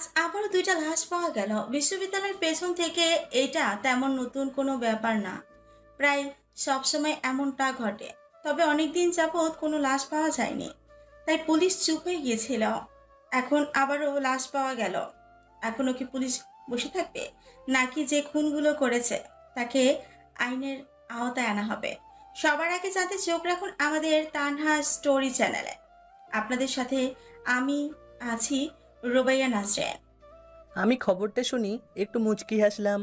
আজ আবারও দুইটা লাশ পাওয়া গেল বিশ্ববিদ্যালয়ের পেছন থেকে। এটা তেমন নতুন কোনো ব্যাপার না, প্রায় সবসময় এমনটা ঘটে। তবে অনেকদিন যাবৎ কোনো লাশ পাওয়া যায়নি, তাই পুলিশ চুপ হয়ে গিয়েছিল। এখন আবারও লাশ পাওয়া গেল। এখনও কি পুলিশ বসে থাকবে, নাকি যে খুনগুলো করেছে তাকে আইনের আওতায় আনা হবে? সবার আগে জানতে চোখ রাখুন আমাদের তানহা স্টোরি চ্যানেলে। আপনাদের সাথে আমি আছি, রোবাইয়া নাজরিন। আমি খবরটা শুনি একটু মুচকি হাসলাম।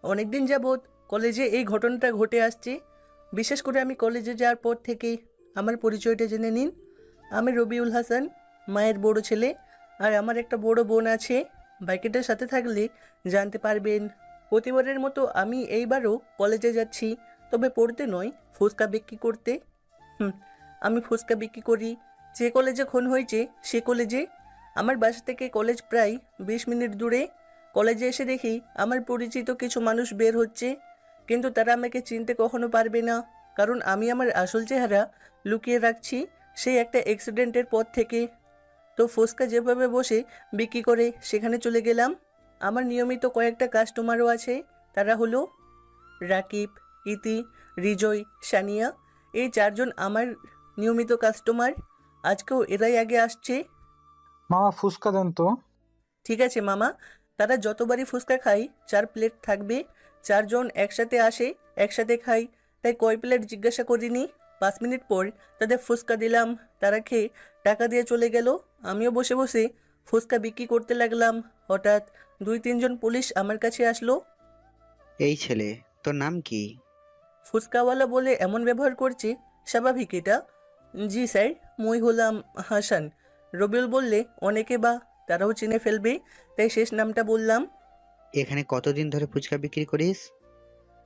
অনেকদিন যাবৎ কলেজে এই ঘটনাটা ঘটে আসছে। বিশেষ করে আমি কলেজে যাওয়ার পর থেকে আমার পরিচয়টা জেনে নিন। আমি রবিউল হাসান, মায়ের বড় ছেলে। আর আমার একটা বড় বোন আছে। বাইকেটার সাথে থাকলে জানতে পারবেন। প্রতিবারের মতো আমি এইবারও কলেজে যাচ্ছি, তবে পড়তে নয়, ফুচকা বিক্রি করতে। হুম, আমি ফুচকা বিক্রি করি। যে কলেজে খুন হয়েছে সে কলেজে। আমার বাসা থেকে কলেজ প্রায় 20 মিনিট দূরে। কলেজে এসে দেখি আমার পরিচিত কিছু মানুষ বের হচ্ছে, কিন্তু তারা আমাকে চিনতে কখনো পারবে না, কারণ আমি আমার আসল চেহারা লুকিয়ে রাখছি সেই একটা অ্যাক্সিডেন্টের পর থেকে। তো ফুচকা যেভাবে বসে বিক্রি করে সেখানে চলে গেলাম। আমার নিয়মিত কয়েকটা কাস্টমারও আছে। তারা হলো রাকিব, ইতি, রিজয়, সানিয়া। এই চারজন আমার নিয়মিত কাস্টমার। আজকেও এরাই আগে আসছে। মামা ফুচকা দেন তো। ঠিক আছে মামা। তারা যতবারই ফুচকা খাই 4 প্লেট থাকবে। চারজন একসাথে আসে, একসাথে খাই, তাই কয় প্লেট জিজ্ঞাসা করিনি। 5 মিনিট পর তাদের ফুচকা দিলাম। তারা খেয়ে টাকা দিয়ে চলে গেল। আমিও বসে বসে ফুচকা বিক্রি করতে লাগলাম। হঠাৎ 2-3 জন পুলিশ আমার কাছে আসলো। এই ছেলে, তোর নাম কি? ফুচকাওয়ালা বলে এমন ব্যবহার করছে, স্বাভাবিক এটা? জি স্যার, মই হলাম হাসান। রবিউল বললে অনেকে বা তারাও চিনে ফেলবে, তাই শেষ নামটা বললাম। এখানে কতদিন ধরে ফুচকা বিক্রি করিস?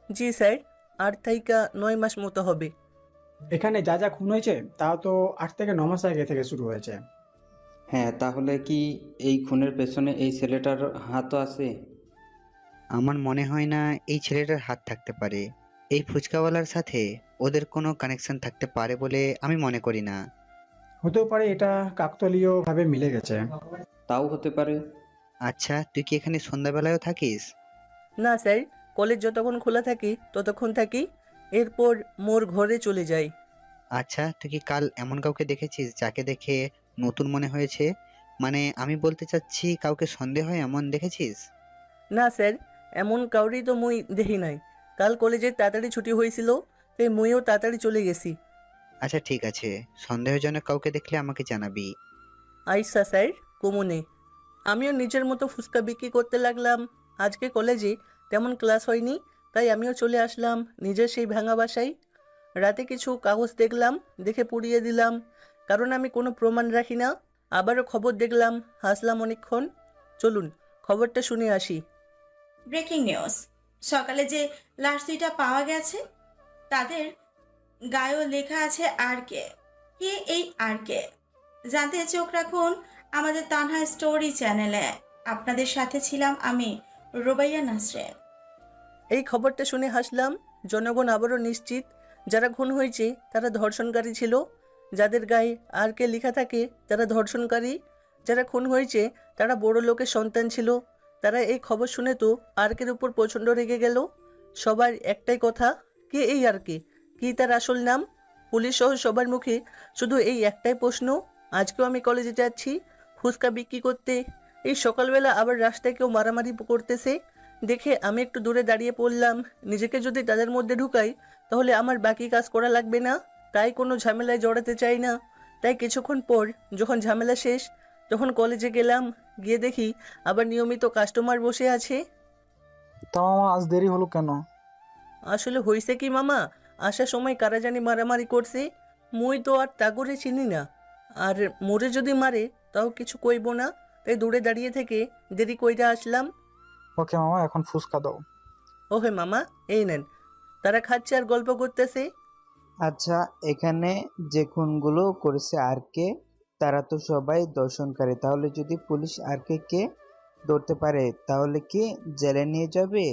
জি স্যার, 8 থেকে 9 মাস মতো হবে। এখানে যা যা খুন হয়েছে তা তো 8 থেকে 9 মাস আগে থেকে শুরু হয়েছে। হ্যাঁ, তাহলে কি এই খুনের পেছনে এই ছেলেটার হাতও আছে? আমার মনে হয় না এই ছেলেটার হাত থাকতে পারে। এই ফুচকাওয়ালার সাথে ওদের কোনো কানেকশন থাকতে পারে বলে আমি মনে করি না। হতেও পারে এটা কাকতালীয় ভাবে মিলে গেছে। তাও হতে পারে। আচ্ছা, তুই কি এখানে সন্ধ্যাবেলায়ও থাকিস? না স্যার, কলেজ যতক্ষণ খোলা থাকে ততক্ষণ থাকি, এরপর মোর ঘরে চলে যাই। আচ্ছা, তুই কি কাল এমন কাউকে দেখেছিস যাকে দেখে নতুন মনে হয়েছে? মানে আমি বলতে চাচ্ছি, কাউকে সন্দেহ হয় এমন দেখেছিস? না স্যার, এমন কাউরি তো মুই দেখি নাই। কাল কলেজে তাড়াতাড়ি ছুটি হয়েছিল, তাই মুইও তাড়াতাড়ি চলে গেছি। আচ্ছা ঠিক আছে, সন্দেহজনক কাউকে দেখলে আমাকে জানাবি। আইসা স্যার, কমুনে। আমিও নিজের মতো ফুচকা বিক্রি করতে লাগলাম। আজকে কলেজে তেমন ক্লাস হয়নি, তাই আমিও চলে আসলাম নিজের সেই ভাঙা বাসায়। রাতে কিছু কাগজ দেখলাম, দেখে পুড়িয়ে দিলাম, কারণ আমি কোনো প্রমাণ রাখি না। আবারও খবর দেখলাম, হাসলাম অনেকক্ষণ। চলুন খবরটা শুনে আসি। Breaking news. সকালে যে লাশ দুইটা পাওয়া গেছে তাদের গায়েও লেখা আছে আর কে। কে এই আর কে? জানতে চোখ রাখুন আমাদের তানহা স্টোরি চ্যানেলে। আপনাদের সাথে ছিলাম আমি, রোবাইয়া নাজরিন। এই খবরটা শুনে হাসলাম। জনগণ আবারও নিশ্চিত, যারা খুন হয়েছে তারা ধর্ষণকারী ছিল। যাদের গায়ে আর কে লেখা থাকে তারা ধর্ষণকারী। যারা খুন হয়েছে তারা বড় লোকের সন্তান ছিল। তারা এই খবর শুনে তো আরকের উপর প্রচণ্ড রেগে গেল। সবার একটাই কথা, কে এই আর কে? কী তার আসল নাম? পুলিশ সহ সবার মুখে শুধু এই একটাই প্রশ্ন। আজকেও আমি কলেজে যাচ্ছি ফুচকা বিক্রি করতে। এই সকালবেলা আবার রাস্তায় কেউ মারামারি করতেছে দেখে আমি একটু দূরে দাঁড়িয়ে পড়লাম। নিজেকে যদি তাদের মধ্যে ঢুকাই তাহলে আমার বাকি কাজ করা লাগবে না, তাই কোনো ঝামেলায় জড়াতে চাই না। তাই কিছুক্ষণ পর যখন ঝামেলা শেষ, তখন কলেজে গেলাম। গিয়ে দেখি আবার নিয়মিত কাস্টমার বসে আছে। তা মামা আজ দেরি হলো কেন? আসলে হয়েছে কি মামা, আসার সময় কারা জানি মারামারি করছে। মুই তো আর তা করে চিনি না, আর মোরে যদি মারে তাও কিছু কইব না, তাই দূরে দাঁড়িয়ে থেকে দেরি কইরা আসলাম। ওকে মামা, এখন ফুচকা দাও। ওহে মামা, এই নেন। তারা খাচ্ছে আর গল্প করতেছে। আচ্ছা, এখানে যে খুনগুলো করেছে আর কে, তারা তো সবাই দর্শনকারী। তাহলে যদি পুলিশ আর কে ধরতে পারে তাহলে কি জেলে নিয়ে যাবে?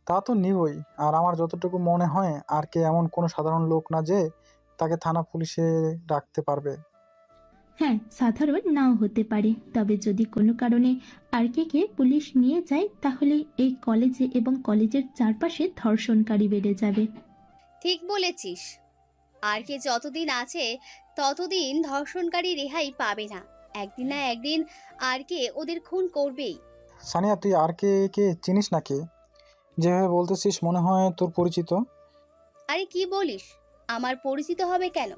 তা তো নিবই। আর আমার যতটুকু মনে হয় আর কে এমন কোনো সাধারণ লোক না যে তাকে থানা পুলিশে ডাকতে পারবে। হ্যাঁ, সাধারণ নাও হতে পারে, তবে যদি কোনো কারণে আরকে পুলিশ নিয়ে যায় তাহলে এই কলেজে এবং কলেজের চারপাশে ধর্ষণকারী বেড়ে যাবে। ঠিক বলেছিস। আর কে যতদিন আছে ততদিন ধর্ষণকারী রেহাই পাবে না। একদিন না একদিন আর কে ওদের খুন করবেই। সানিয়া, তুই আর কে কে চিনিস নাকি? যেভাবে বলতেছিস মনে হয় তোর পরিচিত। আরে কি বলিস? আমার পরিচিত হবে কেন?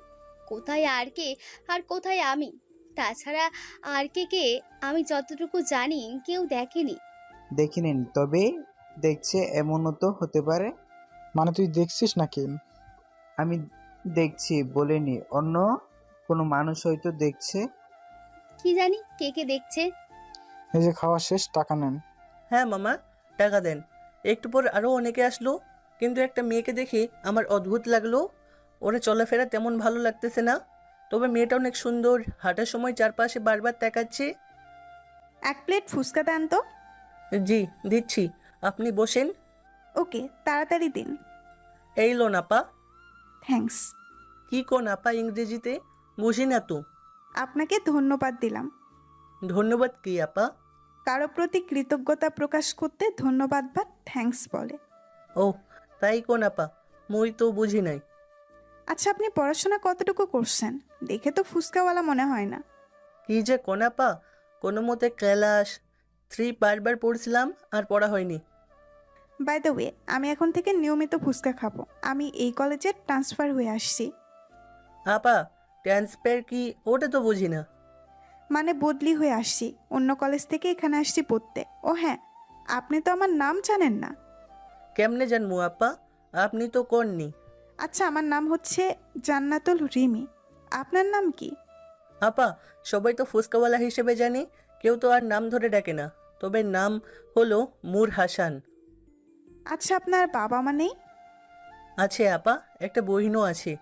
কোথায় আর কে আর কোথায় আমি? তাছাড়া আর কে আমি যতটুকু জানি কেউ দেখেনি। দেখিনিন, তবে দেখছে এমনও তো হতে পারে। মানে তুই দেখছিস নাকি? আমি দেখছি বলিনি, অন্য কোনো মানুষ হয়তো দেখছে। কি জানি কে দেখছে। এই যে খাওয়া শেষ, টাকা নেন। হ্যাঁ মামা, টাকা দেন। একটু পর আরও অনেকে আসলো, কিন্তু একটা মেয়েকে দেখে আমার অদ্ভুত লাগলো। ওরা চলাফেরা তেমন ভালো লাগতেছে না, তবে মেয়েটা অনেক সুন্দর। হাঁটার সময় চারপাশে বারবার তাকাচ্ছে। 1 প্লেট ফুচকা দেন তো। জি দিচ্ছি, আপনি বসেন। ওকে, তাড়াতাড়ি দিন। এই লোন আপা। থ্যাঙ্কস। কি কোন আপা ইংরেজিতে? বুঝি না তো। আপনাকে ধন্যবাদ দিলাম। ধন্যবাদ কি আপা? কারো প্রতি কৃতজ্ঞতা প্রকাশ করতে ধন্যবাদ বা থ্যাঙ্কস বলে। ও তাই কোন আপা, মই তো বুঝি নাই। আচ্ছা, আপনি পড়াশোনা কতটুকু করছেন? দেখে তো ফুচকাওয়ালা মনে হয় না। কি যে কোন আপা, কোনো মতে ক্লাস 3 বারবার পড়ছিলাম, আর পড়া হয়নি। বাই দ্য ওয়ে, আমি এখন থেকে নিয়মিত ফুচকা খাবো। আমি এই কলেজে ট্রান্সফার হয়ে আসছি। আপা ট্রান্সফার কি? ওটা তো বুঝি না। মানে বদলি হয়ে আসছি, অন্য কলেজ থেকে এখানে আসছি পড়তে। ও হ্যাঁ, আপনি তো আমার নাম জানেন না। কেমনে জানবো আপা, আপনি তো করনি। আচ্ছা, আমার নাম হচ্ছে জান্নাতুল রিমি। আপনার নাম কি? আপা সবাই তো ফুচকাওয়ালা হিসেবে জানে, কেউ তো আর নাম ধরে ডাকে না। তবে নাম হলো মুর হাসান। আচ্ছা, আপনার বাবা মা নেই? আছে আপা, একটা বহিনও আছে।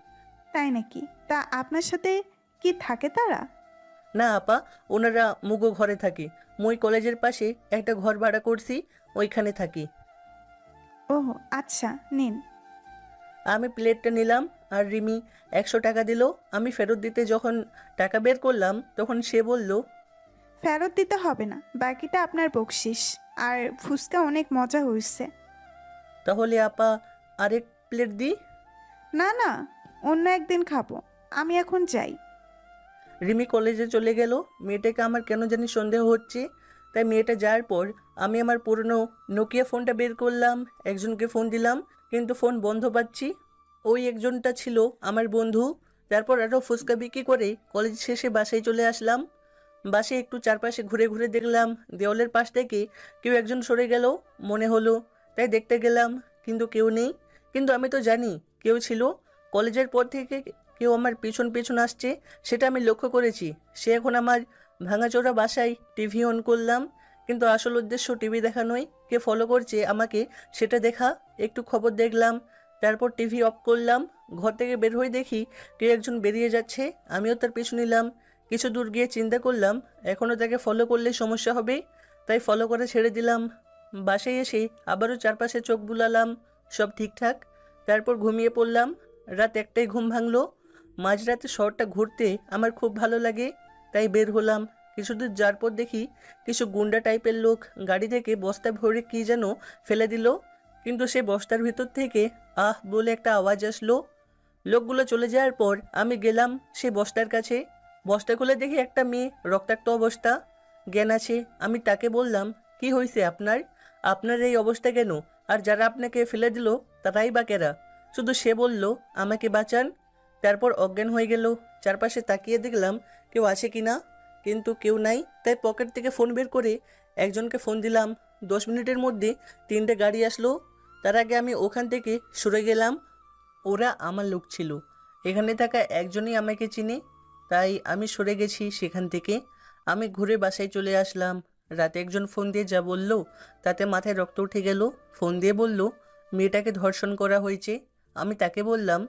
তাই নাকি? তা আপনার সাথে কি থাকে তারা? না আপা, ওনারা মুগো ঘরে থাকে। মই কলেজের পাশে একটা ঘর ভাড়া করছি, ওইখানে থাকি। ওহ আচ্ছা, নিন। আমি প্লেটটা নিলাম, আর রিমি 100 টাকা দিল। আমি ফেরত দিতে যখন টাকা বের করলাম, তখন সে বলল, ফেরত দিতে হবে না, বাকিটা আপনার বকশিস। আর ফুচকা অনেক মজা হয়েছে। তাহলে আপা আরেক প্লেট দিই? না না, অন্য একদিন খাবো। আমি এখন যাই। রিমি কলেজে চলে গেল। মেয়েটাকে আমার কেন জানি সন্দেহ হচ্ছে। তাই মেয়েটা যাওয়ার পর আমি আমার পুরনো নোকিয়া ফোনটা বের করলাম, একজনকে ফোন দিলাম, কিন্তু ফোন বন্ধ পাচ্ছি। ওই একজনটা ছিল আমার বন্ধু। তারপর আরও ফুচকা বিক্রি করে কলেজ শেষে বাসায় চলে আসলাম। বাসে একটু চারপাশে ঘুরে ঘুরে দেখলাম দেওয়ালের পাশ থেকে কেউ একজন সরে গেল মনে হলো, তাই দেখতে গেলাম, কিন্তু কেউ নেই। কিন্তু আমি তো জানি কেউ ছিল। কলেজের পর থেকে কেউ আমার পেছন পেছন আসছে, সেটা আমি লক্ষ্য করেছি। সে এখন আমার ভাঙাচোরা বাসায় টিভি অন করলাম, কিন্তু আসল উদ্দেশ্য টিভি দেখা নয়। কে ফলো করছে আমাকে সেটা দেখা। একটু খবর দেখলাম, তারপর টিভি অফ করলাম। ঘর থেকে বের হয়ে দেখি কেউ একজন বেরিয়ে যাচ্ছে, আমিও তার পিছু নিলাম। কিছু দূর গিয়ে চিন্তা করলাম এখনও তাকে ফলো করলে সমস্যা হবে, তাই ফলো করে ছেড়ে দিলাম। বাসায় এসে আবারও চারপাশে চোখ বুলালাম, সব ঠিকঠাক। তারপর ঘুমিয়ে পড়লাম। রাত 1টায় ঘুম ভাঙলো। মাঝরাতে শহরটা ঘুরতে আমার খুব ভালো লাগে, তাই বের হলাম। কিছু দূর যাওয়ার পর দেখি কিছু গুন্ডা টাইপের লোক গাড়ি থেকে বস্তা ভরে কী যেন ফেলে দিল, কিন্তু সে বস্তার ভিতর থেকে আহ বলে একটা আওয়াজ আসলো। লোকগুলো চলে যাওয়ার পর আমি গেলাম সে বস্তার কাছে। বস্তা খুলে দেখি একটা মেয়ে রক্তাক্ত অবস্থা, জ্ঞান আছে। আমি তাকে বললাম, কি হয়েছে আপনার? আপনার এই অবস্থা কেন? আর যারা আপনাকে ফেলে দিল তারাই বা কেরা? শুধু সে বলল, আমাকে বাঁচান। তারপর অজ্ঞান হয়ে গেল। চারপাশে তাকিয়ে দেখলাম কেউ আছে কি না, কিন্তু কেউ নাই। তাই পকেট থেকে ফোন বের করে একজনকে ফোন দিলাম। 10 মিনিটের মধ্যে 3টে গাড়ি আসলো। তার আগে আমি ওখান থেকে সরে গেলাম। ওরা আমার লোক ছিল, এখানে থাকা একজনই আমাকে চিনে, তাই আমি সরে গেছি সেখান থেকে। আমি ঘুরে বাসায় চলে আসলাম। রাতে একজন ফোন দিয়ে যা বলল তাতে মাথায় রক্ত উঠে গেল। ফোন দিয়ে বলল মেয়েটাকে ধর্ষণ করা হয়েছে। আমি তাকে বললাম,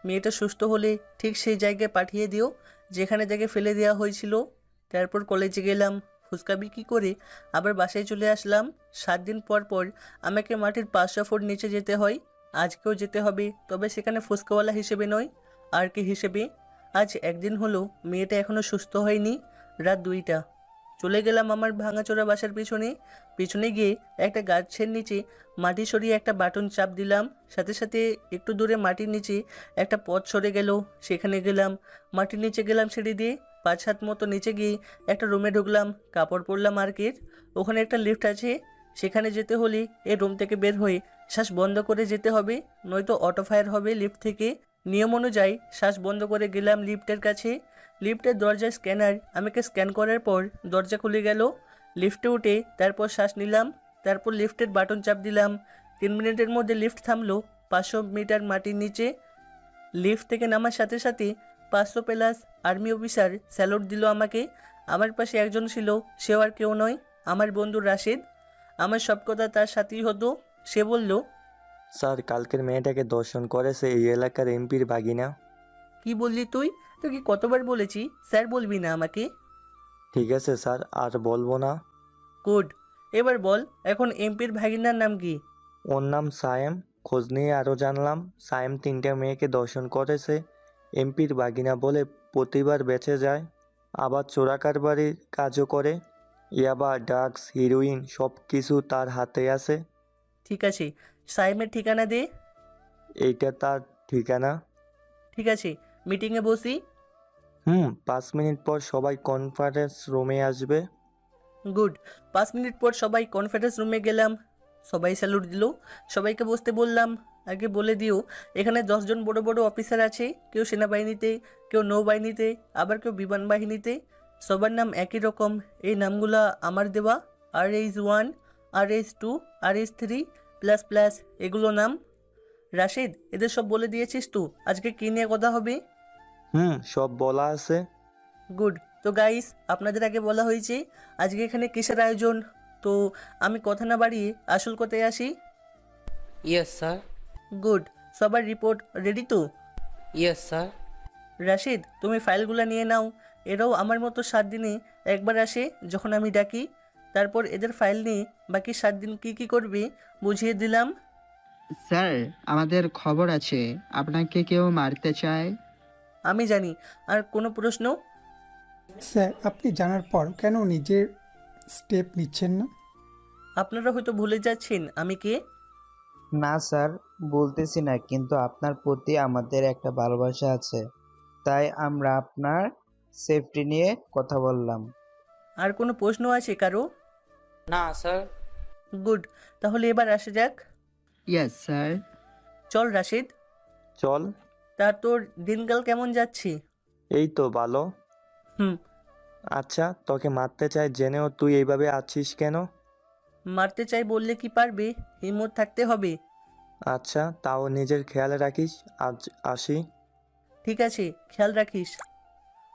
মেয়েটা সুস্থ হলে ঠিক সেই জায়গায় পাঠিয়ে দিও যেখানে তাকে ফেলে দেওয়া হয়েছিল। তারপর কলেজে গেলাম, ফুচকা বিক্রি করে আবার বাসায় চলে আসলাম। 7 দিন পর পর আমাকে মাটির 500 ফুট নিচে যেতে হয়। আজকেও যেতে হবে, তবে সেখানে ফুচকাওয়ালা হিসেবে নয়, আর কি হিসেবে। আজ একদিন হলো মেয়েটা এখনও সুস্থ হয়নি। রাত 2টা। চলে গেলাম আমার ভাঙাচোরা বাসার পিছনে গিয়ে একটা গাছের নিচে মাটি সরিয়ে একটা বাটন চাপ দিলাম। সাথে সাথে একটু দূরে মাটির নিচে একটা পথ সরে গেল। সেখানে গেলাম, মাটির নিচে গেলাম সিঁড়ি দিয়ে 5 হাত মতো নিচে গিয়ে একটা রুমে ঢুকলাম, কাপড় পরলাম মার্কেট। ওখানে একটা লিফট আছে, সেখানে যেতে হলে এই রুম থেকে বের হয়ে শ্বাস বন্ধ করে যেতে হবে, নয়তো অটো ফায়ার হবে লিফট থেকে। নিয়ম অনুযায়ী শ্বাস বন্ধ করে গেলাম লিফটের কাছে। লিফটের দরজার স্ক্যানার আমাকে স্ক্যান করার পর দরজা খুলে গেল। লিফটে উঠে তারপর শ্বাস নিলাম, তারপর লিফটের বাটন চাপ দিলাম। 3 মিনিটের মধ্যে লিফট থামলো 500 মিটার মাটির নিচে। লিফট থেকে নামার সাথে সাথে 500 প্লাস আর্মি অফিসার স্যালুট দিল আমাকে। আমার পাশে একজন ছিল, সেও আর কেউ নয়, আমার বন্ধু রাশেদ। আমার সব কথা তার সাথেই হতো। সে বলল, স্যার কালকের মেয়েটাকে দর্শন করেছে এই এলাকার এমপির ভাগিনা। কি বললি তুই? তোকে কতবার বলেছি স্যার বলবি না আমাকে? ঠিক আছে স্যার, আর বলবো না। গুড। এবার বল, এখন এমপির ভাগিনার নাম কি? ওর নাম সায়েম। খোঁজ নিয়ে আরও জানলাম সায়েম 3টে মেয়েকে দর্শন করেছে। এমপির ভাগিনা বলে প্রতিবার বেঁচে যায়, আবার চোরা কারবারির কাজও করে। ইয়াবা, ড্রাগস, হিরোইন সব কিছু তার হাতে আছে। ঠিক আছে, সাইমের ঠিকানা দে। এইটা তার ঠিকানা। ঠিক আছে, মিটিংয়ে বসি। 5 মিনিট পর সবাই কনফারেন্স রুমে আসবে। গুড। 5 মিনিট পর সবাই কনফারেন্স রুমে গেলাম। সবাই স্যালুট দিল। সবাইকে বসতে বললাম। আগে বলে দিও, এখানে 10 জন বড় বড় অফিসার আছে, কেউ সেনাবাহিনীতে, কেউ নৌবাহিনীতে, আবার কেউ বিমান বাহিনীতে। সবার নাম একই রকম। এই নামগুলো আমার দেওয়া। RH1, RH2, RH3 plus plus এগুলো নাম। রাশেদ, এদের সব বলে দিয়েছিস তো আজকে কী নিয়ে কথা হবে? সব বলা আছে। গুড। তো গাইস, আপনাদের আগে বলা হয়েছে আজকে এখানে কিসের আয়োজন। তো আমি কথা না বাড়িয়ে আসল কথায় আসি। Yes sir. গুড। সবার রিপোর্ট রেডি তো? Yes sir. রাশেদ, তুমি ফাইলগুলো নিয়ে নাও। এরাও আমার মতো 7 দিনে একবার আসে যখন আমি ডাকি। তারপর এদের ফাইল নিয়ে বাকি 7 দিন কী কী করবে বুঝিয়ে দিলাম। স্যার আমাদের খবর আছে আপনাকে কেউ মারতে চায়। আমি জানি। আর কোনো প্রশ্ন? স্যার আপনি জানার পর কেন নিজের স্টেপ নিচ্ছেন না? আপনারা হয়তো ভুলে যাচ্ছেন আমি কে। না স্যার, বলতেছি না, কিন্তু আপনার প্রতি আমাদের একটা ভালোবাসা আছে, তাই আমরা আপনার সেফটি নিয়ে কথা বললাম। আর কোনো প্রশ্ন আছে কারো? না স্যার। গুড। তাহলে এবার আসা যাক। Yes sir. চল রাশেদ। চল। তা তোর দিনকাল কেমন যাচ্ছে? এই তো ভালো। হুম। আচ্ছা, তোকে মারতে চাই জেনেও তুই এইভাবে আছিস কেন? মারতে চাই বললে কি পারবে? হিম্মত থাকতে হবে। আচ্ছা, তাও নিজের খেয়াল রাখিস। আজ আসি। ঠিক আছে, খেয়াল রাখিস।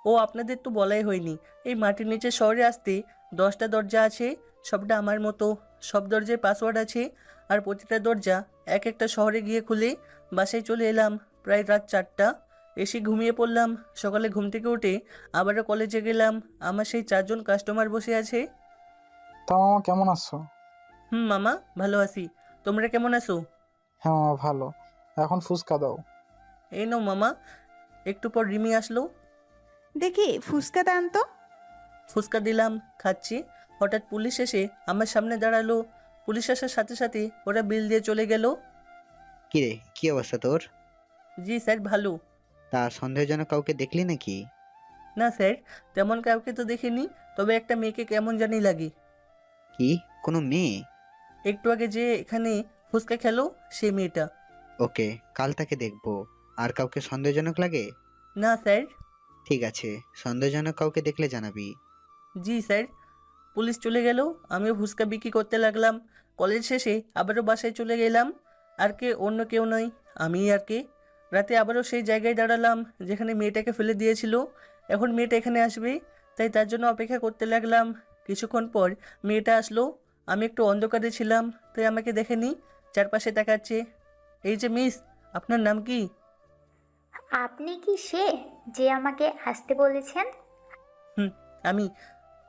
ও আপনাদের তো বলাই হয়নি, এই মাটির নিচে শহরে আসতে 10টা দরজা আছে, সবটা আমার মতো। সব দরজায় পাসওয়ার্ড আছে, আর প্রতিটা দরজা এক একটা শহরে গিয়ে খুলে। বাসায় চলে এলাম প্রায় রাত 4টা। এসে ঘুমিয়ে পড়লাম। সকালে ঘুম থেকে উঠে আবারও কলেজে গেলাম। আমার সেই 4 জন কাস্টমার বসে আছে। তা মামা কেমন আছো? মামা ভালো আছি। তোমরা কেমন আছো? হ্যাঁ মামা ভালো। এখন ফুচকা দাও। এই নাও মামা। একটু পর রিমি আসলো। দেখি ফুচকা দান তো। ফুচকা দিলাম, খাচ্ছি। হঠাৎ পুলিশ এসে আমার সামনে দাঁড়ালো। পুলিশ আসার সাথে সাথে ওরা বিল দিয়ে চলে গেল। কিরে, কি অবস্থা তোর? জি স্যার, ভালো। তা সন্দেহজনক কাউকে দেখলি নাকি? না স্যার, তেমন কাউকে তো দেখিনি, তবে একটা মেয়েকে কেমন জানি লাগে। কি, কোনো মেয়ে? একটু আগে যে এখানে ফুচকা খেলো সে মেয়েটা। ওকে, কাল তাকে দেখবো। আর কাউকে সন্দেহজনক লাগে? না স্যার। ঠিক আছে, সন্দেহজনক কাউকে দেখলে জানাবি। জি স্যার। পুলিশ চলে গেল, আমিও ফুচকা বিক্রি করতে লাগলাম। কলেজ শেষে আবারও বাসায় চলে গেলাম। আর কে, অন্য কেউ নয়, আমিই আর কে। রাতে আবারও সেই জায়গায় দাঁড়ালাম যেখানে মেয়েটাকে ফেলে দিয়েছিল। এখন মেয়েটা এখানে আসবে, তাই তার জন্য অপেক্ষা করতে লাগলাম। কিছুক্ষণ পর মেয়েটা আসলো। আমি একটু অন্ধকারে ছিলাম, তাই আমাকে দেখেনি, চারপাশে তাকাচ্ছে। এই যে মিস, আপনার নাম কি? আপনি কি সে যে আমাকে আসতে বলেছেন? আমি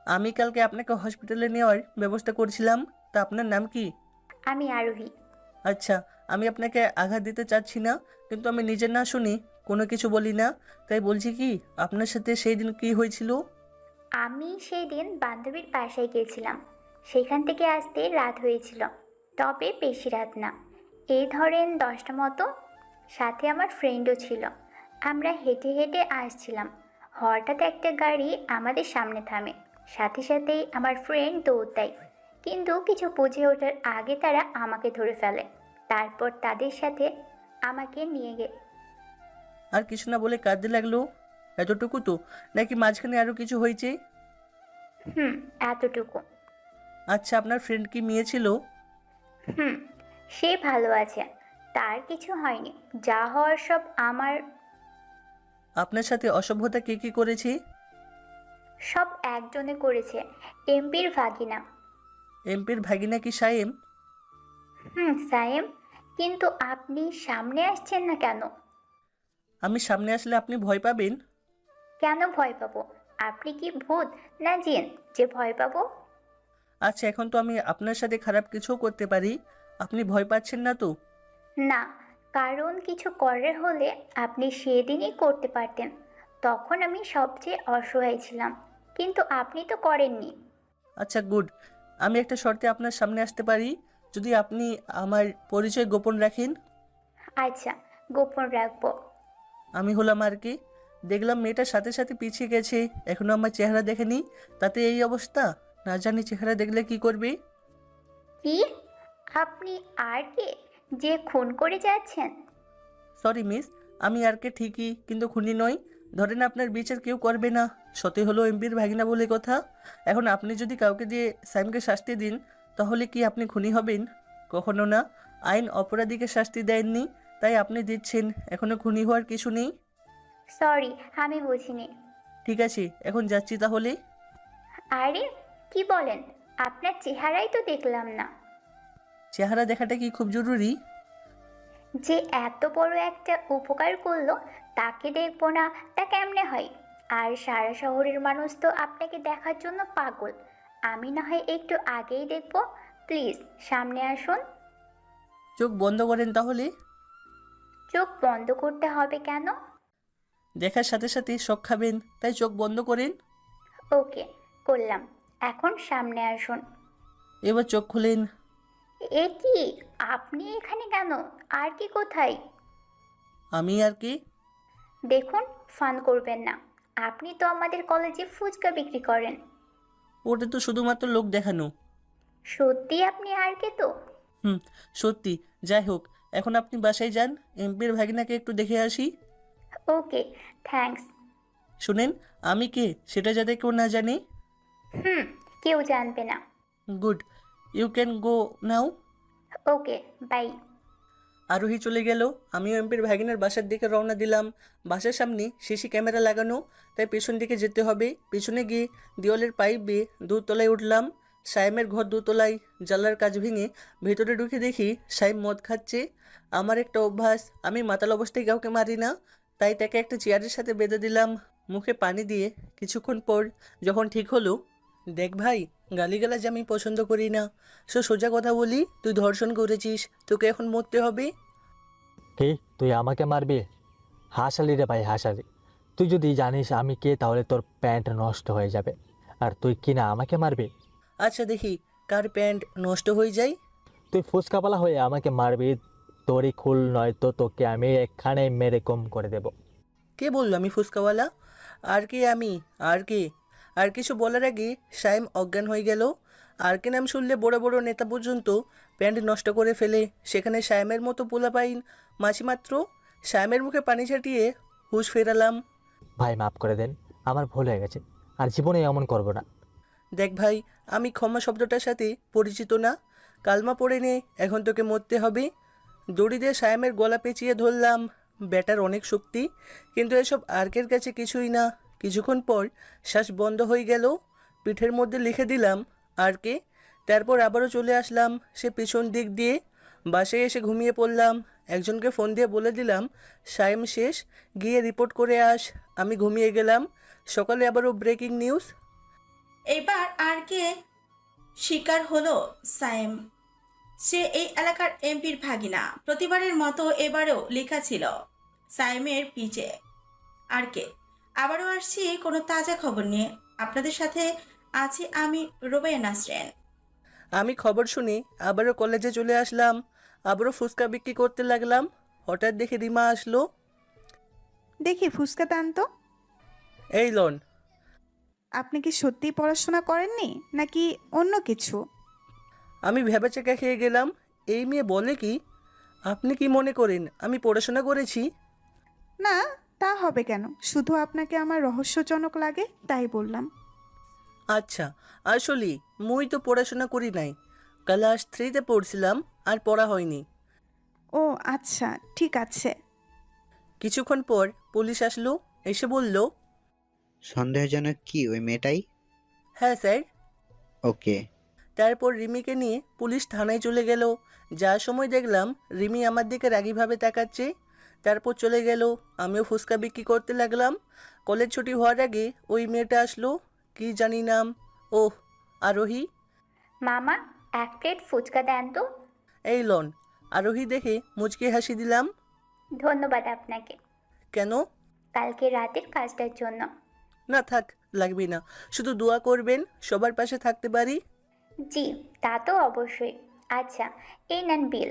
আমি কালকে আপনাকে হসপিটালে নেওয়ার ব্যবস্থা করছিলাম। তা আপনার নাম কি? আমি আরোহী। আচ্ছা, আমি আপনাকে আঘাত দিতে চাচ্ছি না, কিন্তু আমি নিজের না শুনি কোনো কিছু বলি না। তাই বলছি কি, আপনার সাথে সেই দিন কি হয়েছিল? আমি সেই দিন বান্ধবীর বাসায় গিয়েছিলাম। সেখান থেকে আসতে রাত হয়েছিল, তবে বেশি রাত না, এই ধরেন 10টা মতো। সাথে আমার ফ্রেন্ডও ছিল। আমরা হেঁটে হেঁটে আসছিলাম, হঠাৎ একটা গাড়ি আমাদের সামনে থামে। সাথে সাথেই আমার ফ্রেন্ড দৌড় দেয়, কিন্তু কিছু বুঝে ওঠার আগে তারা আমাকে ধরে ফেলে। তারপর তাদের সাথে আমাকে নিয়ে আর কিছু না বলে কাঁদতে লাগলো? এতটুকু তো, নাকি মাঝখানে আরও কিছু হয়েছে? এতটুকু। আচ্ছা, আপনার ফ্রেন্ড কি মেয়ে ছিল? সে ভালো আছে, তার কিছু হয়নি। যা হওয়ার সব আমার। আপনার সাথে অসভ্যতা কে কি করেছে? সব একজনে করেছে, এমপির ভাগিনা। এমপির ভাগিনা কি সায়েম? সায়েম। কিন্তু আপনি সামনে আসছেন না কেন? আমি সামনে আসলে আপনি ভয় পাবেন? কেন ভয় পাবো? আপনি কি ভূত না জিন যে ভয় পাবো? আচ্ছা, এখন তো আমি আপনার সাথে খারাপ কিছুও করতে পারি, আপনি ভয় পাচ্ছেন না তো? না, কারণ কিছু করার হলে আপনি সেদিনই করতে পারতেন। তখন আমি সবচেয়ে অসহায় ছিলাম, কিন্তু আপনি তো করেননি। আচ্ছা গুড, আমি একটা শর্তে আপনার সামনে আসতে পারি, যদি আপনি আমার পরিচয় গোপন রাখেন। আচ্ছা, গোপন রাখবো। আমি হলাম আর কি, দেখলাম মেয়েটার সাথে সাথে পিছিয়ে গেছে, এখনো আমার চেহারা দেখেনি, তাতে এই অবস্থা। না জানি চেহারা দেখলে কি করবে। কি? আপনি আর কে যে খুন করে যাচ্ছেন? সরি মিস, আমি আর কে ঠিকই, কিন্তু খুনি নই। ধরেন আপনার বিচার কেউ করবে না, সতে হলো এমপির ভাগিনা বলে কথা। এখন আপনি যদি কাউকে দিয়ে সাইমকে শাস্তি দিন, তাহলে কি আপনি খুনি হবেন? কখনো না, আইন অপরাধীকে শাস্তি দেয়নি, তাই আপনি দিচ্ছেন, এখনো খুনি হওয়ার কিছু নেই। সরি, আমি বুঝিনি। ঠিক আছে, এখন যাচ্ছি তাহলে। আরে কি বলেন? আপনার চেহারাই তো দেখলাম না। চেহারা দেখাটা কি খুব জরুরি? যে এত বড় একটা উপকার করলো তাকে দেখবো না, তা কেমনে হয়? আর সারা শহরের মানুষ তো আপনাকে দেখার জন্য পাগল। আমি না হয় একটু আগেই দেখবো। প্লিজ সামনে আসুন। চোখ বন্ধ করেন তাহলে। চোখ বন্ধ করতে হবে কেন? দেখার সাথে সাথে শখ খাবেন, তাই চোখ বন্ধ করেন। ওকে, করলাম। এখন সামনে আসুন। এবার চোখ খুলেন। এ কি, আপনি এখানে কেন? আর কি কোথায়? আমি আর কি? দেখুন, ফান করবেন না। আপনি তো আমাদের কলেজে ফুচকা বিক্রি করেন। ওটা তো শুধুমাত্র লোক দেখানো। সত্যি আপনি আর কে তো? সত্যি। যাই হোক, এখন আপনি বাসায় যান, এমপির ভাগিনাকে একটু দেখে আসি। ওকে, থ্যাঙ্কস। শুনেন, আমি কে সেটা যাতে কেউ না জানে। কেউ জানবে না। Good, you can go now. Okay, bye. Arohi চলে গেল, আমিও এমপির ভাগিনার বাসার দিকে রওনা দিলাম। বাসার সামনে সিসি ক্যামেরা লাগানো, তাই পেছন দিকে যেতে হবে। পেছনে গিয়ে দেওয়ালের পাইপ বেয়ে দোতলায় উঠলাম। সাইমের ঘর দোতলায়, জানলার কাজ ভেঙে ভেতরে ঢুকে দেখি সাইম মদ খাচ্ছে। আমার একটা অভ্যাস, আমি মাতাল অবস্থায় কাউকে মারি না, তাই তাকে একটা চেয়ারের সাথে বেঁধে দিলাম, মুখে পানি দিয়ে। কিছুক্ষণ পর যখন ঠিক হলো, দেখ ভাই, গালিগালাজ আমি পছন্দ করি না, সোজা কথা বলি, তুই ধর্ষণ করেছিস, তোকে এখন মরতে হবে। কে তুই আমাকে মারবি? হাসালি রে ভাই, হাসালি। তুই যদি জানিস আমি কে, তাহলে তোর প্যান্ট নষ্ট হয়ে যাবে, আর তুই কিনা আমাকে মারবি? আচ্ছা দেখি কার প্যান্ট নষ্ট হয়ে যায়। তুই ফুচকাওয়ালা হয়ে আমাকে মারবি? তোরই খুল, নয়তো তোকে আমি এখানে মেরে কম করে দেব। কে বললো আমি ফুচকাওয়ালা? আর কে আমি? আর কে? আর কিছু বলার আগে সাইম অজ্ঞান হয়ে গেল। আর কে নাম শুনলে বড় বড় নেতা পর্যন্ত প্যান্ট নষ্ট করে ফেলে, সেখানে সাইমের মতো পোলাপাইন মাছি মাত্র। সাইমের মুখে পানি ছাটিয়ে হুঁশ ফেরালাম। ভাই মাফ করে দেন, আমার ভুল হয়ে গেছে, আর জীবনে এমন করব না। দেখ ভাই, আমি ক্ষমা শব্দটার সাথে পরিচিত না, কালমা পড়ে নে, এখন তোকে মরতে হবে। দড়ি দিয়ে সায়ামের গলা পেঁচিয়ে ধরলাম। ব্যাটার অনেক শক্তি, কিন্তু এসব আর্কের কাছে কিছুই না। কিছুক্ষণ পর শ্বাস বন্ধ হয়ে গেল, পিঠের মধ্যে লিখে দিলাম আরকে। তারপর আবারও চলে আসলাম সে পিছন দিক দিয়ে, বাসায় এসে ঘুমিয়ে পড়লাম। একজনকে ফোন দিয়ে বলে দিলাম সাইম শেষ, গিয়ে রিপোর্ট করে আস। আমি ঘুমিয়ে গেলাম। সকালে আবারও ব্রেকিং নিউজ। এবার আর কে শিকার হলো সাইম। সে এই এলাকার এমপির ভাগিনা। প্রতিবারের মতো এবারেও লেখা ছিল সাইমের পিছে। আর কে আবারও আসছি কোনো তাজা খবর নিয়ে। আপনাদের সাথে আছি আমি, রোবেয়া নাসরিন। আমি খবর শুনে আবারও কলেজে চলে আসলাম, আবারও ফুচকা বিক্রি করতে লাগলাম। হঠাৎ দেখে রিমা আসলো। দেখি ফুচকা দেন তো। এই লন। আপনি কি সত্যিই পড়াশোনা করেননি নাকি অন্য কিছু? আমি ভেবেচেকা খেয়ে গেলাম। এই মেয়ে বলে কি, আপনি কি মনে করেন আমি পড়াশোনা করেছি? না, তা হবে কেন, শুধু আপনাকে আমার রহস্যজনক লাগে তাই বললাম। আচ্ছা, আসলে মুই তো পড়াশোনা করি নাই, ক্লাস 3-তে পড়ছিলাম, আর পড়া হয়নি। ও আচ্ছা, ঠিক আছে। কিছুক্ষণ পর পুলিশ আসলো, এসে বলল, সন্দেহজনক কি ওই মেয়েটাই? হ্যাঁ স্যার। ওকে। তারপর রিমিকে নিয়ে পুলিশ থানায় চলে গেল। যার সময় দেখলাম রিমি আমার দিকে রাগীভাবে তাকাচ্ছে। তারপর চলে গেল, আমিও ফুচকা বিক্রি করতে লাগলাম। কলেজ ছুটি হওয়ার আগে ওই মেয়েটা আসলো, কি জানি নাম, ওহ আরোহী। মামা, 1 প্লেট ফুচকা দেন তো। এই লন। আরোহী দেখে মুচকি হাসি দিলাম। ধন্যবাদ আপনাকে। কেন? কালকে রাতের কাজটার জন্য। না থাক, লাগবে না, শুধু দোয়া করবেন সবার পাশে থাকতে পারি। জি, তা তো অবশ্যই। আচ্ছা, এই নেন বিল।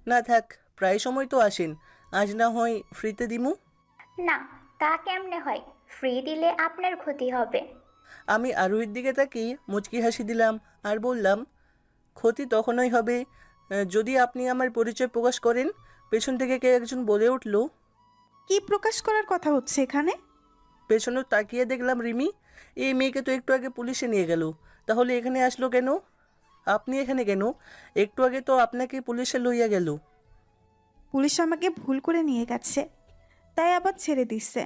না থাক, প্রায় সময় তো আসেন, আজ না হয় ফ্রিতে দিমু। না, তা কেমনে হয়, ফ্রি দিলে আপনার ক্ষতি হবে। আমি আরোহীর দিকে তাকিয়ে মুচকি হাসি দিলাম আর বললাম, ক্ষতি তখনই হবে যদি আপনি আমার পরিচয় প্রকাশ করেন। পেছন থেকে কে একজন বলে উঠল। কি প্রকাশ করার কথা হচ্ছে এখানে? পেছনে তাকিয়ে দেখলাম রিমি। এই মেয়েকে তো একটু আগে পুলিশে নিয়ে গেল, তাহলে এখানে আসলো কেন? আপনি এখানে কেন? একটু আগে তো আপনাকে পুলিশে লইয়া গেল। পুলিশ আমাকে ভুল করে নিয়ে গেছে, তাই আবার ছেড়ে দিচ্ছে।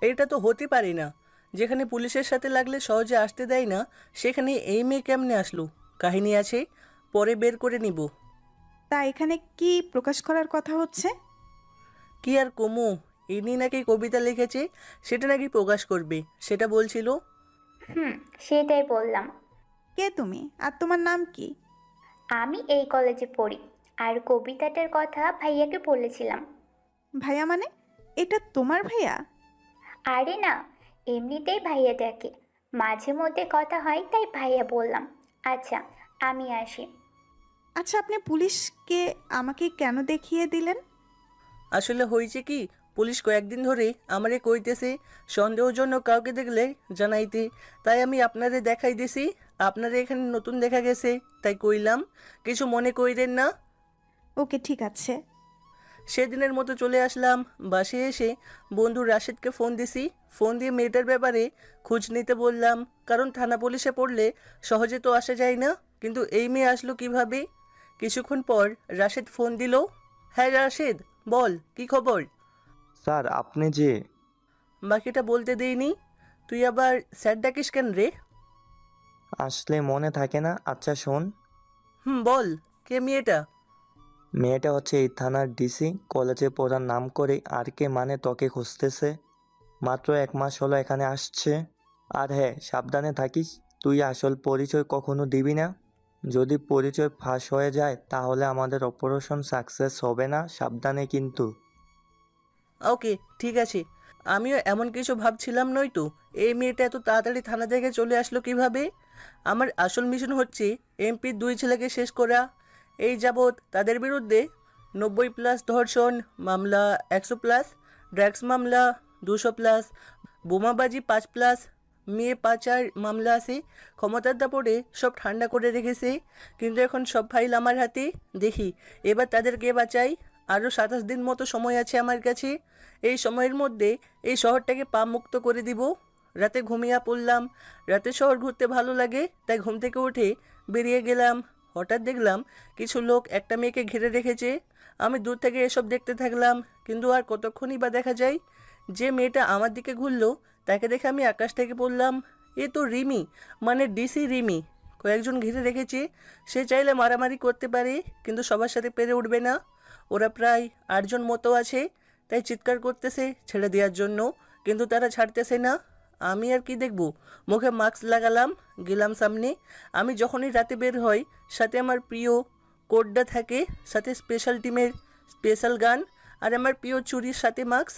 এটা তো হতে পারে না, যেখানে পুলিশের সাথে লাগলে সহজে আসতে দেয় না, সেখানে এই মেয়ে কেমনে আসলো? কাহিনী আছে, পরে বের করে নিব। তা এখানে কি প্রকাশ করার কথা হচ্ছে? কি আর কমু, ইনি নাকি কবিতা লিখেছে, সেটা নাকি প্রকাশ করবে, সেটা বলছিল। সেটাই বললাম। কে তুমি, আর তোমার নাম কি? আমি এই কলেজে পড়ি, আর কবিতাটার কথা ভাইয়াকে বলেছিলাম। ভাইয়া মানে? এটা তোমার ভাইয়া? আরে না, এমনিতেই ভাইয়া ডাকে, মাঝে মধ্যে কথা হয় তাই ভাইয়া বললাম। আচ্ছা, আমি আসি। আচ্ছা, আপনি পুলিশকে আমাকে কেন দেখিয়ে দিলেন? আসলে হয়েছে কি, পুলিশ কয়েকদিন ধরে আমারে কইতেছে সন্দেহজনক কাউকে দেখলে জানাইতে, তাই আমি আপনারে দেখাই দিছি। আপনারা এখানে নতুন দেখা গেছে, তাই কইলাম, কিছু মনে কইরেন না। ওকে, ঠিক আছে। সেদিনের মতো চলে আসলাম। বাসে এসে বন্ধু রাশেদকে ফোন দিছি। ফোন দিয়ে মেয়েটার ব্যাপারে খোঁজ নিতে বললাম, কারণ থানা পুলিশে পড়লে সহজে তো আসা যায় না। কিন্তু এই মেয়ে আসলো কিভাবে? কিছুক্ষণ পর রাশেদ ফোন দিল। হ্যাঁ রাশেদ, বল কি খবর? স্যার আপনি যে বাকিটা বলতে দেইনি, তুই আবার স্যার ডাকিস কেন রে? আসলে মনে থাকে না। আচ্ছা শোন, বল, কে মেয়েটা? মেয়েটা হচ্ছে এই থানার ডিসি, কলেজে পড়ার নাম করে আর কে মানে তোকে খুঁজতেছে। মাত্র 1 মাস হলো এখানে আসছে। আর হ্যাঁ, সাবধানে থাকিস, তুই আসল পরিচয় কখনো দিবি না। যদি পরিচয় ফাঁস হয়ে যায় তাহলে আমাদের অপারেশন সাকসেস হবে না, সাবধানে কিন্তু। ওকে ঠিক আছে। আমিও এমন কিছু ভাবছিলাম, নয়তো এই মেয়েটা এত তাড়াতাড়ি থানা থেকে চলে আসলো কিভাবে? আমার আসল মিশন হচ্ছে এমপির 2 ছেলেকে শেষ করা। এই যাবৎ তাদের বিরুদ্ধে 90+ ধর্ষণ মামলা, 100+, ড্রাগস মামলা 200+, বোমাবাজি 5+, মেয়ে পাচার মামলা আছে। ক্ষমতার দাপটে সব ঠান্ডা করে রেখেছে, কিন্তু এখন সব ফাইল আমার হাতে। দেখি এবার তাদেরকে বাঁচাই। আরও 27 দিন মতো সময় আছে আমার কাছে। এই সময়ের মধ্যে এই শহরটাকে পাপ মুক্ত করে দিব। রাতে ঘুমিয়ে পড়লাম। রাতে শহর ঘুরতে ভালো লাগে, তাই ঘুম থেকে উঠে বেরিয়ে গেলাম। হঠাৎ দেখলাম কিছু লোক একটা মেয়েকে ঘিরে রেখেছে। আমি দূর থেকে এসব দেখতে থাকলাম, কিন্তু আর কতক্ষণই বা দেখা যায়। যে মেয়েটা আমার দিকে ঘুরলো তাকে দেখে আমি আকাশ থেকে পড়লাম। এ তো রিমি, মানে ডিসি রিমি। কয়েকজন ঘিরে রেখেছে, সে চাইলে মারামারি করতে পারে, কিন্তু সবার সাথে পেরে উঠবে না। ওরা প্রায় 8 জন মতো আছে, তাই চিৎকার করতেছে ছেড়ে দেওয়ার জন্য, কিন্তু তারা ছাড়তেছে না। আমি আর কি দেখব, মুখে মাস্ক লাগালাম, গেলাম সামনে। আমি যখনই রাতে বের হই, সাথে আমার প্রিয় কোডটা থাকে, সাথে স্পেশাল টিমের স্পেশাল গান আর আমার প্রিয় চুড়ির সাথে মাস্ক।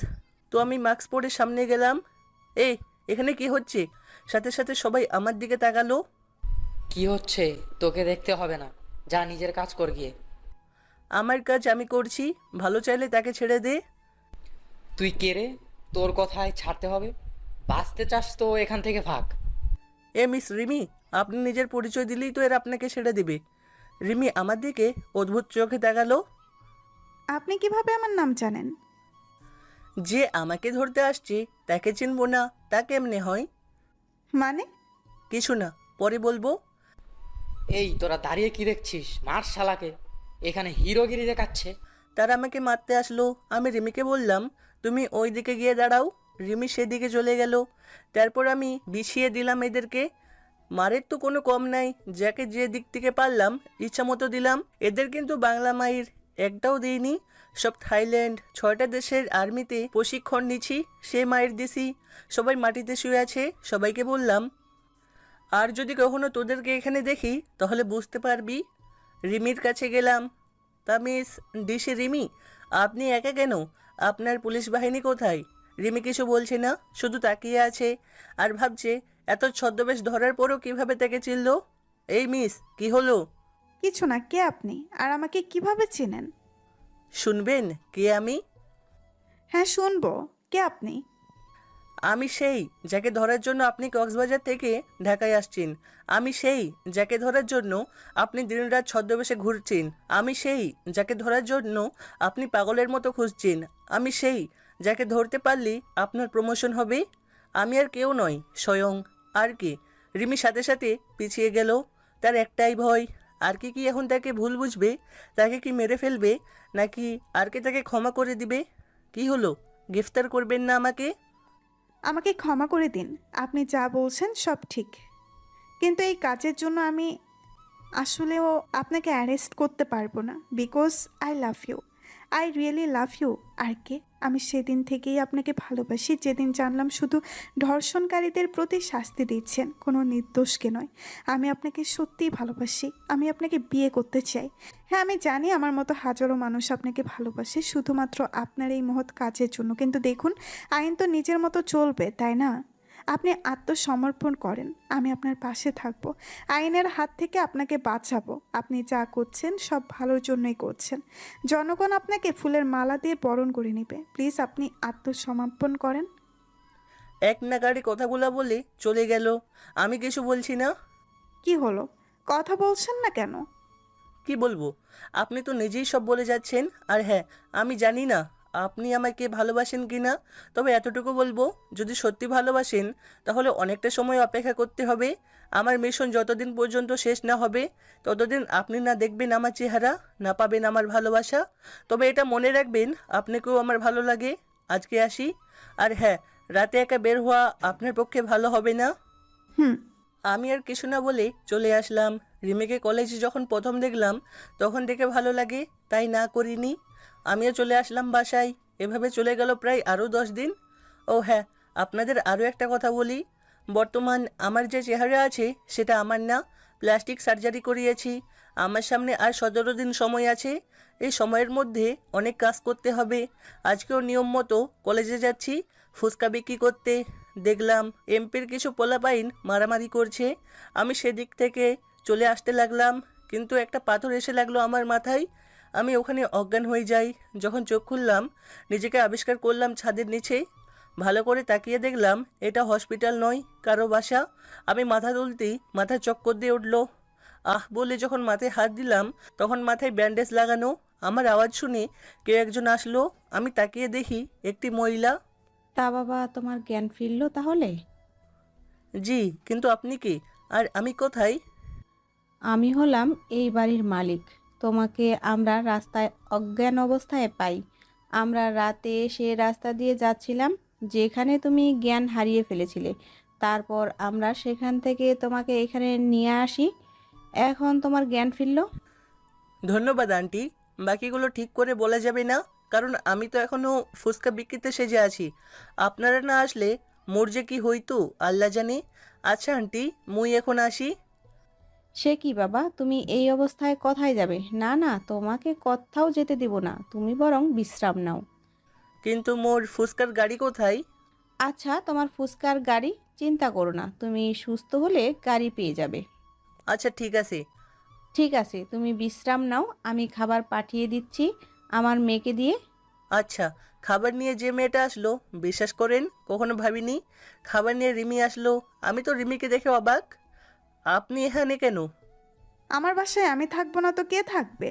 তো আমি মাস্ক পরে সামনে গেলাম। এই, এখানে কি হচ্ছে? সাথে সাথে সবাই আমার দিকে তাকালো। কি হচ্ছে তোকে দেখতে হবে না, যা নিজের কাজ কর গিয়ে। আমার কাজ আমি করছি, ভালো চাইলে তাকে ছেড়ে দে। তুই কে রে? তোর কথায় ছাড়তে হবে? বাঁচতে চাস তো এখান থেকে ভাগ। এ মিস রিমি, আপনি নিজের পরিচয় দিলেই তো এর আপনাকে ছেড়ে দেবে। রিমি আমার দিকে অদ্ভুত চোখে তাকালো। আপনি কিভাবে আমার নাম জানেন? যে আমাকে ধরতে আসছে তাকে চিনবো না তা কেমনে হয়? মানে? কিছু না, পরে বলবো। এই তোরা দাঁড়িয়ে কি দেখছিস? মার শালাকে, এখানে হিরোগিরি দেখাচ্ছে। তারা আমাকে মারতে আসলো। আমি রিমিকে বললাম, তুমি ওই দিকে গিয়ে দাঁড়াও। রিমি সেদিকে চলে গেল। তারপর আমি বিছিয়ে দিলাম এদেরকে। মারের তো কোনো কম নাই, যাকে যে দিক থেকে পারলাম ইচ্ছা মতো দিলাম। এদের কিন্তু বাংলা মায়ের একটাও দিইনি। সব থাইল্যান্ড 6টা দেশের আর্মিতে প্রশিক্ষণ নিচ্ছি, সে মায়ের দিছি। সবাই মাটিতে শুয়ে আছে। সবাইকে বললাম, আর যদি কখনো তোদেরকে এখানে দেখি তাহলে বুঝতে পারবি। রিমির কাছে গেলাম। তা মিস ডিসি রিমি, আপনি একা কেন? আপনার পুলিশ বাহিনী কোথায়? রিমি কিছু বলছে না, শুধু তাকিয়ে আছে আর ভাবছে এত ছদ্মবেশ ধরার পরও কিভাবে তাকে চিনল। এই মিস, কি হলো? কিছু না, কে আপনি আর আমাকে কিভাবে চেনেন? শুনবেন কে আমি? হ্যাঁ শুনবো, কে আপনি? আমি সেই যাকে ধরার জন্য আপনি কক্সবাজার থেকে ঢাকায় আসছেন। আমি সেই যাকে ধরার জন্য আপনি দিনরাত ছদ্মবেশে ঘুরছেন। আমি সেই যাকে ধরার জন্য আপনি পাগলের মতো খুঁজছেন। আমি সেই যাকে ধরতে পারলে আপনার প্রমোশন হবে। আমি আর কেউ নয়, স্বয়ং আর কে। রিমি সাথে সাথে পিছিয়ে গেল। তার একটাই ভয়, আর কি এখন তাকে ভুল বুঝবে, তাকে কি মেরে ফেলবে, নাকি আর কে তাকে ক্ষমা করে দিবে? কি হলো, গ্রেফতার করবেন না আমাকে? আমাকে ক্ষমা করে দিন, আপনি যা বলছেন সব ঠিক, কিন্তু এই কাজের জন্য আমি আসলেও আপনাকে অ্যারেস্ট করতে পারবো না, because I love you, I really love you. আর কে, আমি সেদিন থেকেই আপনাকে ভালোবাসি, যেদিন জানলাম শুধু ধর্ষণকারীদের প্রতি শাস্তি দিচ্ছেন, কোনো নির্দোষকে নয়। আমি আপনাকে সত্যিই ভালোবাসি, আমি আপনাকে বিয়ে করতে চাই। হ্যাঁ আমি জানি আমার মতো হাজারো মানুষ আপনাকে ভালোবাসে শুধুমাত্র আপনার এই মহৎ কাজের জন্য, কিন্তু দেখুন আইন তো নিজের মতো চলবে, তাই না? আপনি আত্মসমর্পণ করেন, আমি আপনার পাশে থাকব, আইনের হাত থেকে আপনাকে বাঁচাবো। আপনি যা করছেন সব ভালোর জন্যই করছেন। জনগণ আপনাকে ফুলের মালা দিয়ে বরণ করে নেবে। প্লিজ আপনি আত্মসমর্পণ করেন। এক নাগাড়ে কথাগুলো বলে চলে গেল। আমি কিছু বলছি না। কি হলো, কথা বলছেন না কেন? কি বলবো, আপনি তো নিজেই সব বলে যাচ্ছেন। আর হ্যাঁ, আমি জানি না আপনি আমাকে ভালোবাসেন কি না, তবে এতটুকু বলবো, যদি সত্যি ভালোবাসেন তাহলে অনেকটা সময় অপেক্ষা করতে হবে। আমার মিশন যতদিন পর্যন্ত শেষ না হবে ততদিন আপনি না দেখবেন আমার চেহারা, না পাবেন আমার ভালোবাসা। তবে এটা মনে রাখবেন, আপনাকেও আমার ভালো লাগে। আজকে আসি। আর হ্যাঁ, রাতে একা বের হওয়া আপনার পক্ষে ভালো হবে না। আমি আর কিছু না বলে চলে আসলাম। রিমিকে কলেজে যখন প্রথম দেখলাম তখন দেখে ভালো লাগে, তাই না করিনি। আমিও চলে আসলাম বাসায়। এভাবে চলে গেল প্রায় আরও 10 দিন। ও হ্যাঁ, আপনাদের আরও একটা কথা বলি। বর্তমান আমার যে চেহারা আছে সেটা আমার না, প্লাস্টিক সার্জারি করিয়েছি। আমার সামনে আর 17 দিন সময় আছে। এই সময়ের মধ্যে অনেক কাজ করতে হবে। আজকেও নিয়ম মতো কলেজে যাচ্ছি ফুচকা বিক্রি করতে। দেখলাম এমপির কিছু পোলাপাইন মারামারি করছে। আমি সেদিক থেকে চলে আসতে লাগলাম, কিন্তু একটা পাথর এসে লাগলো আমার মাথায়। আমি ওখানে অজ্ঞান হয়ে যাই। যখন চোখ খুললাম নিজেকে আবিষ্কার করলাম ছাদের নিচে। ভালো করে তাকিয়ে দেখলাম এটা হসপিটাল নয়, কারো বাসা। আমি মাথা তুলতেই মাথায় চক্কর দিয়ে উঠল। আহ বলে যখন মাথায় হাত দিলাম তখন মাথায় ব্যান্ডেজ লাগানো। আমার আওয়াজ শুনে কেউ একজন আসলো। আমি তাকিয়ে দেখি একটি মহিলা। তা বাবা, তোমার জ্ঞান ফিরলো তাহলে? জি, কিন্তু আপনি কি আর আমি কোথায়? আমি হলাম এই বাড়ির মালিক। তোমাকে আমরা রাস্তায় অজ্ঞান অবস্থায় পাই। আমরা রাতে সে রাস্তা দিয়ে যাচ্ছিলাম যেখানে তুমি জ্ঞান হারিয়ে ফেলেছিলে। তারপর আমরা সেখান থেকে তোমাকে এখানে নিয়ে আসি। এখন তোমার জ্ঞান ফিরলো। ধন্যবাদ আন্টি। বাকিগুলো ঠিক করে বলা যাবে না, কারণ আমি তো এখনও ফুচকা বিক্রিতে সেজে আছি। আপনারা না আসলে মোর যে কি হইতো আল্লাহ জানে। আচ্ছা আন্টি, মুই এখন আসি। সে কি বাবা, তুমি এই অবস্থায় কোথায় যাবে? না না, তোমাকে কোথাও যেতে দিব না, তুমি বরং বিশ্রাম নাও। কিন্তু মোর ফুসকার গাড়ি কোথায়? আচ্ছা, তোমার ফুসকার গাড়ি চিন্তা করো না, তুমি সুস্থ হলে গাড়ি পেয়ে যাবে। আচ্ছা ঠিক আছে। ঠিক আছে, তুমি বিশ্রাম নাও, আমি খাবার পাঠিয়ে দিচ্ছি আমার মেয়েকে দিয়ে। আচ্ছা, খাবার নিয়ে যে মেয়েটা আসলো, বিশ্বাস করেন কখনো ভাবিনি খাবার নিয়ে রিমি আসলো। আমি তো রিমিকে দেখে অবাক। আপনি এখানে কেন? আমার বাসায় আমি থাকবো না তো কে থাকবে?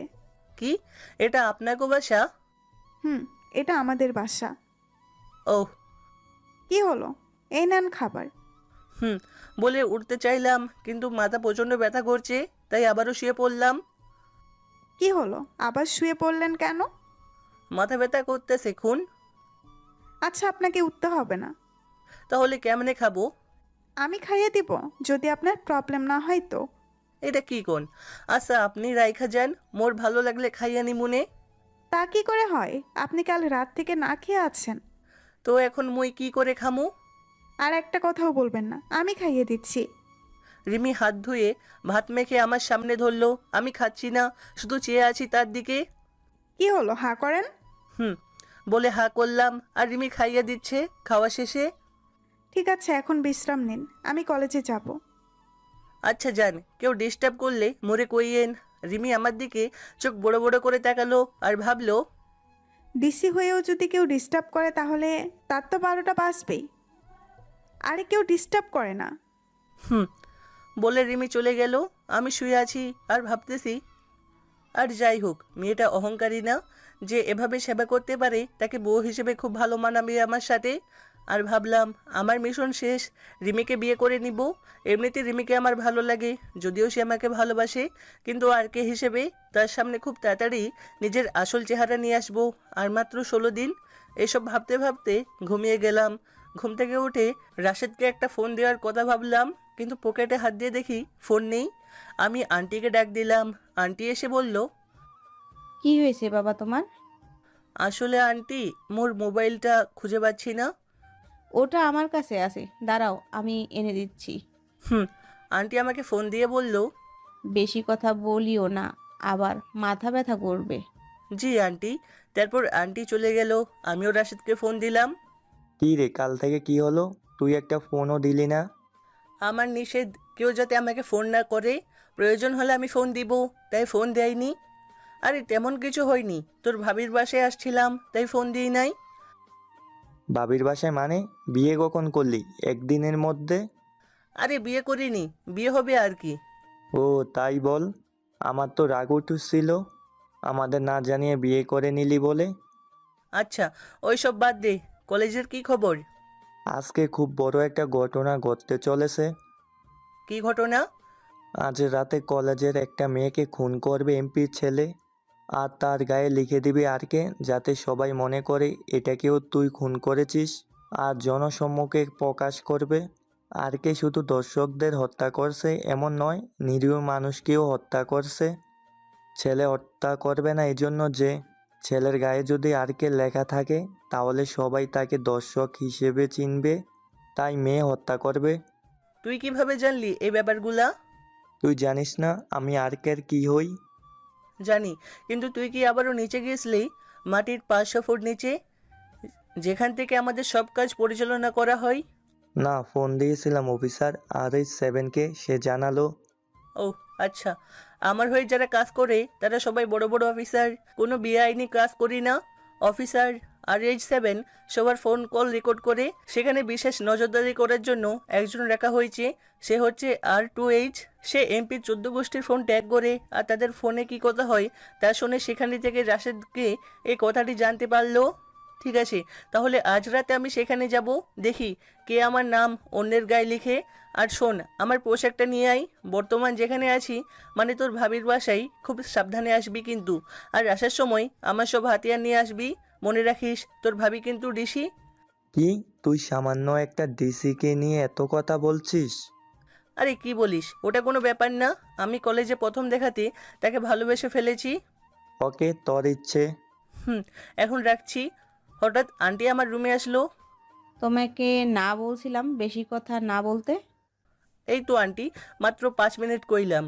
কি এটা আপনাকে বাসা? হুম, এটা আমাদের বাসা। ওহ। কি হলো? এই নেন খাবার। বলে উঠতে চাইলাম, কিন্তু মাথা প্রচণ্ড ব্যথা করছে, তাই আবারও শুয়ে পড়লাম। কি হলো, আবার শুয়ে পড়লেন কেন? মাথা ব্যথা করতেছে খুন। আচ্ছা, আপনাকে উঠতে হবে না। তাহলে কেমনে খাবো? আমি খাইয়ে দিব, যদি আপনার প্রবলেম না হয় তো। এটা কি কোন? আচ্ছা আপনি রাইখা যান, মোর ভালো লাগলে খাইয়া নিমুনে। তা কি করে হয়? আপনি কাল রাত থেকে না খেয়ে আছেন। তো এখন মুই কি করে খামু? আর একটা কথাও বলবেন না, আমি খাইয়ে দিচ্ছি। রিমি হাত ধুয়ে ভাত মেখে আমার সামনে ধরলো। আমি খাচ্ছি না, শুধু চেয়ে আছি তার দিকে। কি হলো, হা করেন? বলে হা করলাম, আর রিমি খাইয়ে দিচ্ছে খাওয়া শেষে। ঠিক আছে, এখন বিশ্রাম নিন, আমি কলেজে যাব। আচ্ছা যান, কেউ ডিস্টার্ব করলে মোরে কইয়েন। রিমি আমার দিকে চোখ বড় বড় করে তাকালো আর ভাবলো, ডিসি হয়েও যদি কেউ ডিস্টার্ব করে তাহলে তার তো 12টা বাজবেই। আরে কেউ ডিস্টার্ব করে না। বলে রিমি চলে গেল। আমি শুয়ে আছি আর ভাবতেছি, আর যাই হোক, মেয়েটা অহংকারী না যে এভাবে সেবা করতে পারে, তাকে বউ হিসেবে খুব ভালো মানাবে আমার সাথে। আর ভাবলাম আমার মিশন শেষ, রিমিকে বিয়ে করে নিব। এমনিতে রিমিকে আমার ভালো লাগে, যদিও সে আমাকে ভালোবাসে, কিন্তু আর কে হিসেবে তার সামনে খুব তাড়াতাড়ি নিজের আসল চেহারা নিয়ে আসবো। আর মাত্র 16 দিন। এসব ভাবতে ভাবতে ঘুমিয়ে গেলাম। ঘুম থেকে উঠে রাশেদকে একটা ফোন দেওয়ার কথা ভাবলাম, কিন্তু পকেটে হাত দিয়ে দেখি ফোন নেই। আমি আন্টিকে ডাক দিলাম। আন্টি এসে বলল, কি হয়েছে বাবা তোমার? আসলে আন্টি, মোর মোবাইলটা খুঁজে পাচ্ছি না। ওটা আমার কাছে আছে, দাঁড়াও আমি এনে দিচ্ছি। আন্টি আমাকে ফোন দিয়ে বলল, বেশি কথা বলিও না, আবার মাথা ব্যথা করবে। জি আন্টি। তারপর আন্টি চলে গেল। আমিও রাশেদকে ফোন দিলাম। কি রে, কাল থেকে কি হলো? তুই একটা ফোনও দিলি না। আমার নিষেধ কেউ যাতে আমাকে ফোন না করে, প্রয়োজন হলে আমি ফোন দিব, তাই ফোন দেয়নি। আরে তেমন কিছু হয়নি, তোর ভাবির বাসায় আসছিলাম তাই ফোন দিই নাই। ভাবির বাসায় মানে? বিয়ে কখন করলি? একদিনের মধ্যে? আরে বিয়ে করিনি, বিয়ে হবে আর কি। ও তাই বল। আমার তো রাগ উঠছিল আমাদের না জানিয়ে বিয়ে করে নিলি বলে। আচ্ছা ওইসব বাদ দে, কলেজের কি খবর? আজকে খুব বড় একটা ঘটনা ঘটতে চলেছে। কি ঘটনা? আজ রাতে কলেজের একটা মেয়েকে খুন করবে এমপির ছেলে, আর তার গায়ে লিখে দিবি আরকে, যাতে সবাই মনে করে এটাকেও তুই খুন করেছিস, আর জনসম্মুখে প্রকাশ করবে। আরকে শুধু দর্শকদের হত্যা করছে এমন নয়, নিরীহ মানুষকেও হত্যা করছে। ছেলে হত্যা করবে না এজন্য যে ছেলের গায়ে যদি আরকে লেখা থাকে, তাহলে সবাই তাকে দর্শক হিসেবে চিনবে, তাই মেয়ে হত্যা করবে। তুই কিভাবে জানলি এই ব্যাপারগুলা? তুই জানিস না আমি আরকের কি হই? জানি, কিন্তু তুই কি আবারও নিচে গিয়েছিলি, মাটির 500 ফুট নিচে, যেখান থেকে আমাদের সব কাজ পরিচালনা করা হয়? না, ফোন দিয়েছিলাম অফিসার RH7কে, সে জানালো। ও আচ্ছা, আমার হয়ে যারা কাজ করে তারা সবাই বড় বড় অফিসার, কোনো বেআইনি কাজ করি না। অফিসার RH7 সবার ফোন কল রেকর্ড করে, সেখানে বিশেষ নজরদারি করার জন্য একজন রাখা হয়েছে, সে হচ্ছে R2H। সে এমপি 14 গোষ্ঠীর ফোন ট্যাগ করে, আর তাদের ফোনে কি কথা হয় তা শুনে সেখানে থেকে রাশেদকে এই কথাটি জানতে পারলো। ঠিক আছে, তাহলে আজ রাতে আমি সেখানে যাব, দেখি কে আমার নাম অন্যের গায়ে লিখে। আর শোন, আমার পোশাকটা নিয়ে আই, বর্তমান যেখানে আছি, মানে তোর ভাবির বাসায়, খুব সাবধানে আসবি কিন্তু। আর আসার সময় আমার সব হাতিয়ার নিয়ে আসবি, মনে রাখিস তোর ভাবি কিন্তু ডিসি। কি, তুই সামান্য একটা ডিসিকে নিয়ে এত কথা বলছিস? আরে কি বলিস, ওটা কোনো ব্যাপার না, আমি কলেজে প্রথম দেখাতে তাকে ভালোবেসে ফেলেছি। ওকে, তোর ইচ্ছে। এখন রাখছি। হঠাৎ আন্টি আমার রুমে আসলো। তোমাকে না বলছিলাম বেশি কথা না বলতে? এই তো আন্টি, মাত্র 5 মিনিট কইলাম।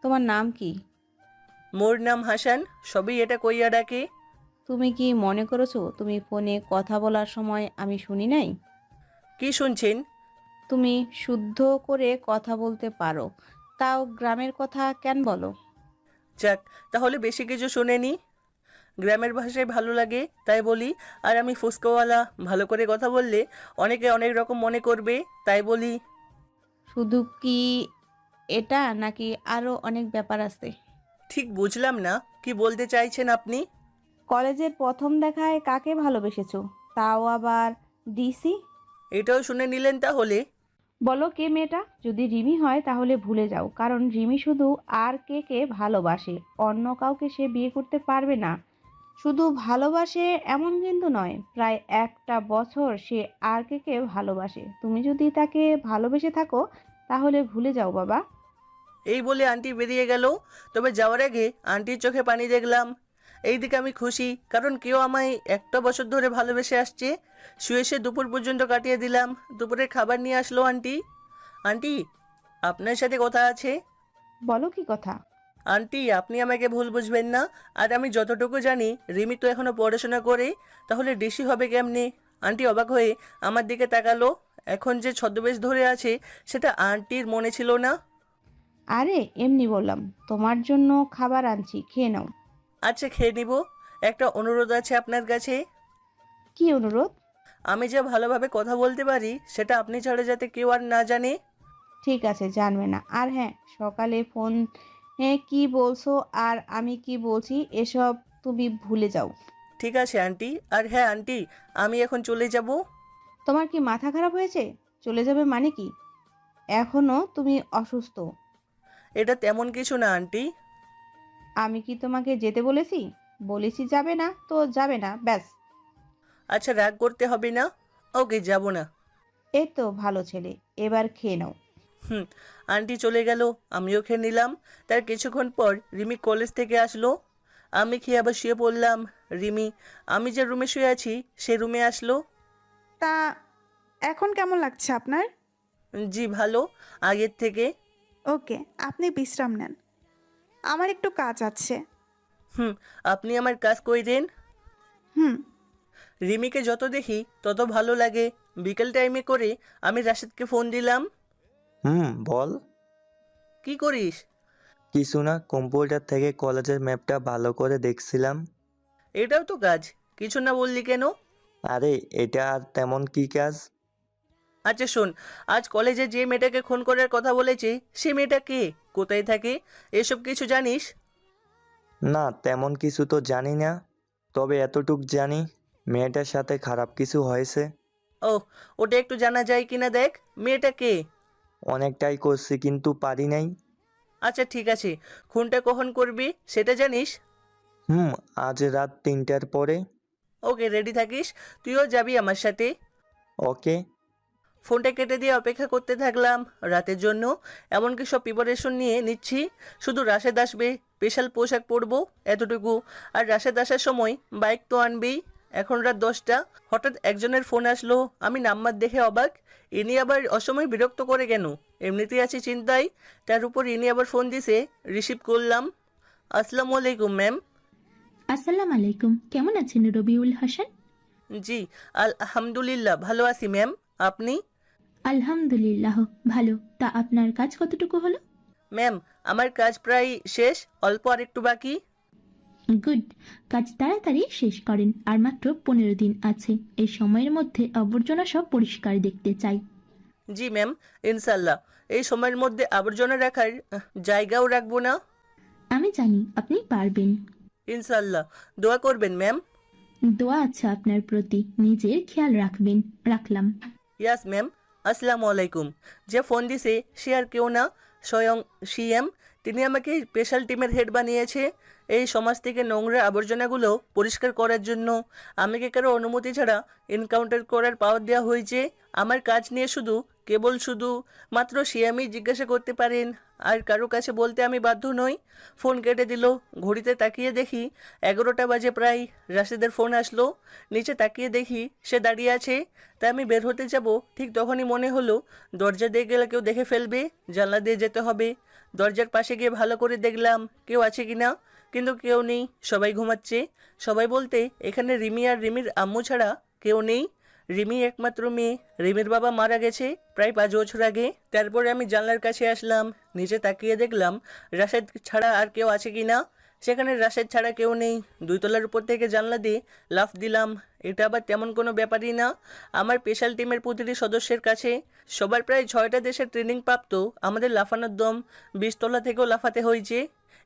তোমার নাম কি? মোর নাম হাসান, সবই এটা কইয়া ডাকে। তুমি কি মনে করেছো তুমি ফোনে কথা বলার সময় আমি শুনি নাই? কি শুনছেন? তুমি শুদ্ধ করে কথা বলতে পারো, তাও গ্রামের কথা কেন বলো? যাক, তাহলে বেশি কিছু শুনেনি। গ্রামের ভাষায় ভালো লাগে তাই বলি। আর আমি ফুসকাওয়ালা, ভালো করে কথা বললে অনেকে অনেক রকম মনে করবে তাই বলি। শুধু কি এটা নাকি আরো অনেক ব্যাপার আছে? ঠিক বুঝলাম না, কি বলতে চাইছেন আপনি? কলেজের প্রথম দেখায় কাকে ভালোবেসেছো, তাও আবার ডিসি? এটাও শুনে নিলেন তাহলে? বলো কে মেয়েটা? যদি রিমি হয় তাহলে ভুলে যাও, কারণ রিমি শুধু আর কে ভালোবাসে, অন্য কাউকে সে বিয়ে করতে পারবে না। শুধু ভালোবাসে এমন কিন্তু নয়, প্রায় একটা বছর সে আর কে ভালোবাসে। তুমি যদি তাকে ভালোবেসে থাকো তাহলে ভুলে যাও বাবা। এই বলে আন্টি বেরিয়ে গেল। তবে যাওয়ার আগে আন্টির চোখে পানি দেখলাম। এইদিকে আমি খুশি, কারণ কেউ আমায় একটা বছর ধরে ভালোবেসে আসছে। শুয়ে শুয়ে দুপুর পর্যন্ত কাটিয়ে দিলাম। দুপুরের খাবার নিয়ে আসলো আন্টি। আন্টি, আপনার সাথে কথা আছে। বলো কি কথা? আন্টি, আপনি আমাকে ভুল বুঝবেন না। আর আমি যতটুকু জানি রিমি তো এখনো পড়াশোনা করে, তাহলে ডিসি হবে কেমনে? আন্টি অবাক হয়ে আমার দিকে তাকালো। এখন যে ছদ্মবেশ ধরে আছে সেটা আন্টির মনে ছিল না। আরে এমনি বললাম, তোমার জন্য খাবার আনছি, খেয়ে নাও। আচ্ছা, খেয়ে নিব। একটা অনুরোধ আছে আপনার কাছে। কি অনুরোধ? আমি যে ভালোভাবে কথা বলতে পারি সেটা আপনি ছাড়া যাতে কেউ আর না জানে। ঠিক আছে, জানবে না। আর হ্যাঁ, সকালে ফোন কি বলছো আর আমি কি বলছি এসব তুমি ভুলে যাও। ঠিক আছে আন্টি। আর হ্যাঁ আন্টি, আমি এখন চলে যাব। তোমার কি মাথা খারাপ হয়েছে? চলে যাবে মানে কি? এখনো তুমি অসুস্থ। এটা তেমন কিছু না আন্টি। আমি কি তোমাকে যেতে বলেছি? বলেছি যাবে না তো যাবে না, ব্যাস। আচ্ছা, রাগ করতে হবে না। ওকে, যাব না। এই তো ভালো ছেলে, এবার খেয়ে নাও। আন্টি চলে গেল, আমিও খেয়ে নিলাম। তার কিছুক্ষণ পর রিমি কলেজ থেকে আসলো। আমি খেয়ে আবার শুয়ে পড়লাম। রিমি আমি যে রুমে শুয়ে আছি সে রুমে আসলো। তা এখন কেমন লাগছে আপনার? জি ভালো, আগের থেকে। ওকে, আপনি বিশ্রাম নেন, আমার একটু কাজ আছে। আপনি আমার কাজ কইরেন। হুম। রিমিকে যত দেখি তত ভালো লাগে। বিকেল টাইমে করে আমি রাশেদকে ফোন দিলাম। বল। কি করিস? কিছু না, কম্পিউটার থেকে কলেজের ম্যাপটা ভালো করে দেখছিলাম। এটাও তো কাজ, কিছু না বললি কেন? আরে এটা আর তেমন কি কাজ? আচ্ছা শোন, আজ কলেজে যে মেয়েটাকে খুন করার কথা বলেছে সে মেয়েটা কে, কোথায় থাকে, এসব কিছু জানিস? না, তেমন কিছু তো জানি না, তবে এতটুক জানি মেয়েটার সাথে খারাপ কিছু হয়েছে। ও, ওটা একটু জানা যায় কিনা দেখ। মেয়েটা কে? অনেকটাই করছি কিন্তু পারি নাই। আচ্ছা ঠিক আছে, খুনটা কখন করবি সেটা জানিস? আজ রাত 3টার পরে। ওকে, রেডি থাকিস, তুইও যাবি আমার সাথে। ওকে। ফোনটা কেটে দিয়ে অপেক্ষা করতে থাকলাম রাতের জন্য। এমনকি সব প্রিপারেশন নিয়ে নিচ্ছি। শুধু রাশেদ আসবে, স্পেশাল পোশাক পরবো, এতটুকু। আর রাশেদ আসার সময় বাইক তো আনবেই। এখন রাত 10টা। হঠাৎ একজনের ফোন আসলো। আমি নাম্বার দেখে অবাক। ইনি আবার অসময় বিরক্ত করে কেন? এমনিতেই আছি চিন্তায়, তার উপর ইনি আবার ফোন দিছে। রিসিভ করলাম। আসসালামু আলাইকুম ম্যাম। আসসালামু আলাইকুম, কেমন আছেন রবিউল হাসান? জি আলহামদুলিল্লাহ, ভালো আছি ম্যাম। আপনি? আলহামদুলিল্লাহ ভালো। তা আপনার কাজ কতটুকু হলো? ম্যাম, আমার কাজ প্রায় শেষ, অল্প আর একটু বাকি। গুড, কাজ তাড়াতাড়ি শেষ করেন, আর মাত্র 15 দিন আছে। এই সময়ের মধ্যে আবর্জনা সব পরিষ্কার দেখতে চাই। জি ম্যাম, ইনশাল্লাহ। এই সময়ের মধ্যে আবর্জনা রাখার জায়গাও রাখবো না। আমি জানি আপনি পারবেন। ইনশাল্লাহ, দোয়া করবেন ম্যাম। দোয়া আছে আপনার প্রতি, নিজের খেয়াল রাখবেন। রাখলাম। ইয়াস ম্যাম। আসসালামু আলাইকুম। যে ফোন দিছে সে আর কেউ না, স্বয়ং সিএম। তিনি আমাকে স্পেশাল টিমের হেড বানিয়েছে এই সমাজ থেকে নোংরা আবর্জনাগুলো পরিষ্কার করার জন্য। আমাকে কারো অনুমতি ছাড়া এনকাউন্টার করার পাওয়ার দেওয়া হয়েছে। আমার কাজ নিয়ে শুধু মাত্র সিএমই জিজ্ঞাসা করতে পারেন, আর কারো কাছে বলতে আমি বাধ্য নই। ফোন কেটে দিল। ঘড়িতে তাকিয়ে দেখি 11টা বাজে প্রায়। রাশেদের ফোন আসলো। নিচে তাকিয়ে দেখি সে দাঁড়িয়ে আছে। তাই আমি বের হতে যাব, ঠিক তখনই মনে হলো দরজা দিয়ে গেলে কেউ দেখে ফেলবে, জানলা দিয়ে যেতে হবে। দরজার পাশে গিয়ে ভালো করে দেখলাম কেউ আছে কি না, কিন্তু কেউ নেই, সবাই ঘুমাচ্ছে। সবাই বলতে এখানে রিমি আর রিমির আম্মু ছাড়া কেউ নেই। রিমি একমাত্র মেয়ে, রিমির বাবা মারা গেছে প্রায় 5 বছর আগে। তারপরে আমি জানলার কাছে আসলাম, নিচে তাকিয়ে দেখলাম রাশেদ ছাড়া আর কেউ আছে কি না। সেখানে রাশেদ ছাড়া কেউ নেই। 2 তলার উপর থেকে জানলা দিয়ে লাফ দিলাম। এটা আবার তেমন কোনো ব্যাপারই না। আমার স্পেশাল টিমের প্রতিটি সদস্যের কাছে সবার প্রায় 6টা দেশের ট্রেনিং প্রাপ্ত। আমাদের লাফানোর দম 20 তলা থেকেও লাফাতে হয়েছে।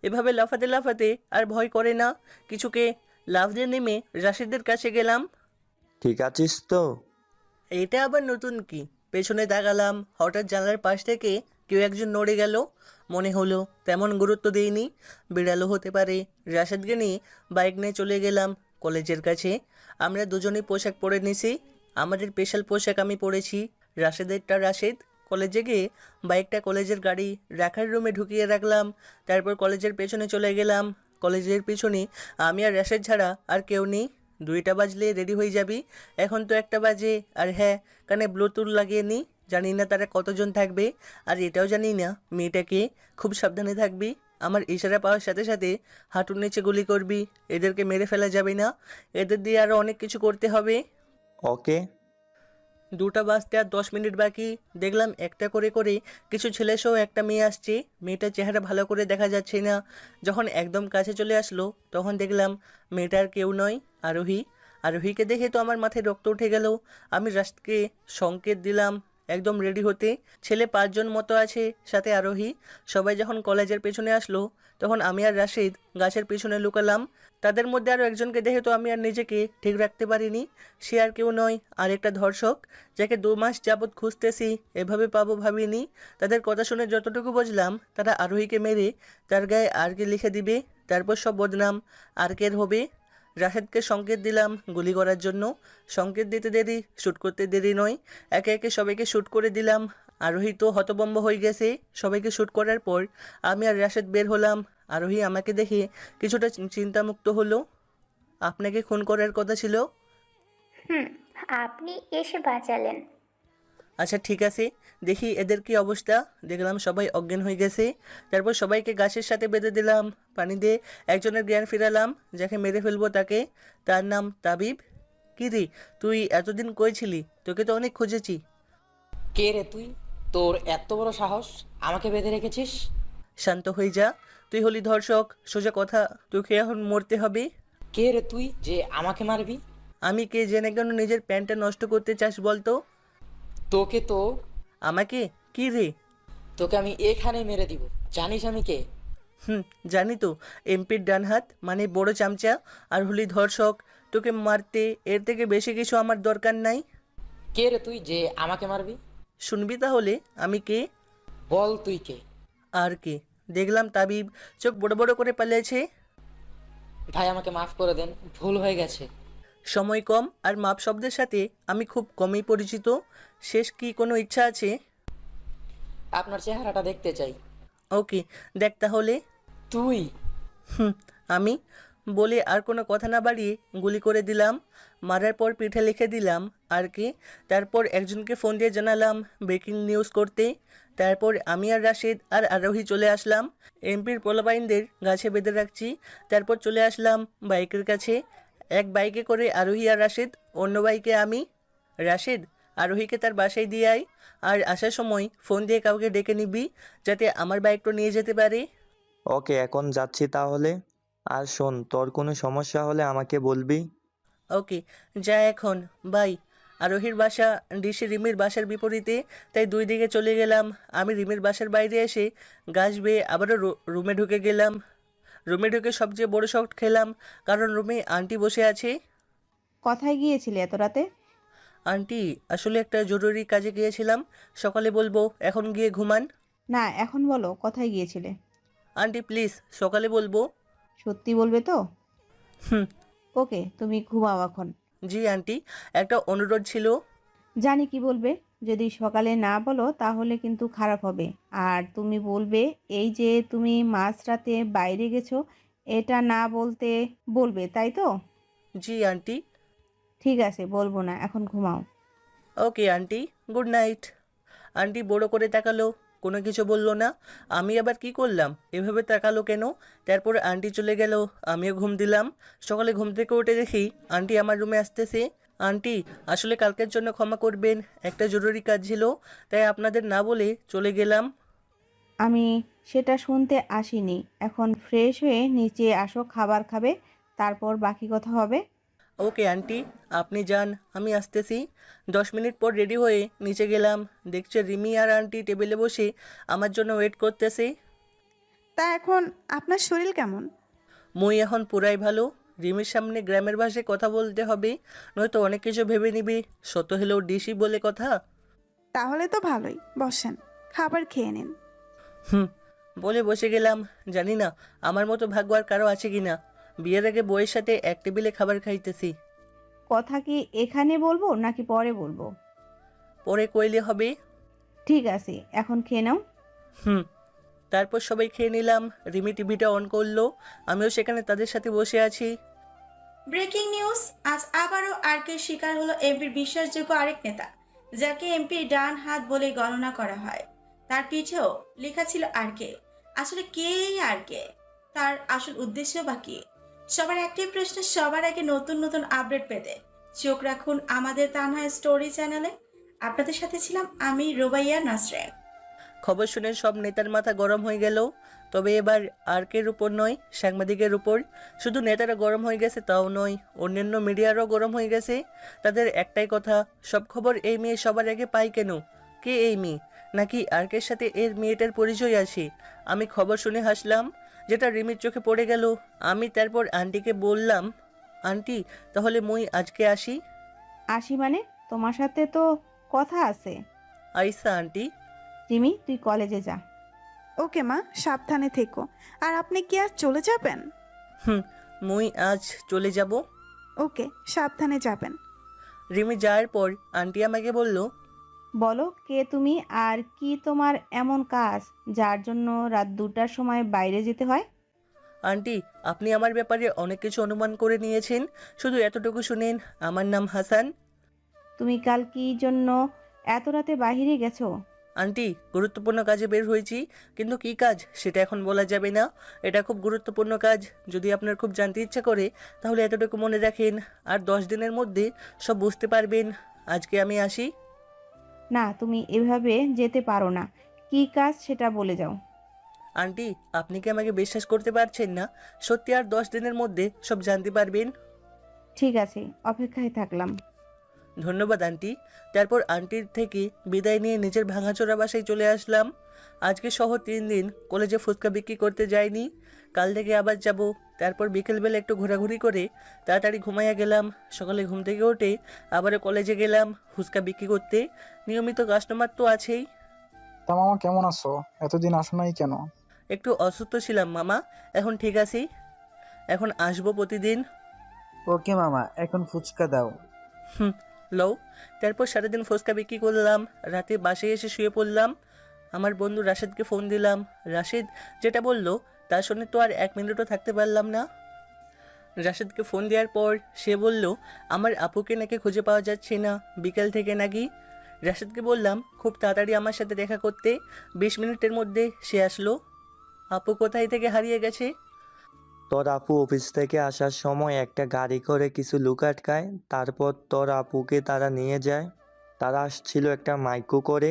এভাবে লাফাতে লাফাতে আর ভয় করে না কিছুকে। লাফ দিয়ে নেমে রাশেদের কাছে গেলাম। ঠিক আছিস তো? এটা আবার নতুন কি? পেছনে তাকালাম, হঠাৎ জানলার পাশ থেকে কেউ একজন নড়ে গেল। মনে হলো, তেমন গুরুত্ব দেইনি, বিড়ালও হতে পারে। রাশেদকে নিয়ে বাইক নিয়ে চলে গেলাম কলেজের কাছে। আমরা দুজনেই পোশাক পরে নিছি। আমাদের স্পেশাল পোশাক আমি পরেছি, রাশেদেরটা রাশেদ। কলেজে গিয়ে বাইকটা কলেজের গাড়ি রাখার রুমে ঢুকিয়ে রাখলাম। তারপর কলেজের পেছনে চলে গেলাম। কলেজের পিছনে আমি আর রাশেদ ছাড়া আর কেউ নেই। 2টা বাজলে রেডি হয়ে যাবি। এখন তো 1টা বাজে। আর হ্যাঁ, কানে ব্লুটুথ লাগিয়ে নি। জানি না তারা কতজন থাকবে, আর এটাও জানি না মেয়েটাকে। খুব সাবধানে থাকবি। আমার ইশারা পাওয়ার সাথে সাথে হাঁটুর নিচে গুলি করবি। এদেরকে মেরে ফেলা যাবে না, এদের দিয়ে আরও অনেক কিছু করতে হবে। ওকে। 2টা বাজতে আর 10 মিনিট বাকি। দেখলাম একটা করে করে কিছু ছেলেসহ একটা মেয়ে আসছে। মেয়েটার চেহারা ভালো করে দেখা যাচ্ছে না। যখন একদম কাছে চলে আসলো তখন দেখলাম মেয়েটার কেউ নয়, আরোহী। আরোহীকে দেখে তো আমার মাথায় রক্ত উঠে গেল। আমি রাশিদকে সংকেত দিলাম একদম রেডি হতে। ছেলে 5 জন মতো আছে, সাথে আরোহী। সবাই যখন কলেজের পেছনে আসলো তখন আমি আর রাশিদ গাছের পেছনে লুকালাম। তাদের মধ্যে আরও একজনকে দেখে তো আমি আর নিজেকে ঠিক রাখতে পারিনি। সে আর কেউ নয়, আরেকটা ধর্ষক, যাকে 2 মাস যাবৎ খুঁজতেছি। এভাবে পাবো ভাবিনি। তাদের কথা শুনে যতটুকু বুঝলাম, তারা আরোহীকে মেরে তার গায়ে আরকে লিখে দিবে। তারপর সব বদনাম আরকের হবে। রাশেদকে সংকেত দিলাম গুলি করার জন্য। সংকেত দিতে দেরি, শ্যুট করতে দেরি নয়। একে একে সবাইকে শ্যুট করে দিলাম। আরোহী তো হতভম্ব হয়ে গেছে। সবাইকে শ্যুট করার পর আমি আর রাশেদ বের হলাম। আরোহী আমাকে দেখে কিছুটা চিন্তামুক্ত হলো। আপনাকে খুন করার কথা ছিল। আপনি এসে বাঁচালেন। আচ্ছা ঠিক আছে, দেখি এদের কি অবস্থা। দেখলাম সবাই অজ্ঞান হয়ে গেছে। তারপর সবাইকে গাছের সাথে বেঁধে দিলাম। পানি দিয়ে একজনের জ্ঞান ফিরালাম, যাকে মেরে ফেলবো তাকে। তার নাম তাবিব। কি রে, তুই এতদিন কই ছিলি? তোকে তো অনেক খুঁজেছি। কে রে তুই? তোর এত বড় সাহস আমাকে বেঁধে রেখেছিস? শান্ত হয়ে যা, তুই হলি ধর্ষক। সোজা কথা, তোকে এখন মরতে হবে। কে রে তুই যে আমাকে মারবি? আমি কে জেনে কেন নিজের প্যান্টটা নষ্ট করতে চাস বলতো? তোকে তো আমাকে? কি রে? তোকে আমি এখানে মেরে দিব। জানিস আমি কে? জানি তো, এমপির ডান হাত, মানে বড় চামচা। আর হলি ধর্ষক। তোকে মারতে এর থেকে বেশি কিছু আমার দরকার নাই। কে রে তুই যে আমাকে মারবি? শুনবি তাহলে আমি কে। বল তুই কে? আর কে? দেখলাম তাবিব চোখ বড় বড় করে পালিয়েছে। ভাই আমাকে মাফ করে দেন, ভুল হয়ে গেছে। সময় কম আর মাপ শব্দের সাথে আমি খুব কমই পরিচিত। শেষ কি কোনো ইচ্ছা আছে? আপনার চেহারাটা দেখতে চাই। ওকে, দেখ তাহলে। তুই? আমি বলে আর কোনো কথা না বাড়িয়ে গুলি করে দিলাম। মারার পর পিঠে লিখে দিলাম আর কি। তারপর একজনকে ফোন দিয়ে জানালাম ব্রেকিং নিউজ করতে। তারপর আমি আর রাশেদ আর আরোহী চলে আসলাম। এমপির পোলাপাইনদের গাছে বেঁধে রাখছি। তারপর চলে আসলাম বাইকের কাছে। এক বাইকে করে আরোহী আর রাশেদ, অন্য বাইকে আমি। রাশেদ, আরোহীকে তার বাসায় দিয়ে আয়। আর আসার সময় ফোন দিয়ে কাউকে ডেকে নিবি, যাতে আমার বাইকটা নিয়ে যেতে পারে। ওকে, এখন যাচ্ছি তাহলে। আর শোন, তোর কোনো সমস্যা হলে আমাকে বলবি। ওকে, যা এখন, বাই। আরোহীর বাসা ডিসি রিমির বাসার বিপরীতে, তাই 2 দিকে চলে গেলাম। আমি রিমির বাসার বাইরে এসে গাছ বেয়ে আবারও রুমে ঢুকে গেলাম। রুমে ঢুকে সবচেয়ে বড় শট খেলাম, কারণ রুমে আন্টি বসে আছে। কোথায় গিয়েছিলে এত রাতে? আন্টি, আসলে একটা জরুরি কাজে গিয়েছিলাম, সকালে বলবো, এখন গিয়ে ঘুমান। না, এখন বলো কোথায় গিয়েছিলে। আন্টি প্লিজ, সকালে বলবো। সত্যি বলবে তো? ওকে, তুমি ঘুমাও এখন। জি আন্টি, একটা অনুরোধ ছিল। জানি কি বলবে। যদি সকালে না বলো তাহলে কিন্তু খারাপ হবে। আর তুমি বলবে এই যে তুমি মাঝরাতে বাইরে গেছো, এটা না বলতে বলবে, তাই তো? জি আন্টি। ঠিক আছে, বলবো না, এখন ঘুমাও। Okay aunty, good night. Aunty বড় করে তাকালো। কোনো কিছু বললো না। আমি আবার কি করলাম, এভাবে তাকালো কেন? তারপর আন্টি চলে গেল, আমিও ঘুম দিলাম। সকালে ঘুম থেকে উঠে দেখি আন্টি আমার রুমে আসতেছে। আন্টি, আসলে কালকের জন্য ক্ষমা করবেন, একটা জরুরি কাজ ছিল, তাই আপনাদের না বলে চলে গেলাম। আমি সেটা শুনতে আসিনি। এখন ফ্রেশ হয়ে নিচে আসো, খাবার খাবে, তারপর বাকি কথা হবে। ওকে আন্টি, আপনি যান, আমি আসতেছি। 10 মিনিট পর রেডি হয়ে নিচে গেলাম, দেখছি রিমি আর আন্টি টেবিলে বসে আমার জন্য ওয়েট করতেছে। তা এখন আপনার শরীর কেমন? মুই এখন পুরাই ভালো। রিমির সামনে গ্রামের ভাষায় কথা বলতে হবে, নয়তো অনেক কিছু ভেবে নিবি, শত হলেও ডিসি বলে কথা। তাহলে তো ভালোই, বসেন, খাবার খেয়ে নিন। বলে বসে গেলাম। জানি না আমার মতো ভাগ্য আর কারো আছে কি না, বিয়ের আগে বউয়ের সাথে এক টেবিলে খাবার খাইতেছি। কথা কি এখানে বলবো নাকি পরে বলবো? পরে কইলে হবে। ঠিক আছে, এখন খেয়ে নাও। তারপর সবাই খেয়ে নিলাম। রিমি টিভিটা অন করলো, আমিও সেখানে তাদের সাথে বসে আছি। ব্রেকিং নিউজ, আজ আবারও আরকের শিকার হলো এমপির বিশ্বাসযোগ্য আরেক নেতা, যাকে এমপির ডান হাত বলে গণনা করা হয়। তার পিঠেও লেখা ছিল আরকে। আসলে কে এই আরকে? তার আসল উদ্দেশ্য বা কি? সবার একটাই প্রশ্ন, সবার আগে নতুন নতুন আপডেট পেতে চোখ রাখুন আমাদের তানহা স্টোরি চ্যানেলে। আপনাদের সাথে ছিলাম আমি, রোবাইয়া নাসরিন। খবর শুনে সব নেতার মাথা গরম হয়ে গেল, তবে এবার আরকের উপর নয়, সাংবাদিকের উপর। শুধু নেতারা গরম হয়ে গেছে তাও নয়, অন্যান্য মিডিয়ারও গরম হয়ে গেছে। তাদের একটাই কথা, সব খবর এই মেয়ে সবার আগে পাই কেন? কে এই মেয়ে? নাকি আরকের সাথে এর মেয়েটার পরিচয় আছে? আমি খবর শুনে হাসলাম, যেটা রিমির চোখে পড়ে গেল। আমি তারপর আন্টিকে বললাম, আন্টি, তাহলে মুই আজকে আসি? আসি মানে? তোমার সাথে তো কথা আছে। আইসা আন্টি। রিমি, তুই কলেজে যা। ওকে মা, সাবধানে থেকো। আর আপনি কি আজ চলে যাবেন? মুই আজ চলে যাব। ওকে, সাবধানে যাবেন। রিমি যাওয়ার পর আন্টি আমাকে বলল, বলো কে তুমি আর কি তোমার এমন কাজ যার জন্য রাত 2টার সময় বাইরে যেতে হয়? আন্টি, আপনি আমার ব্যাপারে অনেক কিছু অনুমান করে নিয়েছেন, শুধু এতটুকু শুনেন, আমার নাম হাসান। তুমি কাল কি জন্য এত রাতে বাইরে গেছো? আন্টি, গুরুত্বপূর্ণ কাজে বের হয়েছি, কিন্তু কী কাজ সেটা এখন বলা যাবে না। এটা খুব গুরুত্বপূর্ণ কাজ, যদি আপনার খুব জানতে ইচ্ছা করে তাহলে এতটুকু মনে রাখেন, আর 10 দিনের মধ্যে সব বুঝতে পারবেন। আজকে আমি আসি। না, তুমি এভাবে যেতে পারো না। কি কাজ সেটা বলে যাও। আন্টি, আপনি কি আমাকে বিশ্বাস করতে পারছেন না? সত্যি আর 10 দিনের মধ্যে সব জানতে পারবেন। ঠিক আছে, অপেক্ষায় থাকলাম। ধন্যবাদ আন্টি। তারপর আন্টির থেকে বিদায় নিয়ে নিজের ভাঙাচোরা বাসায় চলে আসলাম। আজকে সহ 3 দিন কলেজে ফুচকা বিক্রি করতে যাইনি, কাল থেকে আবার যাব। তারপর বিকেলবেলা একটু ঘোরাঘুরি করে তাড়াতাড়ি ঘুমাইয়া গেলাম। সকালে ঘুম থেকে উঠে আবারও কলেজে গেলাম ফুচকা বিক্রি করতে। নিয়মিত কাস্টমার তো আছেই। তা মামা কেমন আছো? এতদিন আসো নাই কেন? একটু অসুস্থ ছিলাম মামা, এখন ঠিক আছি, এখন আসবো প্রতিদিন। ওকে মামা, এখন ফুচকা দাও। লও। তারপর সারাদিন ফুচকা বিক্রি করলাম, রাতে বাসায় এসে শুয়ে পড়লাম। আমার বন্ধু রাশেদকে ফোন দিলাম। রাশেদ যেটা বলল তার শুনে তো আর 1 মিনিটও থাকতে পারলাম না। রাশেদকে ফোন দেওয়ার পর সে বলল আমার আপুকে নাকি খুঁজে পাওয়া যাচ্ছে না, বিকেল থেকে নাকি। রাশেদকে বললাম খুব তাড়াতাড়ি আমার সাথে দেখা করতে, 20 মিনিটের মধ্যে সে আসলো। আপু কোথায় থেকে হারিয়ে গেছে? তোর আপু অফিস থেকে আসার সময় একটা গাড়ি করে কিছু লোক আটকায়, তারপর তোর আপুকে তারা নিয়ে যায়। তারা আসছিল একটা মাইক্রো করে।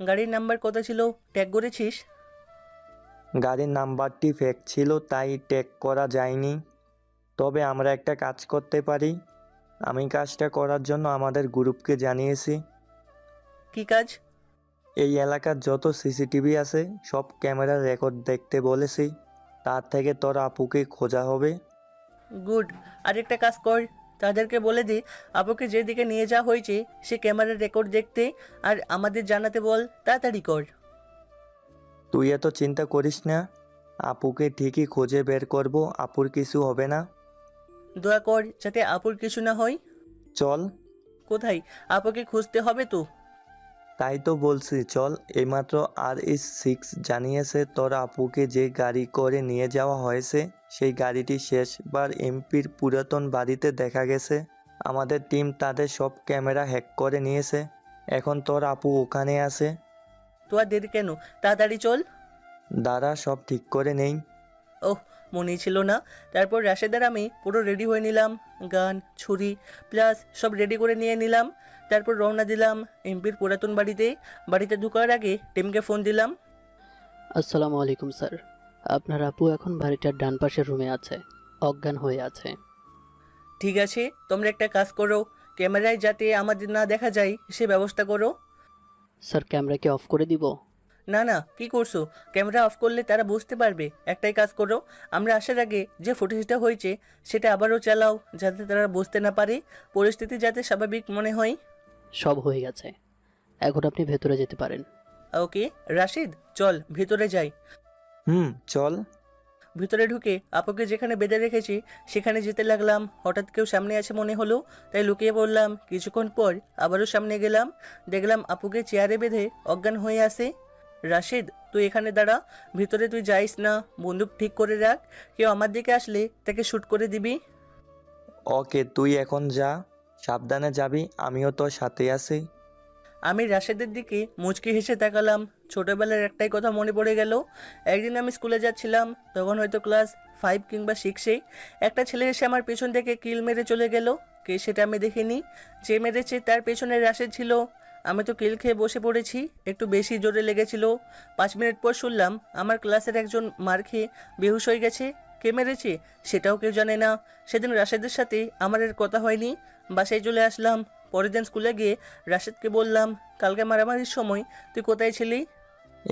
গাড়ির নাম্বার কত ছিল, ট্যাগ করেছিস? গাড়ির নাম্বারটি ফেক ছিল, তাই ট্যাগ করা যায়নি। তবে আমরা একটা কাজ করতে পারি। আমি কাজটা করার জন্য আমাদের গ্রুপকে জানিয়েছি। কি কাজ? এই এলাকার যত সিসিটিভি আছে সব ক্যামেরার রেকর্ড দেখতে বলেছি, তার থেকে তোর আপুকে খোঁজা হবে। গুড। আরেকটা কাজ কর, তাদেরকে বলে দি আপুকে যেদিকে নিয়ে যাওয়া হয়েছে সে ক্যামেরার রেকর্ড দেখতে, আর আমাদের জানাতে বল, তাড়াতাড়ি কর। তুই এত চিন্তা করিস না, আপুকে ঠিকই খুঁজে বের করব, আপুর কিছু হবে না। দোয়া কর যাতে আপুর কিছু না হয়। চল। কোথায়? আপুকে খুঁজতে হবে তো। তাই তো বলছি চল। এইমাত্র RS6 জানিয়েছে তোর আপুকে যে গাড়ি করে নিয়ে যাওয়া হয়েছে সেই গাড়িটি শেষবার এমপির পুরাতন বাড়িতে দেখা গেছে। আমাদের টিম তাদের সব ক্যামেরা হ্যাক করে নিয়েছে, এখন তোর আপু ওখানে আছে। তো আর দেরি কেন, তাড়াতাড়ি চল। দাঁড়া, সব ঠিক করে নেই। ওহ, মনেই ছিল না। তারপর রাশেদার আমি পুরো রেডি হয়ে নিলাম, গান, ছুরি প্লাস সব রেডি করে নিয়ে নিলাম। তারপর রওনা দিলাম এমপির পুরাতন বাড়িতে। বাড়িতে ঢোকার আগে টিমকে ফোন দিলাম। আসসালামু আলাইকুম স্যার, আপনার আপু এখন বাড়িটার ডান পাশের রুমে আছে, অজ্ঞান হয়ে আছে। ঠিক আছে, তোমরা একটা কাজ করো, ক্যামেরায় যাতে আমাদের না দেখা যায় সে ব্যবস্থা করো। স্যার ক্যামেরা কি অফ করে দিব? না না, কি করছো? ক্যামেরা অফ করলে তারা বুঝতে পারবে। একটাই কাজ করো, আমরা আসার আগে যে ফুটেজটা হয়েছে সেটা আবারও চালাও, যাতে তারা বুঝতে না পারে, পরিস্থিতি যাতে স্বাভাবিক মনে হয়। সব হয়ে গেছে, এখন আপনি ভেতরে যেতে পারেন। ওকে রাশিদ, চল ভিতরে যাই। চল। ভিতরে ঢুকে আপুকে যেখানে বেঁধে রেখেছি সেখানে যেতে লাগলাম। হঠাৎ কেউ সামনে আছে মনে হলো, তাই লুকিয়ে পড়লাম। কিছুক্ষণ পর আবারও সামনে গেলাম, দেখলাম আপুকে চেয়ারে বেঁধে অজ্ঞান হয়ে আসে। রাশিদ, তুই এখানে দাঁড়া, ভিতরে তুই যাইস না, বন্দুক ঠিক করে রাখ, কেউ আমার দিকে আসলে তাকে শ্যুট করে দিবি। ওকে, তুই এখন যা, সাবধানে যাবি, আমিও তোর সাথে আছি। আমি রাশেদের দিকে মুচকি হেসে তাকালাম। ছোটবেলার একটাই কথা মনে পড়ে গেল। একদিন আমি স্কুলে যাচ্ছিলাম, তখন হয়তো ক্লাস 5 কিংবা 6-এ। একটা ছেলে এসে আমার পেছন থেকে কিল মেরে চলে গেল। কে সেটা আমি দেখিনি, যে মেরেছে তার পেছনে রাশেদ ছিল। আমি তো কিল খেয়ে বসে পড়েছি, একটু বেশি জোরে লেগেছিল। 5 মিনিট পর শুনলাম আমার ক্লাসের একজন মার খেয়ে বেহুশ হয়ে গেছে। কে মেরেছে সেটাও কেউ জানে না। সেদিন রাশেদের সাথে আমার এর কথা হয়নি, বাসায় চলে আসলাম। পরের দিন স্কুলে গিয়ে রাশেদকে বললাম, কালকে মারামারির সময় তুই কোথায় ছিলি?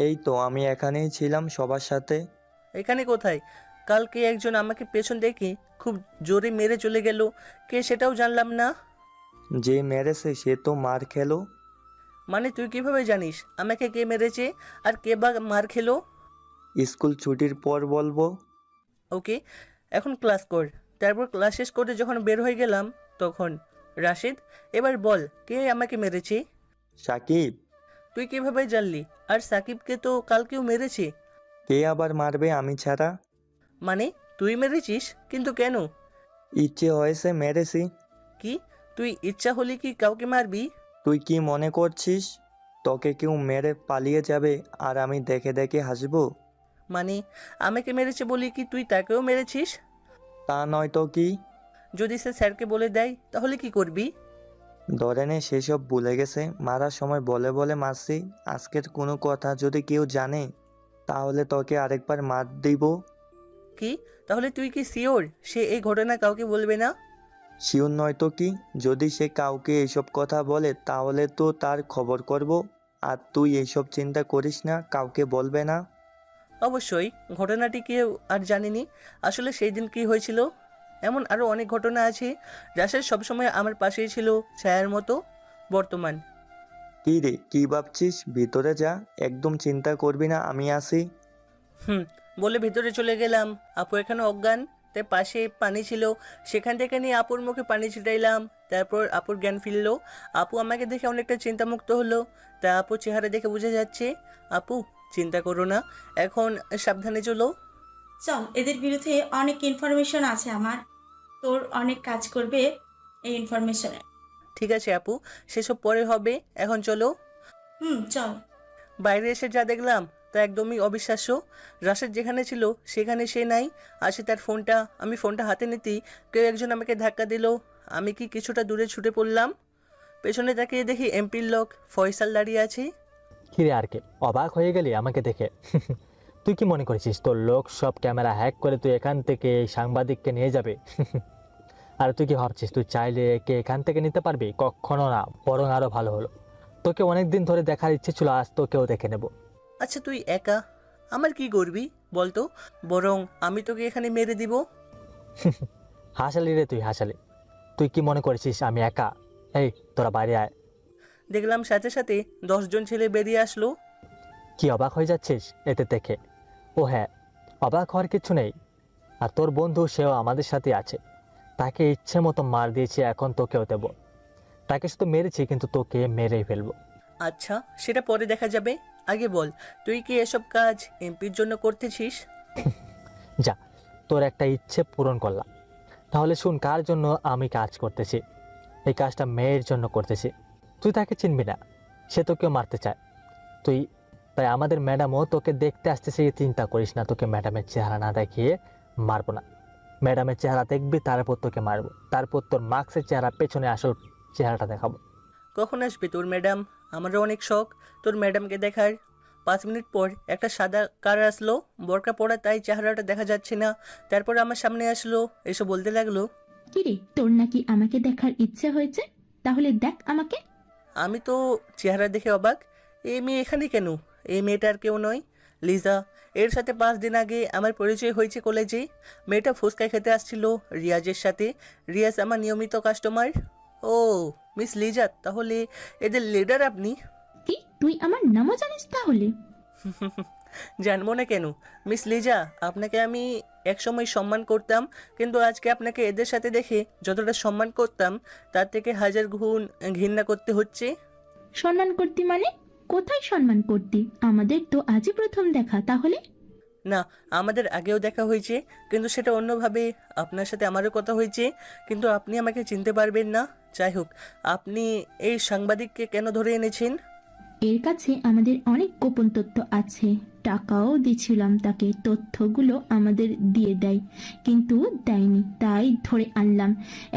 এই তো আমি এখানেই ছিলাম সবার সাথে। এখানে কোথায়? কালকে একজন আমাকে পেছন থেকে খুব জোরে মেরে চলে গেল, কে সেটাও জানলাম না। যে মেরেছে সে তো মার খেলো। মানে তুই কিভাবে জানিস আমাকে কে মেরেছে আর কে বা মার খেলো? স্কুল ছুটির পর বলবো। ওকে, এখন ক্লাস কর। তারপর ক্লাস শেষ করে যখন বের হয়ে গেলাম তখন, রাশিদ এবার বল কে আমাকে মেরেছে? সাকিব। তুই কিভাবে জানলি? আর সাকিবকে তো কালকেও মেরেছে। কে আবার মারবে আমি ছাড়া? মানে তুই মেরেছিস? কিন্তু কেন? ইচ্ছে হয়েছে মেরেছি। কি, তুই ইচ্ছা হলে কি কাউকে মারবি? তুই কি মনে করছিস তোকে কেউ মেরে পালিয়ে যাবে আর আমি দেখে দেখে হাসবো? মানে আমাকে মেরেছে বলি কি তুই তাকেও মেরেছিস? তা নয় তো কি। যদি সে স্যারকে বলে দেয় তাহলে কি করবি? ধরে নে সেসব ভুলে গেছে, মারার সময় বলে বলে মারছি। আজকের কোনো কথা যদি কেউ জানে তাহলে তোকে আরেকবার মার দিব। কি, তাহলে তুই কি শিওর সে এই ঘটনা কাউকে বলবে না? শিওর নয় তো কি, যদি সে কাউকে এইসব কথা বলে তাহলে তো তার খবর করব। আর তুই এইসব চিন্তা করিস না, কাউকে বলবে না। অবশ্যই, ঘটনাটি কেউ আর জানিনি। আসলে সেই দিন কি হয়েছিল, এমন আরও অনেক ঘটনা আছে। রাশেদ সবসময় আমার পাশেই ছিল, ছায়ার মতো। বর্তমান কি রে, কি ভাবছিস? ভিতরে যা, একদম চিন্তা করবি না, আমি আসি। বলে ভিতরে চলে গেলাম। আপু এখানে অজ্ঞান, তাই পাশে পানি ছিল, সেখান থেকে নিয়ে আপুর মুখে পানি ছিটাইলাম। তারপর আপুর জ্ঞান ফিরল। আপু আমাকে দেখে অনেকটা চিন্তামুক্ত হলো। তা আপুর চেহারা দেখে বোঝা যাচ্ছে আপু চিন্তা করো না, এখন সাবধানে চলো। চল, এদের বিরুদ্ধে অনেক ইনফরমেশন আছে আমার, তোর অনেক কাজ করবে এই ইনফরমেশনে। ঠিক আছে আপু, সেসব পরে হবে, এখন চলো। চল। বাইরে এসে যা দেখলাম তা একদমই অবিশ্বাস্য। রাশেদ যেখানে ছিল সেখানে সে নাই। আসে তার ফোনটা, আমি ফোনটা হাতে নিতেই কেউ একজন আমাকে ধাক্কা দিল। আমি কি কিছুটা দূরে ছুটে পড়লাম। পেছনে তাকিয়ে দেখি এমপির লোক ফয়সাল দাঁড়িয়ে আছে। কিরে আর কে, অবাক হয়ে গেলি আমাকে দেখে? তুই কি মনে করেছিস তোর লোক সব ক্যামেরা হ্যাক করে তুই এখান থেকে এই সাংবাদিককে নিয়ে যাবে? আর তুই কি ভাবছিস তুই চাইলে একে এখান থেকে নিতে পারবি? কখনো না, বরং আরও ভালো হলো। তোকে অনেক দিন ধরে দেখার ইচ্ছে ছিল, আজ তোকেও দেখে নেব। আচ্ছা তুই একা, আমার কি করবি বলতো? বরং আমি তোকে এখানে মেরে দিব। হাসালি রে তুই, হাসালি। তুই কি মনে করেছিস আমি একা? এই তোরা বাইরে আয়। দেখলাম সাথে সাথে 10 জন ছেলে বেরিয়ে আসলো। কি অবাক হয়ে যাচ্ছিস এতে দেখে? ও হ্যাঁ, অবাক হওয়ার কিছু নেই। আর তোর বন্ধু সেও আমাদের সাথে আছে, তাকে ইচ্ছে মতো মার দিয়েছি, এখন তোকেও দেবো। তাকে শুধু মেরেছি, কিন্তু তোকে মেরেই ফেলবো। আচ্ছা সেটা পরে দেখা যাবে, আগে বল তুই কি এসব কাজ এমপির জন্য করতেছিস? যা, তোর একটা ইচ্ছে পূরণ করলাম। তাহলে শুন কার জন্য আমি কাজ করতেছি। এই কাজটা মেয়ের জন্য করতেছি। তুই তাকে চিনবি না, সে তোকেও মারতে চায়। তুই তাই আমাদের ম্যাডামও তোকে দেখতে আসতেছে, চিন্তা করিস না। তোকে ম্যাডামের চেহারা না দেখিয়ে মারবো না। ম্যাডামের চেহারা দেখবি, তারপর তোকে মারবো, তারপর তোর মার্কসের চেহারা পেছনে আসল চেহারাটা দেখাবো। কখন আসবে তোর ম্যাডাম? আমারও অনেক শখ তোর ম্যাডামকে দেখার। 5 মিনিট পর একটা সাদা কার আসলো, বোরকা পরা, তাই চেহারাটা দেখা যাচ্ছে না। তারপর আমার সামনে আসলো, এসে বলতে লাগলো, কিরে তোর নাকি আমাকে দেখার ইচ্ছে হয়েছে? তাহলে দেখ আমাকে। আমি তো চেহারা দেখে অবাক। এই মেয়ে এখানে কেন? এই মেয়েটা আর কেউ নয়, লিজা। এর সাথে 5 দিন আগে আমার পরিচয় হয়েছে কলেজে। মেয়েটা ফুচকা খেতে আসছিল রিয়াজের সাথে। রিয়াজ আমার নিয়মিত কাস্টমার। ও মিস লিজা, তাহলে এদের লিডার আপনি? কি তুই আমার নামও জানিস তাহলে? জানবো না কেন মিস লিজা, আপনাকে আমি একসময় সম্মান করতাম, কিন্তু আজকে আপনাকে এদের সাথে দেখে যতটা সম্মান করতাম তার থেকে 1000 গুণ ঘৃণা করতে হচ্ছে। সম্মান করতি মানে? কোথায় সম্মান করতি? আমাদের তো আজই প্রথম দেখা। তাহলে? না, আমাদের আগেও দেখা হয়েছে, কিন্তু সেটা অন্যভাবে। আপনার সাথে আমারও কথা হয়েছে, কিন্তু আপনি আমাকে চিনতে পারবেন না। যাই হোক, আপনি এই সাংবাদিককে কেন ধরে এনেছেন? এর কাছে আমাদের অনেক গোপন তথ্য আছে। টাকাও দিছিলাম তাকে, তথ্যগুলো আমাদের দিয়ে দেয়, কিন্তু দেয়নি, তাই ধরে আনলাম।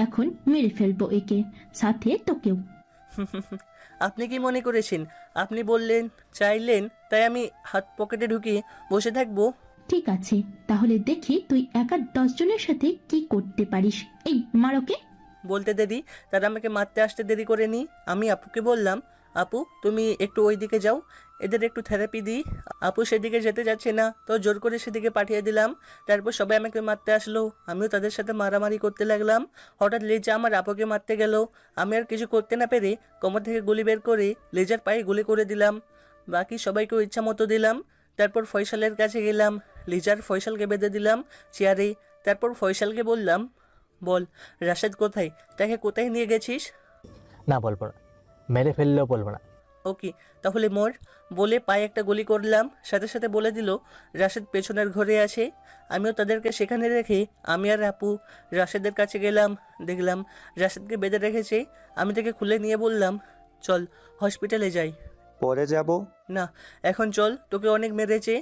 এখন মেরে ফেলবো একে, সাথে তোকেও। আপনি কি মনে করেছেন আপনি বললেন, চাইলেন, তাই আমি হাত পকেটে ঢুকিয়ে বসে থাকবো? ঠিক আছে, তাহলে দেখি তুই একা 10 জনের সাথে কি করতে পারিস। এই মারোকে। বলতে দেরি, তারা আমাকে মারতে আসতে দেরি করেনি। আমি আপুকে বললাম, আপু তুমি একটু ওই দিকে যাও, এদের একটু থেরাপি দিই। আপু সেদিকে যেতে যাচ্ছে না, তো জোর করে সেদিকে পাঠিয়ে দিলাম। তারপর সবাই আমাকে মারতে আসলো, আমিও তাদের সাথে মারামারি করতে লাগলাম। হঠাৎ লিজা আমার আপুকে মারতে গেল। আমি আর কিছু করতে না পেরে কোমর থেকে গুলি বের করে লিজার পায়ে গুলি করে দিলাম। বাকি সবাইকেও ইচ্ছা মতো দিলাম। তারপর ফয়সালের কাছে গেলাম, লিজার ফয়সালকে বেঁধে দিলাম চেয়ারে। তারপর ফয়সালকে বললাম, বল রাশেদ কোথায়, তাকে কোথায় নিয়ে গেছিস? না বলবো না, মেরে ফেললেও বলবো না। ওকে, তাহলে মোর। বলে পায়ে একটা গুলি করলাম, সাথে সাথে বলে দিল রাশেদ পেছনের ঘরে আছে। আমিও তাদেরকে সেখানে রেখে আমি আর আপু রাশেদের কাছে গেলাম। দেখলাম রাশেদকে বেঁধে রেখেছে। আমি তাকে খুলে নিয়ে বললাম, চল হসপিটালে যাই। পরে যাব। না, এখন চল, তোকে অনেক মেরেছে।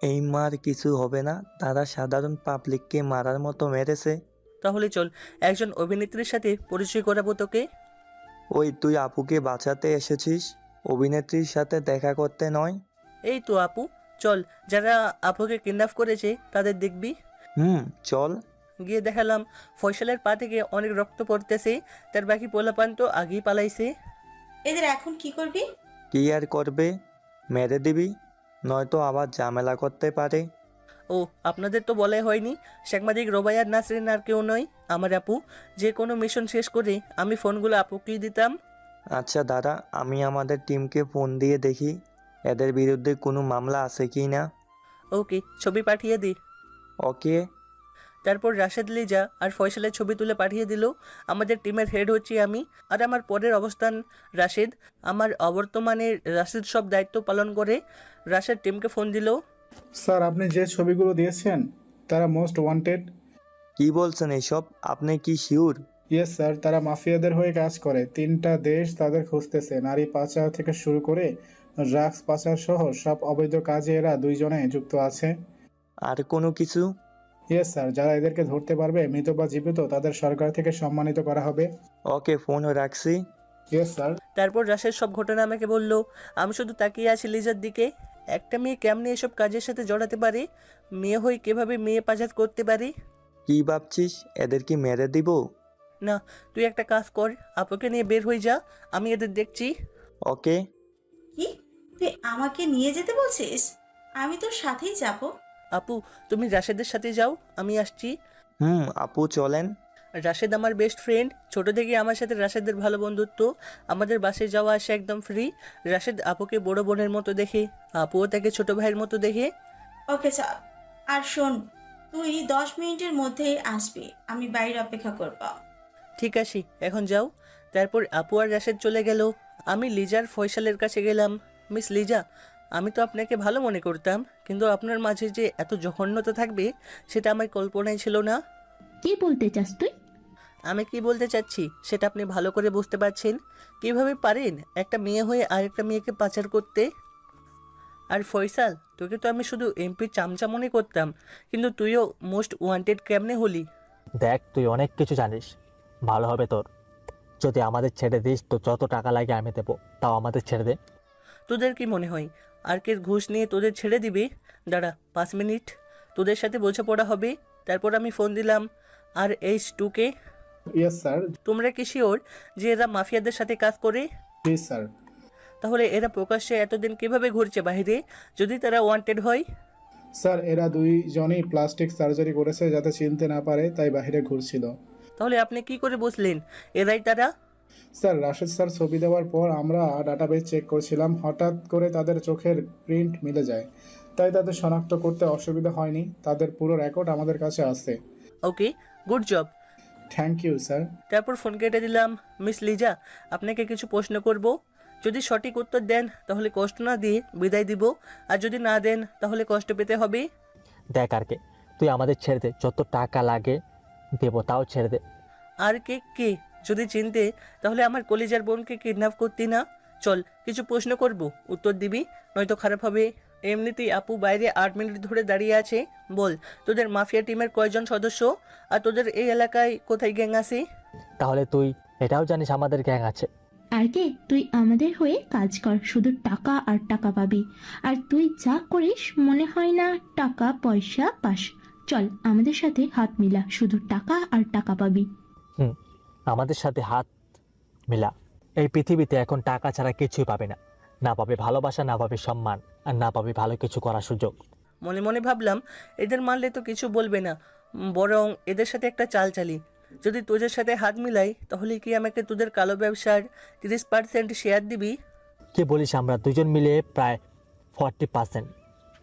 এই মার কিছু হবে না, তারা সাধারণ পাবলিককে মারার মতো মেরেছে। তাহলে চল, একজন অভিনেত্রীর সাথে পরিচয় করাবো তোকে। ওই তুই আপুকে বাঁচাতে এসেছিস, অভিনেত্রীর সাথে দেখা করতে নয়? এই তো আপু, চল, যারা আপুকে কিডন্যাপ করেছে তাদের দেখবি। চল। গিয়ে দেখালাম ফয়সালের পা থেকে অনেক রক্ত পড়তেছে। তার বাকি পোলাপান তো আগেই পালাইছে। এদের এখন কি করবি? কি আর করবে, মেরে দিবি, নয়তো আবার ঝামেলা করতে পারে। ও, আপনাদের তো বলাই হয়নি, সাংবাদিক রোবায়ার নাসরিন আর কেউ নয়, আমার আপু। যে কোনো মিশন শেষ করে আমি ফোনগুলো আপুকেই দিতাম। আচ্ছা দাঁড়া, আমি আমাদের টিমকে ফোন দিয়ে দেখি এদের বিরুদ্ধে কোনো মামলা আছে কি না। ওকে, ছবি পাঠিয়ে দি। ওকে। তারপর রাশেদ, লিজা আর ফয়সালের ছবি তুলে পাঠিয়ে দিল। আমাদের টিমের হেড হচ্ছি আমি, আর আমার পরের অবস্থান রাশেদ। আমার অবর্তমানে রাশেদ সব দায়িত্ব পালন করে। রাশেদ টিমকে ফোন দিল। স্যার, আপনি যে ছবিগুলো দিয়েছেন তারা মোস্ট ওয়ান্টেড। কি বলছেন এইসব, আপনি কি শিওর? ইয়েস স্যার, তারা মাফিয়াদের হয়ে কাজ করে। 3টা দেশ তাদের খুঁজতেছে। নারী পাচার থেকে শুরু করে ড্রাগস পাচার সহ সব অবৈধ কাজে এরা 2 জনে যুক্ত আছে। আর কোনো কিছু? ইয়েস স্যার, যারা এদেরকে ধরতে পারবে, মৃত বা জীবিত, তাদের সরকার থেকে সম্মানিত করা হবে। ওকে, ফোন রাখছি। Yes sir. তারপর রাশেদ সব ঘটনা আমাকে বলল। আমি শুধু তাকিয়ে আছি লিজার দিকে। একটা মেয়ে কেমনে এসব কাজের সাথে জড়াতে পারে? মেয়ে হয়ে কিভাবে মেয়ে পাচার করতে পারে? কি ভাবছিস, এদের কি মেরে দিব? না, তুই একটা কাজ কর, আপুকে নিয়ে বের হয়ে যা, আমি এদের দেখছি। ওকে। কি তুই আমাকে নিয়ে যেতে বলছিস? আমি তোর সাথেই যাব। আপু, তুমি রাশেদের সাথে যাও, আমি আসছি। আপু চলেন। রাশেদ আমার বেস্ট ফ্রেন্ড, ছোট থেকে আমার সাথে রাশেদের ভালো বন্ধুত্ব। আমাদের বাসে যাওয়া আসা একদম ফ্রি। রাশেদ আপুকে বড় বোনের মতো দেখে, আপুও তাকে ছোট ভাইয়ের মতো দেখে। ওকে চল। আর শোন, তুই 10 মিনিটের মধ্যেই আসবি, আমি বাইরে অপেক্ষা করব। ঠিক আছে, এখন যাও। তারপর আপু আর রাশেদ চলে গেল। আমি লিজার ফয়সালের কাছে গেলাম। মিস লিজা, আমি তো আপনাকে ভালো মনে করতাম, কিন্তু আপনার মাঝে যে এত জঘন্যতা থাকবে সেটা আমার কল্পনাই ছিল না। কি বলতে চাস তুই? আমি কি বলতে চাচ্ছি সেটা আপনি ভালো করে বুঝতে পারছেন? কিভাবে পারেন একটা মেয়ে হয়ে আরেকটা মেয়েকে পাচার করতে? আর ফয়সাল, তোকে তো আমি শুধু এমপির চামচা মনে করতাম, কিন্তু তুইও মোস্ট ওয়ান্টেড কেমনে হলি? দেখ, তুই অনেক কিছু জানিস, ভালো হবে তোর যদি আমাদের ছেড়ে দিস। তো যত টাকা লাগে আমি দেবো, তাও আমাদের ছেড়ে দে। তোদের কি মনে হয় আর্কের ঘুষ নিয়ে তোদের ছেড়ে দিবে? দাঁড়া 5 মিনিট, তোদের সাথে বোঝাপড়া হবে। তারপর আমি ফোন দিলাম RH2-কে। Yes sir. তোমরা কি শিওর যে এরা মাফিয়াদের সাথে কাজ করে? জি স্যার। তাহলে এরা প্রকাশ্যে এতদিন কিভাবে ঘুরছে বাইরে, যদি তারা ওয়ান্টেড হয়? স্যার, এরা দুইজনই প্লাস্টিক সার্জারি করেছে যাতে চিনতে না পারে, তাই বাইরে ঘুরছিল। তাহলে আপনি কি করে বুঝলেন এরাই তারা? স্যার, রাশেদ স্যার ছবি দেওয়ার পর আমরা ডাটাবেস চেক করছিলাম, হঠাৎ করে তাদের চোখের প্রিন্ট মিলে যায়, তাই তাদের শনাক্ত করতে অসুবিধা হয়নি। তাদের পুরো রেকর্ড আমাদের কাছে আছে। Okay, good job. Thank you sir. তারপর ফোন কেটে দিলাম। মিস লিজা, আপনাকে কিছু প্রশ্ন করব, যদি সঠিক উত্তর দেন তাহলে কষ্ট না দিয়ে বিদায় দিব, আর যদি না দেন তাহলে কষ্ট পেতে হবে। দেখ আর কে, তুই আমাদের ছেড়ে দে, যত টাকা লাগে দেবো, তাও ছেড়ে দে। আর কে যদি চিনতে তাহলে আমার কলিজার বোনকে কিডন্যাপ করতি না? চল কিছু প্রশ্ন করব, উত্তর দিবি, নয়তো খারাপ হবে। এমনিতেই আপু বাইরে 8 মিনিট ধরে দাঁড়িয়ে আছে। বল, তোদের মাফিয়া টিমের কয়জন সদস্য, আর তোদের এই এলাকায় কোথায় গ্যাং আছে? তাহলে তুই এটাও জানিস আমাদের গ্যাং আছে? আর কে, তুই আমাদের হয়ে কাজ কর, শুধু টাকা আর টাকা পাবি। আর তুই যা করিস মনে হয় না টাকা পয়সা পাস। চল আমাদের সাথে হাত মিলা, শুধু টাকা আর টাকা পাবি। আমাদের সাথে হাত মিলা। এই পৃথিবীতে এখন টাকা ছাড়া কিছুই পাবে না, না পাবে ভালোবাসা, না পাবে সম্মান, আর না পাবে ভালো কিছু করার সুযোগ। মনে মনে ভাবলাম এদের মারলে তো কিছু বলবে না, বরং এদের সাথে একটা চাল চালি। যদি তোদের সাথে হাত মিলাই তাহলে কি আমাকে তোদের কালো ব্যবসার 30% শেয়ার দিবি? কি বলিস, আমরা দুজন মিলে প্রায় 40%।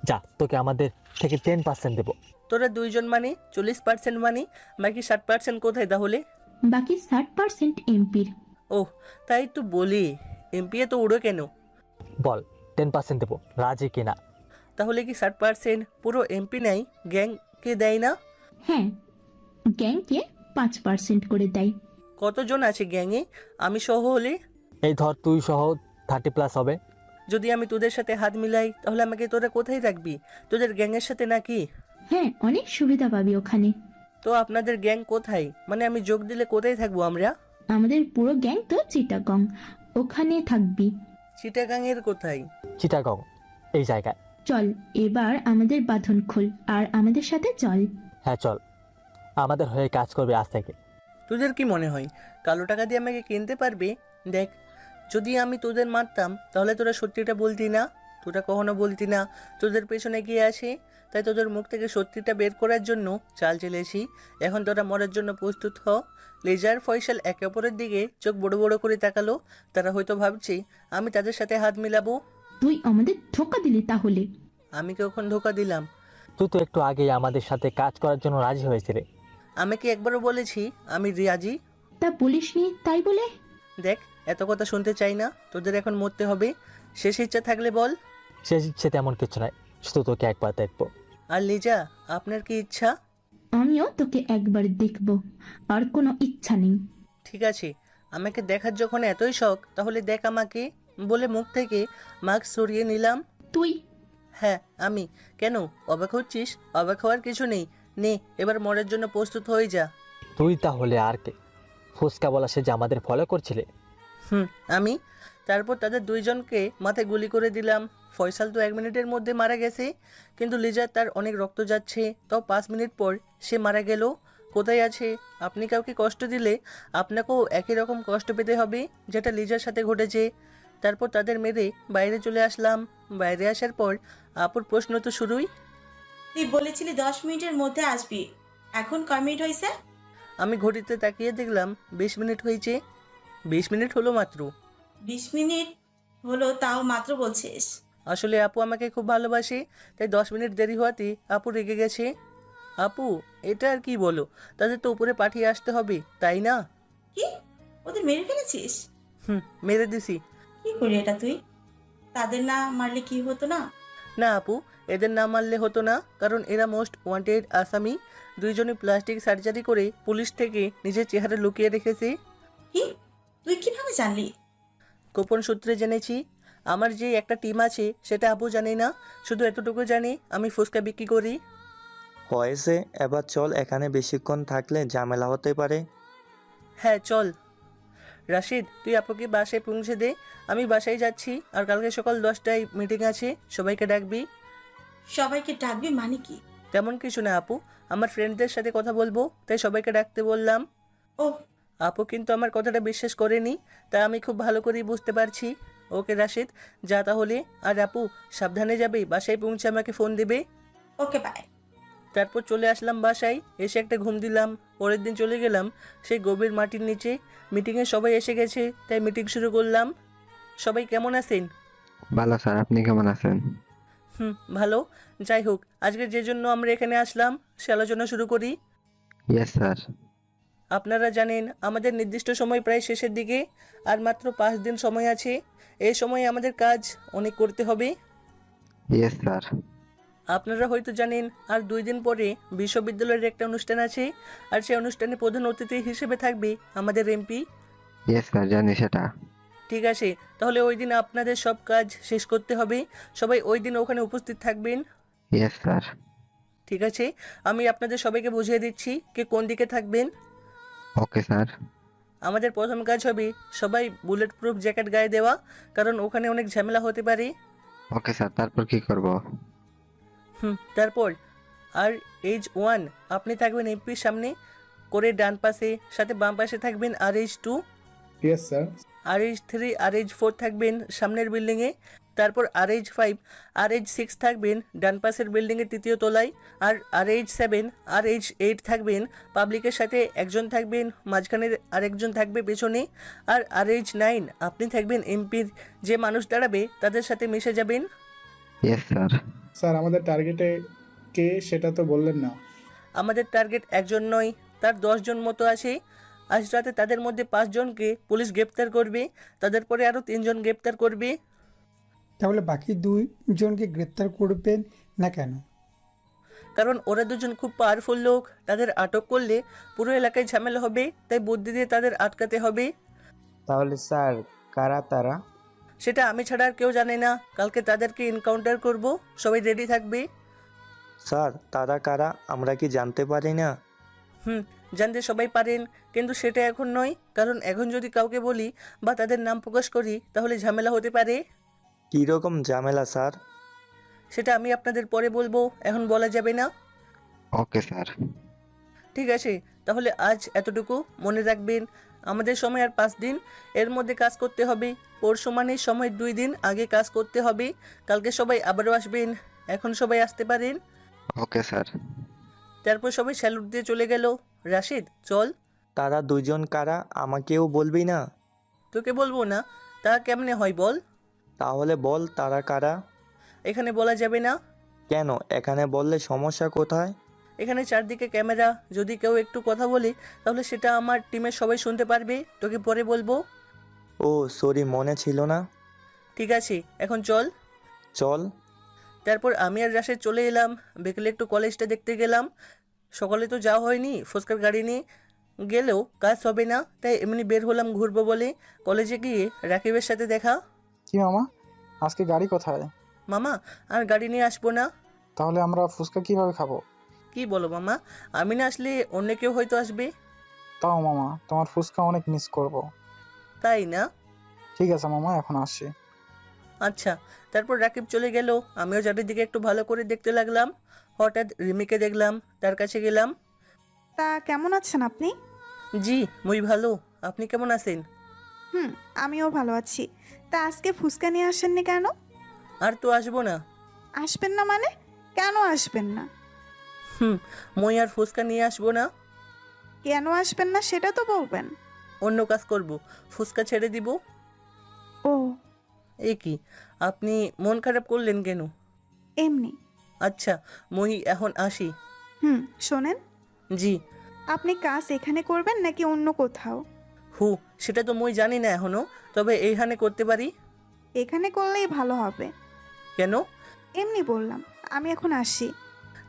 যা, তোকে আমাদের থেকে 10% দেবো। তোরা দুইজন মানে 40% মানে বাকি 60% কোথায় তাহলে? বাকি 60% এমপির। ওহ, তাই তো বলি, এমপি তো উড়ো কেন? বল 10% দেবো, রাজি কিনা? তাহলে কি 60% পুরো এমপি নাই, গ্যাংকে দেয় না? হ্যাঁ, গ্যাংকে 5% করে দেয়। কতজন আছে গ্যাংয়ে আমি সহ হলে? এই ধর তুই সহ 30+ হবে। যদি আমি তোদের সাথে হাত মিলাই তাহলে আমাকে তোরা কোথায় রাখবি? তোদের গ্যাংয়ের সাথে নাকি? হ্যাঁ, অনেক সুবিধা পাবি ওখানে। তো আপনাদের গ্যাং কোথায়, মানে আমি যোগ দিলে কোথায় থাকবো আমরা? আমাদের পুরো গ্যাং তো চিটাগং, ওখানে থাকবি। চিটাগাং এর কোথায়? চিটাগং এই জায়গায়। চল এবার আমাদের বাঁধন খোল আর আমাদের সাথে চল। হ্যাঁ চল, আমাদের হয়ে কাজ করবে আজ থেকে। তোদের কি মনে হয় কালো টাকা দিয়ে আমাকে কিনতে পারবে? দেখ, যদি আমি তোদের মারতাম তাহলে তোরা সত্যিটা বলতি না, তোরা কখনো বলতি না তোদের পেছনে গিয়ে আসে, তাই তোদের মুখ থেকে সত্যিটা বের করার জন্য চাল চলেছি। এখন তোরা মরার জন্য প্রস্তুত হ। লেজার ফয়সাল একে অপরের দিকে চোখ বড় বড় করে তাকালো। তারা হয়তো ভাবছে আমি তাদের সাথে হাত মিলাবো। তুই আমাদের ধোকা দিলি তাহলে? আমি কখন ধোকা দিলাম? তুই তো একটু আগেই আমাদের সাথে কাজ করার জন্য রাজি হয়েছিলে। আমি কি একবারও বলেছি আমি রাজি? তা বলিসনি, তাই বলে? দেখ, এত কথা শুনতে চাই না, তোদের এখন মরতে হবে। শেষ ইচ্ছা থাকলে বল। শেষ ইচ্ছে তেমন কিছু নাই, শুধু তোকে একবার দেখবো। আর লিজা, আপনার কি ইচ্ছা? আমিও তোকে একবার দেখব, আর কোনো ইচ্ছা নেই। ঠিক আছে, আমাকে দেখার যখন এতই শখ তাহলে দেখ আমাকে, বলে মুখ থেকে মাস্ক সরিয়ে নিলাম। তুই? হ্যাঁ আমি। কেন অবাক হচ্ছিস? অবাক হওয়ার কিছু নেই, নে এবার মরার জন্য প্রস্তুত হয়ে যা। তুই তাহলে আর কে? ফুসকা বলা সে যে আমাদের ফলো করছিলে? আমি। তারপর তাদের দুইজনকে মাথায় গুলি করে দিলাম। ফয়সাল তো 1 মিনিটের মধ্যে মারা গেছে, কিন্তু লিজা তার অনেক রক্ত যাচ্ছে, তাও 5 মিনিট পর সে মারা গেল। কোথায় আছে? আপনি কাউকে কষ্ট দিলে আপনাকেও একই রকম কষ্ট পেতে হবে যেটা লিজার সাথে ঘটেছে। তারপর তাদের মেরে বাইরে চলে আসলাম। বাইরে আসার পর আপুর প্রশ্ন তো শুরুই। তুই বলেছিলি 10 মিনিটের মধ্যে আসবি, এখন কয় মিনিট হয়েছে? আমি ঘড়িতে তাকিয়ে দেখলাম 20 মিনিট হয়েছে। 20 মিনিট হলো মাত্র। 20 মিনিট হলো তাও মাত্র বলছিস? আসলে আপু আমাকে খুব ভালোবাসে, তাই 10 মিনিট দেরি হওয়াতে আপু রেগে গেছে। আপু, এটা আর কি বলো, তাদের তো উপরে পাঠিয়ে আসতে হবে, তাই না? কি, ওদের মেরে ফেলেছিস? মেরে দিছি। কি করি এটা তুই? তাদের না মারলে কি হতো না? না আপু, এদের না মারলে হতো না, কারণ এরা মোস্ট ওয়ান্টেড আসামি। দুইজনই প্লাস্টিক সার্জারি করে পুলিশ থেকে নিজের চেহারা লুকিয়ে রেখেছে। কি? তুই কিভাবে জানলি? গোপন সূত্রে জেনেছি। আমার যে একটা টিম আছে সেটা আপু জানে না, শুধু এতটুকু জানি আমি ফুচকা বিক্রি করি। হয়েছে, এবার চল, এখানে বেশিক্ষণ থাকলে ঝামেলা হতে পারে। হ্যাঁ চল। রাশিদ, তুই আপুকে বাসায় পৌঁছে দে, আমি বাসায় যাচ্ছি। আর কালকে সকাল 10টায় মিটিং আছে, সবাইকে ডাকবি। সবাইকে ডাকবি মানে কি? তেমন কিছু না আপু, আমার ফ্রেন্ডদের সাথে কথা বলবো, তাই সবাইকে ডাকতে বললাম। ও, আপু কিন্তু আমার কথাটা বিশ্বাস করেনি, তা আমি খুব ভালো করেই বুঝতে পারছি। ওকে রাশিদ, যা তাহলে। আর আপু সাবধানে যাবে, বাসায় পৌঁছে আমাকে ফোন দেবে। Okay bye. তারপর চলে আসলাম বাসায়, এসে একটা ঘুম দিলাম। পরের দিন চলে গেলাম সেই গভীর মাটির নিচে। মিটিংয়ে সবাই এসে গেছে, তাই মিটিং শুরু করলাম। সবাই কেমন আছেন? ভালো স্যার, আপনি কেমন আছেন? ভালো। যাই হোক, আজকে যে জন্য আমরা এখানে আসলাম সে আলোচনা শুরু করি। Yes sir. আপনারা জানেন আমাদের নির্দিষ্ট সময় প্রায় শেষের দিকে, আর মাত্র 5 দিন সময় আছে। এই সময়ে আমাদের কাজ অনেক করতে হবে। Yes sir. আপনারা হয়তো জানেন আর 2 দিন পরে বিশ্ববিদ্যালয়ের একটা অনুষ্ঠান আছে, আর সেই অনুষ্ঠানে প্রধান অতিথি হিসেবে থাকবে আমাদের এমপি। ইয়েস স্যার, জানি সেটা। ঠিক আছে, তাহলে ওই দিন আপনাদের সব কাজ শেষ করতে হবে। সবাই ওই দিন ওখানে উপস্থিত থাকবেন। Yes sir. ঠিক আছে, আমি আপনাদের সবাইকে বুঝিয়ে দিচ্ছি কে কোন দিকে থাকবেন। Okay sir. আমাদের প্রথম কাজ হবে সবাই বুলেট প্রুফ জ্যাকেট গায়ে দেওয়া, কারণ ওখানে অনেক ঝামেলা হতে পারে। ওকে স্যার, তারপর কি করব? তারপর আর এইজ 1 আপনি থাকবেন এমপির সামনে করে ডান পাশে, সাথে বাম পাশে থাকবেন আর এইজ 2। Yes sir. আর এইজ 3 আর এইজ 4 থাকবেন সামনের বিল্ডিংয়ে। তারপর আর এইজ 5 আর এইজ 6 থাকবেন ডান পাশের বিল্ডিংয়ের 3য় তলায়। আর এইজ 7 আর এইজ 8 থাকবেন পাবলিকের সাথে, একজন থাকবেন মাঝখানে, আরেকজন থাকবে পেছনে। আর এইজ 9 আপনি থাকবেন এমপির যে মানুষ দাঁড়াবে তাদের সাথে মিশে যাবেন। Yes sir. স্যার, আমাদের টার্গেটে কে সেটা তো বললেন না। আমাদের টার্গেট একজন নয়, তার 10 জন মতো আছে। আজ রাতে তাদের মধ্যে 5 জনকে পুলিশ গ্রেপ্তার করবে, তাদের পরে আরও 3 জন গ্রেপ্তার করবে। তাহলে বাকি 2 জনকে গ্রেপ্তার করবেন না কেন? কারণ ওরা 2 জন খুব পাওয়ারফুল লোক, তাদের আটক করলে পুরো এলাকায় ঝামেলা হবে, তাই বুদ্ধি দিয়ে তাদের আটকাতে হবে। তাহলে স্যার, কারা তারা? সেটা আমি ছাড়া আর কেউ জানে না। কালকে তাদেরকে এনকাউন্টার করব, সবাই রেডি থাকবে। স্যার, তারা কারা আমরা কি জানতে পারি না? জানতে সবাই পারেন, কিন্তু সেটা এখন নয়, কারণ এখন যদি কাউকে বলি বা তাদের নাম প্রকাশ করি তাহলে ঝামেলা হতে পারে। কী রকম ঝামেলা স্যার? সেটা আমি আপনাদের পরে বলবো, এখন বলা যাবে না। Okay sir. ঠিক আছে, তাহলে আজ এতটুকু মনে রাখবেন। আমাদের সময় আর 5 দিন, এর মধ্যে কাজ করতে হবে। পরশু মানে সময় 2 দিন আগে কাজ করতে হবে। কালকে সবাই আবারও আসবেন, এখন সবাই আসতে পারেন। ওকে স্যার। তারপর সবাই স্যালুট দিয়ে চলে গেল। রাশিদ, চল। তারা 2 জন কারা আমাকেও বলবি না? তোকে বলবো না? তা কেমনে হয় বল? তাহলে বল তারা কারা। এখানে বলা যাবে না। কেন? এখানে বললে সমস্যা কোথায়? এখানে চারদিকে ক্যামেরা, যদি কেউ একটু কথা বলে তাহলে সেটা আমার টিমের সবাই শুনতে পারবে। তোকে পরে বলবো। ও সরি, মনে ছিল না। ঠিক আছে, এখন চল। চল। তারপর আমি আর রাশেদ চলে এলাম। বিকেলে একটু কলেজটা দেখতে গেলাম। সকালে তো যাওয়া হয়নি, ফুচকার গাড়ি নিয়ে গেলেও কাজ হবে না, তাই এমনি বের হলাম ঘুরবো বলে। কলেজে গিয়ে রাকিবের সাথে দেখা। কি মামা, আজকে গাড়ি কোথায়? মামা, আর গাড়ি নিয়ে আসবো না। তাহলে আমরা ফুচকা কিভাবে খাবো? কি বলো মামা, আমি না আসলে অন্য কেউ হয়তো আসবে। তাও মামা, তোমার ফুচকা অনেক মিস করব। তাই না? ঠিক আছে মামা, এখন আসি। আচ্ছা। তারপর রাকিব চলে গেল, আমিও চারিদিকে একটু ভালো করে দেখতে লাগলাম। হঠাৎ রিমিকে দেখলাম, তার কাছে গেলাম। তা কেমন আছেন আপনি? জি মুই ভালো, আপনি কেমন আছেন? আমিও ভালো আছি। তা আজকে ফুচকা নিয়ে আসেননি কেন? আর তো আসবো না। আসবেন না মানে? কেন আসবেন না? মই আর ফুচকা নিয়ে আসবো না। কেন আসবেন না সেটা তো বলবেন। অন্য কাজ করব, ফুচকা ছেড়ে দিব। ও, এই কি, আপনি মন খারাপ করলেন কেন? এমনি। আচ্ছা, মই এখন আসি। শোনেন। জি। আপনি কাজ এখানে করবেন নাকি অন্য কোথাও? সেটা তো মই জানি না এখনো, তবে এইখানে করতে পারি। এখানে করলেই ভালো হবে। কেন? এমনি বললাম, আমি এখন আসি।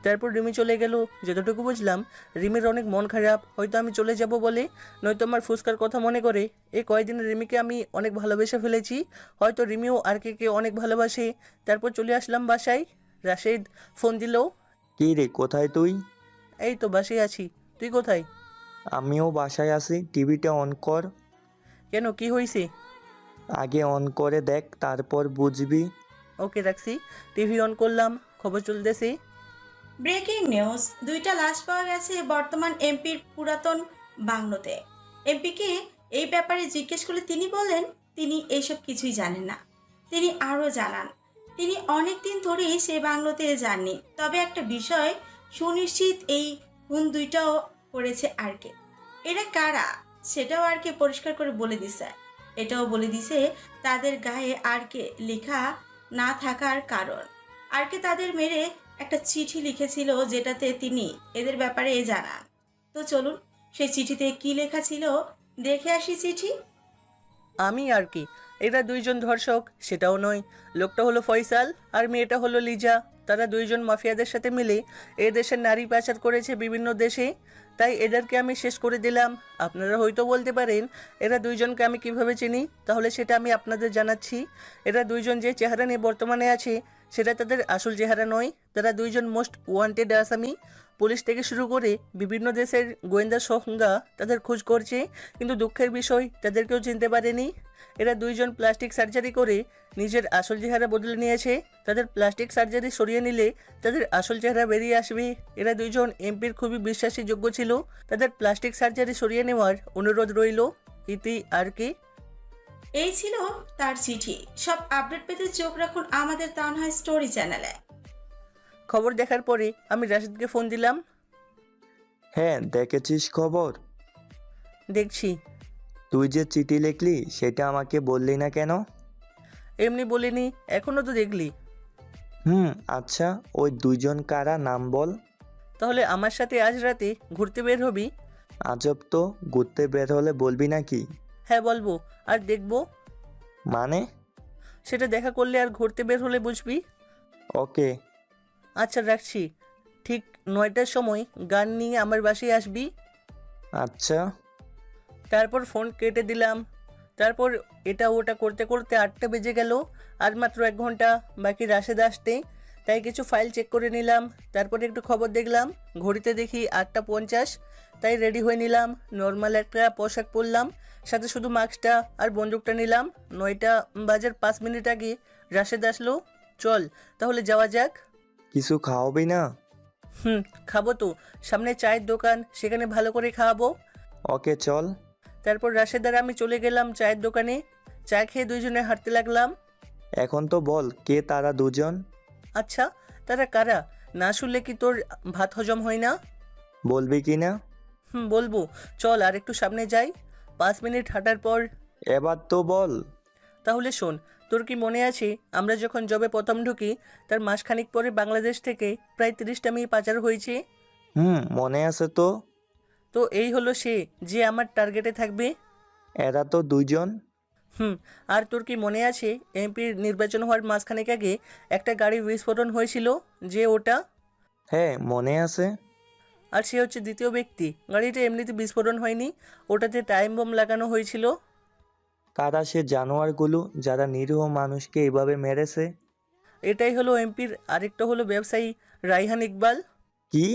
তারপর রিমি চলে গেল। যতটুকু বুঝলাম রিমির অনেক মন খারাপ, হয়তো আমি চলে যাব বলে, নয়তো আমার ফুচকার কথা মনে করে। এই কয়েকদিন রিমিকে আমি অনেক ভালোবেসে ফেলেছি, হয়তো রিমিও আর কে অনেক ভালোবাসে। তারপর চলে আসলাম বাসায়। রাশেদ ফোন দিল। কি রে, কোথায় তুই? এই তো বাসায় আছি, তুই কোথায়? আমিও বাসায় আছি। টিভিটা অন কর। কেন, কি হয়েছে? আগে অন করে দেখ, তারপর বুঝবি। ওকে, রাখছি। টিভি অন করলাম, খবর চলতেছে। ব্রেকিং নিউজ, 2টা লাশ পাওয়া গেছে বর্তমান এমপির পুরাতন বাংলোতে। এমপিকে এই ব্যাপারে জিজ্ঞেস করলে তিনি বলেন তিনি এইসব কিছুই জানেন না। তিনি আরও জানান তিনি অনেক দিন ধরেই সে বাংলোতে যাননি, তবে একটা বিষয় সুনিশ্চিত, এই খুন 2টাও করেছে আরকে। এরা কারা সেটাও আরকে পরিষ্কার করে বলে দিছে। এটাও বলে দিছে তাদের গায়ে আরকে লেখা না থাকার কারণ। আরকে তাদের মেরে একটা চিঠি লিখেছিল, যেটাতে তিনি এদের ব্যাপারে জানান। তো চলুন সেই চিঠিতে কি লেখা ছিল দেখে আসি চিঠি। আমি আর কি, এরা 2জন ধর্ষক সেটাও নয়। লোকটা হলো ফয়সাল আর মেয়েটা হলো লিজা। তারা 2জন মাফিয়াদের সাথে মিলে এ দেশের নারী পাচার করেছে বিভিন্ন দেশে, তাই এদেরকে আমি শেষ করে দিলাম। আপনারা হয়তো বলতে পারেন এরা 2জনকে আমি কিভাবে চিনি, তাহলে সেটা আমি আপনাদের জানাচ্ছি। এরা 2জন যে চেহারা নিয়ে বর্তমানে আছে সেটা তাদের আসল চেহারা নয়। তারা 2জন মোস্ট ওয়ান্টেড আসামি। পুলিশ থেকে শুরু করে বিভিন্ন দেশের গোয়েন্দা সংস্থা তাদের খোঁজ করছে, কিন্তু দুঃখের বিষয় তাদেরকেও চিনতে পারেনি। এরা 2জন প্লাস্টিক সার্জারি করে নিজের আসল চেহারা বদলে নিয়েছে। তাদের প্লাস্টিক সার্জারি সরিয়ে নিলে তাদের আসল চেহারা বেরিয়ে আসবে। এরা 2জন এমপির খুবই বিশ্বাসযোগ্য ছিল। তাদের প্লাস্টিক সার্জারি সরিয়ে নেওয়ার অনুরোধ রইল। ইতি আর কি। এই ছিল তার চিঠি। সব আপডেট পেতে চোখ রাখুন আমাদের তানহা স্টোরি চ্যানেলে। খবর দেখার পরে আমি রাশেদকে ফোন দিলাম। হ্যাঁ, দেখেছিস খবর? দেখছি। তুই যে চিঠি লিখলি সেটা আমাকে বললি না কেন? এমনি বলিনি, এখনও তো দেখলি। আচ্ছা, ওই 2জন কারা, নাম বল। তাহলে আমার সাথে আজ রাতে ঘুরতে বের হবি? আজব তো, ঘুরতে বের হলে বলবি নাকি? হ্যাঁ বলবো, আর দেখবো। মানে? সেটা দেখা করলে আর ঘুরতে বের হলে বুঝবি। ওকে। আচ্ছা রাখছি। ঠিক 9টার সময় গান নিয়ে আমার বাসায় আসবি। আচ্ছা। তারপর ফোন কেটে দিলাম। তারপর এটা ওটা করতে করতে 8টা বেজে গেল। আর মাত্র 1 ঘন্টা বাকি রাশেদ আসতে, তাই কিছু ফাইল চেক করে নিলাম। তারপরে একটু খবর দেখলাম, ঘড়িতে দেখি 8টা 50, তাই রেডি হয়ে নিলাম। নর্মাল একটা পোশাক পরলাম, সাথে শুধু মাস্কটা আর বন্দুকটা নিলাম। 9টা বাজার 5 মিনিট আগে রাশেদ আসলো। চল তাহলে যাওয়া যাক। কিছু খাওয়াবি না? খাবো তো, সামনে চায়ের দোকান, সেখানে ভালো করে খাওয়াবো। ওকে চল। তারপর রাশেদ আর আমি চলে গেলাম চায়ের দোকানে। চা খেয়ে 2জনে হাঁটতে লাগলাম। এখন তো বল, কে তারা 2জন? আচ্ছা, তারা কারা? না শুনলে কি তোর ভাত হজম হয় না? বলবি কি না? বলবো, চল আর একটু সামনে যাই। 5 মিনিট হাঁটার পর। এবার তো বল। তাহলে শোন, তোর কি মনে আছে আমরা যখন জবে প্রথম ঢুকি তার মাসখানিক পরে বাংলাদেশ থেকে প্রায় 30টা মেয়ে পাচার হয়েছে? মনে আছে তো। তো এই হলো সে, যে আমার টার্গেটে থাকবে। এরা তো 2জন। আর তোর কি মনে আছে এমপির নির্বাচন হওয়ার মাসখানেক আগে একটা গাড়ি বিস্ফোরণ হয়েছিল, যে ওটা? হ্যাঁ মনে আছে। আর সে হচ্ছে দ্বিতীয় ব্যক্তি। গাড়িটা এমনিতে বিস্ফোরণ হয়নি, ওটাতে টাইম বোম লাগানো হয়েছিল। কারা সে জানোয়ারগুলো যারা নিরীহ মানুষকে এভাবে মেরেছে? এটাই হলো এমপির আরেকটা হলো ব্যবসায়ী রায়হান ইকবাল। কি?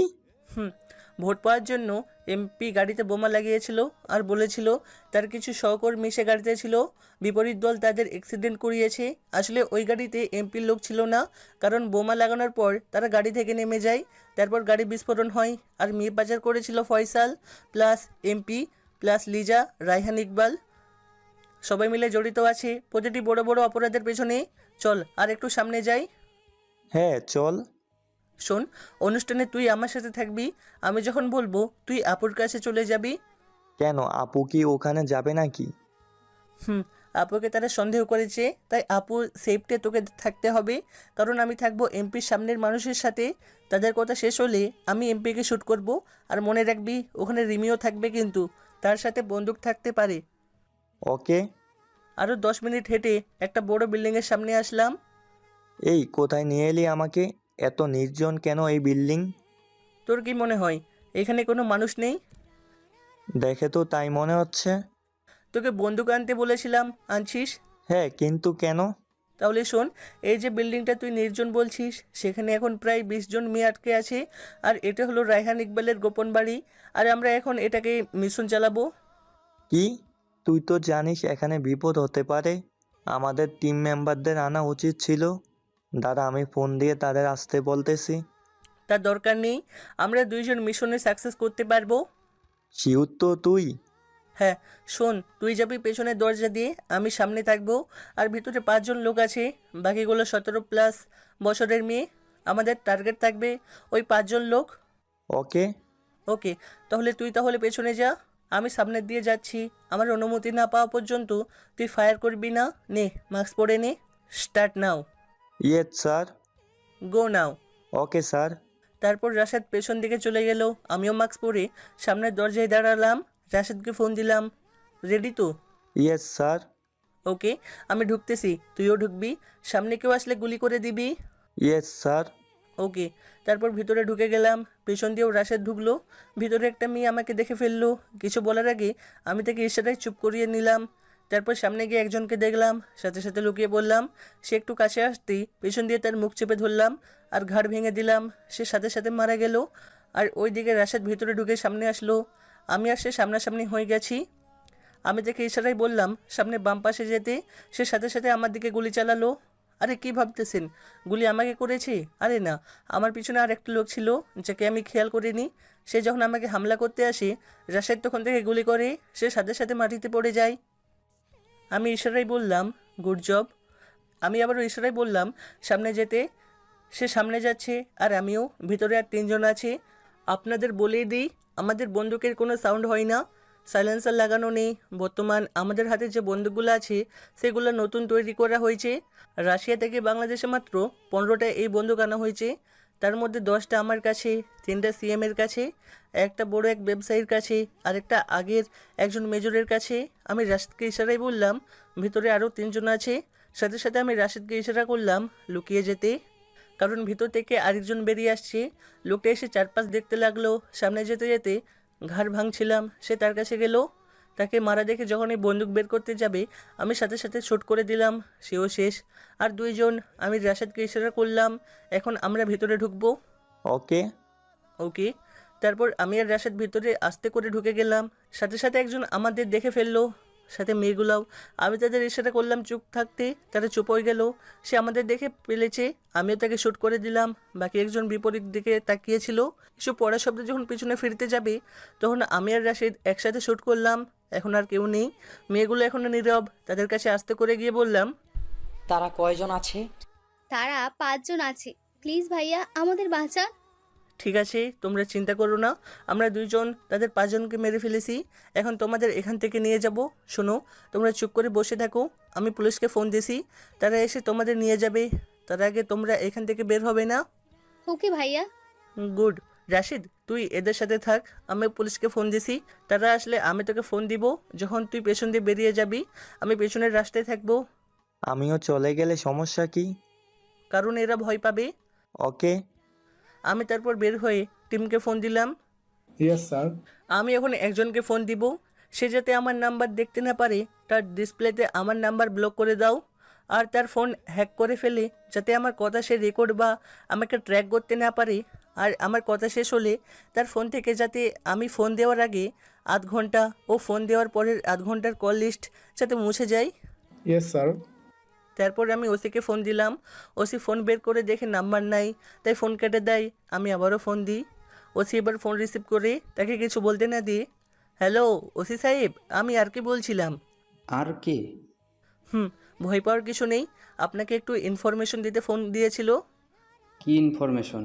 ভোট পাওয়ার জন্য এমপি গাড়িতে বোমা লাগিয়েছিল আর বলেছিল তার কিছু সহকর্মী সে গাড়িতে ছিল, বিপরীত দল তাদের অ্যাক্সিডেন্ট করিয়েছে। আসলে ওই গাড়িতে এমপির লোক ছিল না, কারণ বোমা লাগানোর পর তারা গাড়ি থেকে নেমে যায়। তারপর গাড়ি বিস্ফোরণ হয়। আর মেয়ে পাচার করেছিল Faisal plus MP plus Liza, Raihan Iqbal. সবাই মিলে জড়িত আছে প্রতিটি বড় বড় অপরাধের পেছনে। চল আর একটু সামনে যাই। হ্যাঁ চল। শোন, অনুষ্ঠানে তুই আমার সাথে থাকবি। আমি যখন বলবো তুই আপুর কাছে চলে যাবি। কেন, আপু কি ওখানে যাবে নাকি? আপুকে তারা সন্দেহ করেছে, তাই আপুর সেফটে তোকে থাকতে হবে, কারণ আমি থাকবো এমপির সামনের মানুষের সাথে। তাদের কথা শেষ হলে আমি এমপিকে শ্যুট করব। আর মনে রাখবি ওখানে রিমিও থাকবে, কিন্তু তার সাথে বন্দুক থাকতে পারে। ওকে। আরও 10 মিনিট হেঁটে একটা বড় বিল্ডিংয়ের সামনে আসলাম। এই কোথায় নিয়ে এলি আমাকে? এত নির্জন কেন এই বিল্ডিং? তোর কি মনে হয় এখানে কোনো মানুষ নেই? দেখে তো তাই মনে হচ্ছে। তোকে বন্দুক আনতে বলেছিলাম, আনছিস? হ্যাঁ, কিন্তু কেন? তাহলে শোন, এই যে বিল্ডিংটা তুই নির্জন বলছিস, সেখানে এখন প্রায় 20 জন মেয়ে আটকে আছে। আর এটা হলো রায়হান ইকবালের গোপন বাড়ি। আর আমরা এখন এটাকে মিশন চালাবো। কি? তুই তো জানিস এখানে বিপদ হতে পারে। আমাদের টিম মেম্বারদের আনা উচিত ছিল। দাঁড়া, আমি ফোন দিয়ে তাদের আসতে বলতেছি। তার দরকার নেই, আমরা 2 জন মিশনে সাকসেস করতে পারবো। শিউর তো তুই? হ্যাঁ, শোন, তুই যাবি পেছনের দরজা দিয়ে, আমি সামনে থাকবো। আর ভিতরে 5 জন লোক আছে, বাকিগুলো 17+ বছরের মেয়ে। আমাদের টার্গেট থাকবে ওই 5 জন লোক। ওকে। ওকে, তাহলে পেছনে যা, আমি সামনের দিয়ে যাচ্ছি। আমার অনুমতি না পাওয়া পর্যন্ত তুই ফায়ার করবি না। নে, মাস্ক পরে নে। Start now. Yes sir. Go now. Okay sir. তারপর রাশেদ পেছন দিকে চলে গেল। আমিও মাস্ক পরে সামনের দরজায় দাঁড়ালাম। রাশেদকে ফোন দিলাম। রেডি তো? Yes sir. ওকে, আমি ঢুকতেছি, তুইও ঢুকবি। সামনে কেউ আসলে গুলি করে দিবি। Yes sir. ওকে, তারপর ভিতরে ঢুকে গেলাম। পেছন দিয়েও রাশেদ ঢুকলো। ভিতরে একটা মেয়ে আমাকে দেখে ফেললো। কিছু বলার আগে আমি তাকে ইশারায় চুপ করিয়ে নিলাম। তারপর সামনে গিয়ে একজনকে দেখলাম, সাথে সাথে লুকিয়ে বললাম। সে একটু কাছে আসতেই পেছন দিয়ে তার মুখ চেপে ধরলাম আর ঘাড় ভেঙে দিলাম। সে সাথে সাথে মারা গেল। আর ওই দিকে রাশেদ ভিতরে ঢুকে সামনে আসলো। আমি আর সে সামনাসামনি হয়ে গেছি। আমি তাকে ইশারায় বললাম সামনে বাম পাশে যেতে। সে সাথে সাথে আমার দিকে গুলি চালালো। আরে কি ভাবতেছেন, গুলি আমাকে করেছে? আরে না, আমার পিছনে আর একটা লোক ছিল যাকে আমি খেয়াল করিনি। সে যখন আমাকে হামলা করতে আসে, রাশেদ তখন থেকে গুলি করে। সে সাথে সাথে মাটিতে পড়ে যায়। আমি ইশারায় বললাম গুড জব। আমি আবারও ইশারায় বললাম সামনে যেতে। সে সামনে যাচ্ছে আর আমিও। ভিতরে আর 3 জন আছে। আপনাদের বলেই দিই, আমাদের বন্দুকের কোনো সাউন্ড হয় না, সাইলেন্সার লাগানো নেই। বর্তমান আমাদের হাতে যে বন্দুকগুলো আছে সেগুলো নতুন তৈরি করা হয়েছে। রাশিয়া থেকে বাংলাদেশে মাত্র 15টা এই বন্দুক আনা হয়েছে। তার মধ্যে 10টা আমার কাছে, 3টা সিএমের কাছে, একটা বড় এক ব্যবসায়ীর কাছে, আর একটা আগের একজন মেজরের কাছে। আমি রাশিদকে ইশারায় বললাম ভিতরে আরও 3 জন আছে। সাথে সাথে আমি রাশিদকে ইশারা করলাম লুকিয়ে যেতে, কারণ ভিতর থেকে আরেকজন বেরিয়ে আসছে। লোকটা এসে চারপাশ দেখতে লাগলো। সামনে যেতে যেতে ঘাড় ভাঙছিলাম। সে তার কাছে গেল। তাকে মারা দেখে যখন এই বন্দুক বের করতে যাবে, আমি সাথে সাথে শুট করে দিলাম। সেও শেষ। আর 2 জন। আমি রাশেদকে ইশারা করলাম এখন আমরা ভিতরে ঢুকবো। ওকে। ওকে, তারপর আমি আর রাশেদ ভিতরে আস্তে করে ঢুকে গেলাম। সাথে সাথে একজন আমাদের দেখে ফেললো, সাথে মেয়েগুলাও। আমি তাদের ইশারা করলাম চুপ থাকতে, তারা চুপ হয়ে গেল। সে আমাদের দেখে ফেলেছে, আমিও তাকে শ্যুট করে দিলাম। বাকি একজন বিপরীত দিকে তাকিয়েছিল। কিছু পড়া শব্দ যখন পিছনে ফিরতে যাবে, তখন আমি আর রাশেদ একসাথে শ্যুট করলাম। এখন আর কেউ নেই। মেয়েগুলো এখনো নীরব। তাদের কাছে আস্তে করে গিয়ে বললাম, তারা কয়জন আছে? তারা 5 জন আছে। প্লিজ ভাইয়া, আমাদের বাঁচান। ঠিক আছে, তোমরা চিন্তা করো না, আমরা 2 জন তাদের 5 জনকে মেরে ফেলেছি। এখন তোমাদের এখান থেকে নিয়ে যাব। শোনো, তোমরা চুপ করে বসে থাকো, আমি পুলিশকে ফোন দিয়েছি, তারা এসে তোমাদের নিয়ে যাবে। তার আগে তোমরা এখান থেকে বের হবে না। ওকে ভাইয়া। গুড। রাশিদ, তুই এদের সাথে থাক, আমি পুলিশকে ফোন দিছি। তারা আসলে আমি তোকে ফোন দিব। যখন তুই পেছন দিয়ে বেরিয়ে যাবি, আমি পেছনের রাস্তায় থাকবো। আমিও চলে গেলে সমস্যা কি? কারণ এরা ভয় পাবে। ওকে। আমি তারপর বের হয়ে টিমকে ফোন দিলাম। Yes sir. আমি এখন একজনকে ফোন দিব। সে যাতে আমার নাম্বার দেখতে না পারে, তার ডিসপ্লেতে আমার নাম্বার ব্লক করে দাও। আর তার ফোন হ্যাক করে ফেলে, যাতে আমার কথা সে রেকর্ড বা আমাকে ট্র্যাক করতে না পারে। আর আমার কথা শেষ হলে তার ফোন থেকে যাতে আমি ফোন দেওয়ার আগে আধ ঘন্টা ও ফোন দেওয়ার পরের আধ ঘন্টার কল লিস্ট যাতে মুছে যায়। Yes sir. তারপর আমি ওসিকে ফোন দিলাম। ওসি ফোন বের করে দেখে নাম্বার নাই, তাই ফোন কেটে দেয়। আমি আবারও ফোন দিই। ওসি এবার ফোন রিসিভ করে তাকে কিছু বলতে না দিয়ে, হ্যালো ওসি সাহেব, আমি আর কি বলছিলাম। আর কে? ভয় পাওয়ার কিছু নেই, আপনাকে একটু ইনফরমেশন দিতে ফোন দিয়েছিল। কি ইনফরমেশন?